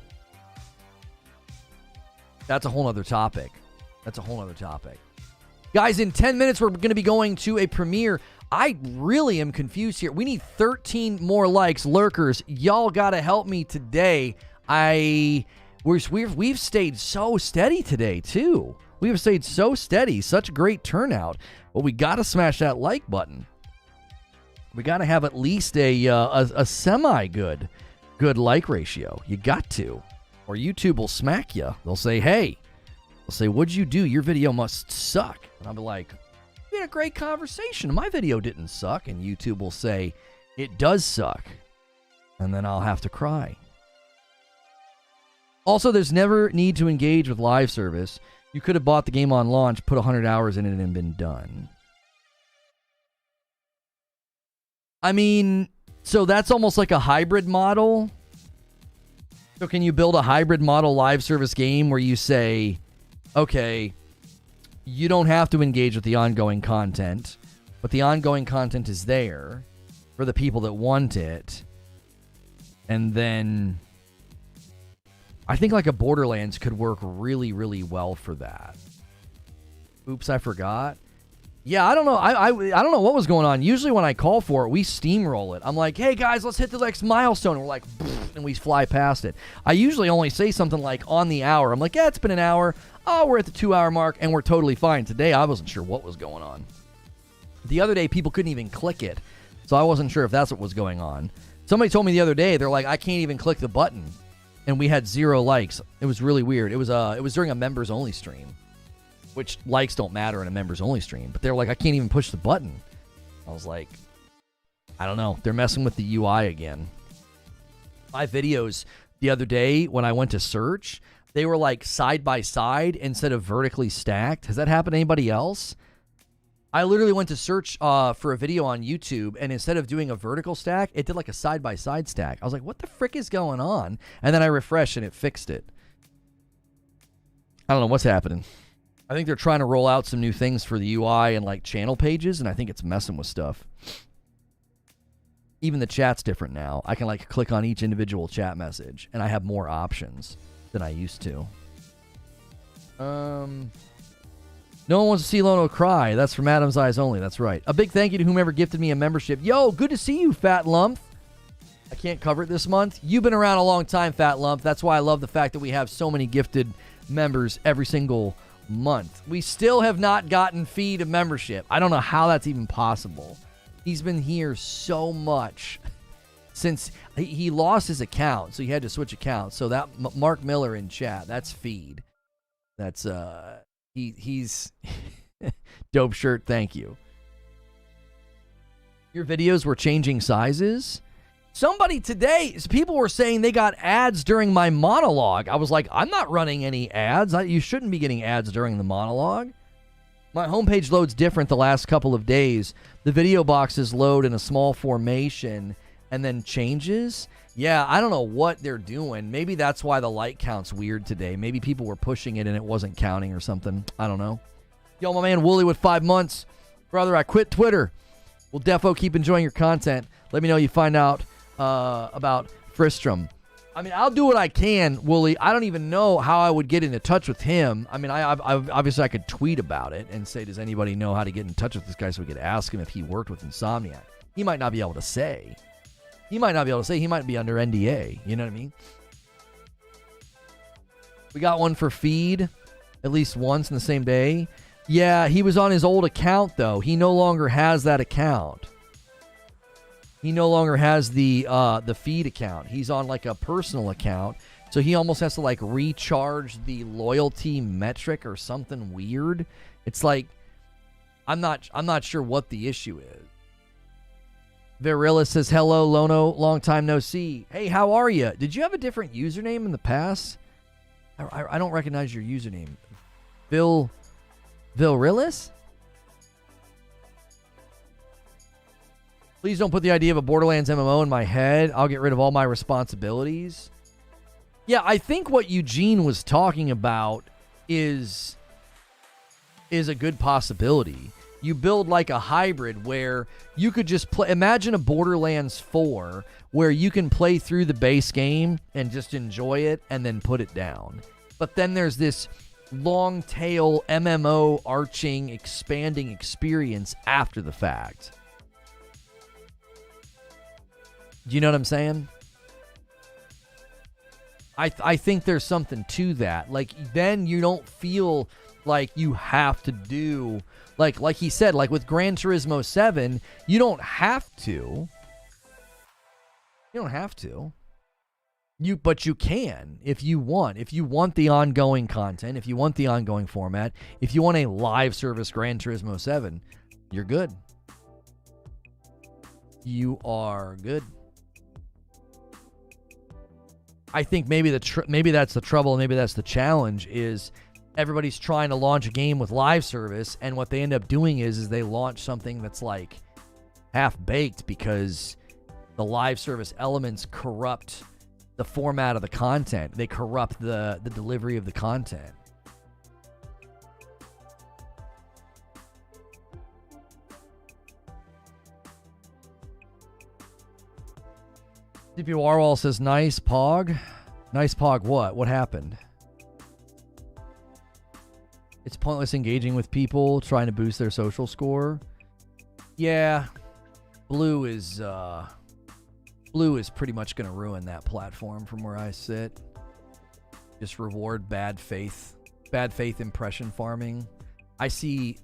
That's a whole other topic. Guys, in 10 minutes, we're going to be going to a premiere. I really am confused here. We need 13 more likes, lurkers. Y'all got to help me today. We've stayed so steady today, too. We have stayed so steady. Such a great turnout. But we got to smash that like button. We got to have at least a semi-good like ratio. You got to. Or YouTube will smack you. They'll say, hey. They'll say, what'd you do? Your video must suck. And I'll be like, we had a great conversation. My video didn't suck. And YouTube will say, it does suck. And then I'll have to cry. Also, there's never need to engage with live service. You could have bought the game on launch, put 100 hours in it, and been done. I mean, so that's almost like a hybrid model. So can you build a hybrid model live service game where you say, okay, you don't have to engage with the ongoing content, but the ongoing content is there for the people that want it. And then I think like a Borderlands could work really, really well for that. Oops, I forgot. Yeah, I don't know. I don't know what was going on. Usually when I call for it, we steamroll it. I'm like, hey guys, let's hit the next milestone. And we're like, and we fly past it. I usually only say something like on the hour. I'm like, yeah, it's been an hour. Oh, we're at the 2-hour mark and we're totally fine. Today, I wasn't sure what was going on. The other day, people couldn't even click it. So I wasn't sure if that's what was going on. Somebody told me the other day, they're like, I can't even click the button. And we had 0 likes. It was really weird. It was during a members only stream. Which likes don't matter in a members-only stream. But they're like, I can't even push the button. I was like, I don't know. They're messing with the UI again. My videos the other day, when I went to search, they were like side by side instead of vertically stacked. Has that happened to anybody else? I literally went to search for a video on YouTube, and instead of doing a vertical stack, it did like a side-by-side stack. I was like, what the frick is going on? And then I refreshed, and it fixed it. I don't know what's happening. I think they're trying to roll out some new things for the UI and like channel pages, and I think it's messing with stuff. Even the chat's different now. I can like click on each individual chat message, and I have more options than I used to. No one wants to see Lono cry. That's from Adam's Eyes Only. That's right. A big thank you to whomever gifted me a membership. Yo, good to see you, Fat Lump. I can't cover it this month. You've been around a long time, Fat Lump. That's why I love the fact that we have so many gifted members every single month. We still have not gotten Fee to membership. I don't know how that's even possible. He's been here so much since he lost his account, so he had to switch accounts. So that Mark Miller in chat, that's Feed. That's he's dope shirt. Thank you. Your videos were changing sizes? Somebody today, people were saying they got ads during my monologue. I was like, I'm not running any ads. You shouldn't be getting ads during the monologue. My homepage loads different the last couple of days. The video boxes load in a small formation and then changes. Yeah, I don't know what they're doing. Maybe that's why the light count's weird today. Maybe people were pushing it and it wasn't counting or something. I don't know. Yo, my man Wooly with 5 months. Brother, I quit Twitter. Well, defo keep enjoying your content. Let me know you find out about Fristrom. I mean, I'll do what I can, Wooly. I don't even know how I would get into touch with him. I mean, I obviously I could tweet about it and say, does anybody know how to get in touch with this guy so we could ask him if he worked with Insomniac? He might not be able to say. He might be under NDA. You know what I mean? We got one for feed at least once in the same day. Yeah, he was on his old account, though. He no longer has that account. He no longer has the feed account. He's on like a personal account. So he almost has to like recharge the loyalty metric or something weird. It's like I'm not sure what the issue is. Virilla says, hello, Lono, long time no see. Hey, how are you? Did you have a different username in the past? I don't recognize your username. Vilrillis? Please don't put the idea of a Borderlands MMO in my head. I'll get rid of all my responsibilities. Yeah, I think what Eugene was talking about is a good possibility. You build like a hybrid where you could just play. Imagine a Borderlands 4 where you can play through the base game and just enjoy it and then put it down. But then there's this long tail MMO arching, expanding experience after the fact. Do you know what I'm saying? I think there's something to that. Like, then you don't feel like you have to do, like he said, like with Gran Turismo 7, you don't have to. You don't have to. But you can if you want. If you want the ongoing content, if you want the ongoing format, if you want a live service Gran Turismo 7, you're good. You are good. I think maybe maybe that's the trouble, maybe that's the challenge, is everybody's trying to launch a game with live service, and what they end up doing is they launch something that's like half-baked because the live service elements corrupt the format of the content. They corrupt the delivery of the content. DP Warwall says, nice pog. Nice pog what? What happened? It's pointless engaging with people, trying to boost their social score. Yeah. Blue is pretty much going to ruin that platform from where I sit. Just reward bad faith impression farming. I see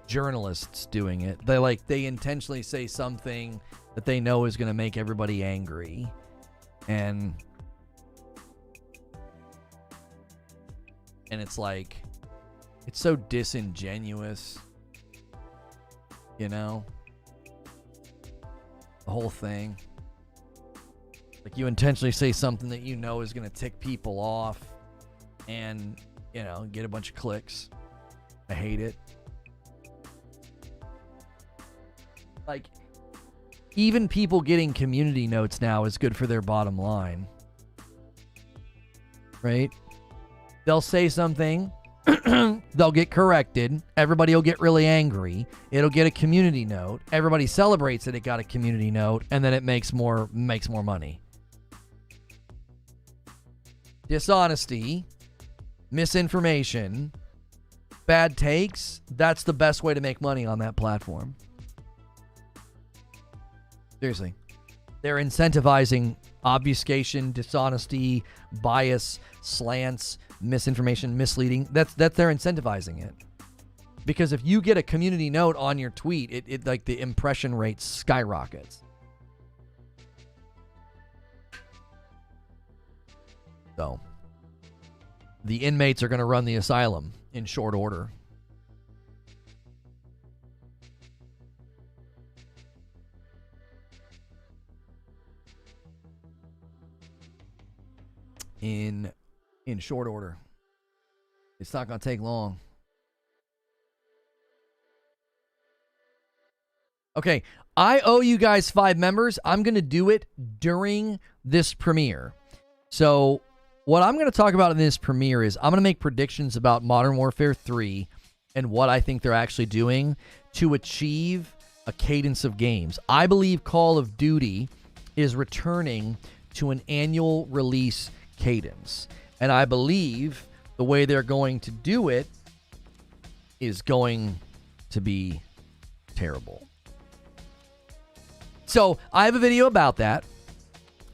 journalists doing it. They intentionally say something that they know is going to make everybody angry, and it's like, it's so disingenuous, you know, the whole thing. Like, you intentionally say something that you know is going to tick people off and, you know, get a bunch of clicks. I hate it. Like, even people getting community notes now is good for their bottom line. Right? They'll say something, they'll get corrected, everybody will get really angry, it'll get a community note, everybody celebrates that it got a community note, and then it makes more money. Dishonesty, misinformation, bad takes, that's the best way to make money on that platform. Seriously. They're incentivizing obfuscation, dishonesty, bias, slants, misinformation, misleading. That's they're incentivizing it. Because if you get a community note on your tweet, it like the impression rate skyrockets. So, the inmates are going to run the asylum in short order. in short order. It's not going to take long. Okay, I owe you guys 5 members. I'm going to do it during this premiere. So what I'm going to talk about in this premiere is I'm going to make predictions about Modern Warfare 3 and what I think they're actually doing to achieve a cadence of games. I believe Call of Duty is returning to an annual release cadence. And I believe the way they're going to do it is going to be terrible. So I have a video about that.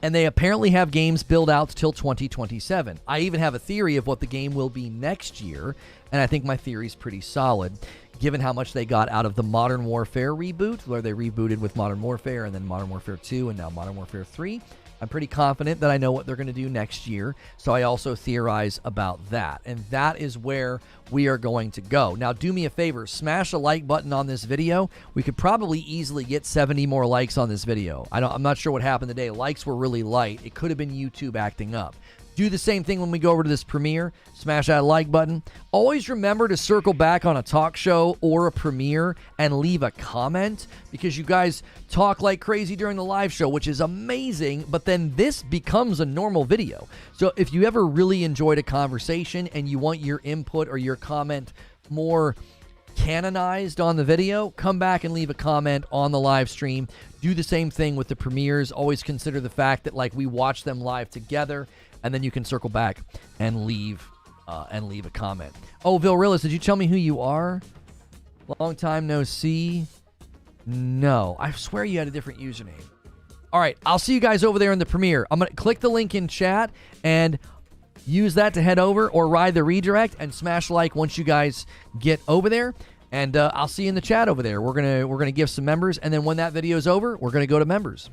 And they apparently have games build out till 2027. I even have a theory of what the game will be next year, and I think my theory is pretty solid, given how much they got out of the Modern Warfare reboot, where they rebooted with Modern Warfare and then Modern Warfare 2 and now Modern Warfare 3. I'm pretty confident that I know what they're going to do next year, so I also theorize about that, and that is where we are going to go. Now, do me a favor, smash a like button on this video. We could probably easily get 70 more likes on this video. I'm not sure what happened today. Likes were really light. It could have been YouTube acting up. Do the same thing when we go over to this premiere. Smash that like button. Always remember to circle back on a talk show or a premiere and leave a comment, because you guys talk like crazy during the live show, which is amazing, but then this becomes a normal video. So if you ever really enjoyed a conversation and you want your input or your comment more canonized on the video, come back and leave a comment on the live stream. Do the same thing with the premieres. Always consider the fact that we watch them live together, and then you can circle back and leave a comment. Oh, Vilrillis, did you tell me who you are? Long time no see. No, I swear you had a different username. All right, I'll see you guys over there in the premiere. I'm going to click the link in chat and use that to head over, or ride the redirect and smash like once you guys get over there. And I'll see you in the chat over there. We're gonna give some members, and then when that video is over, we're gonna go to members.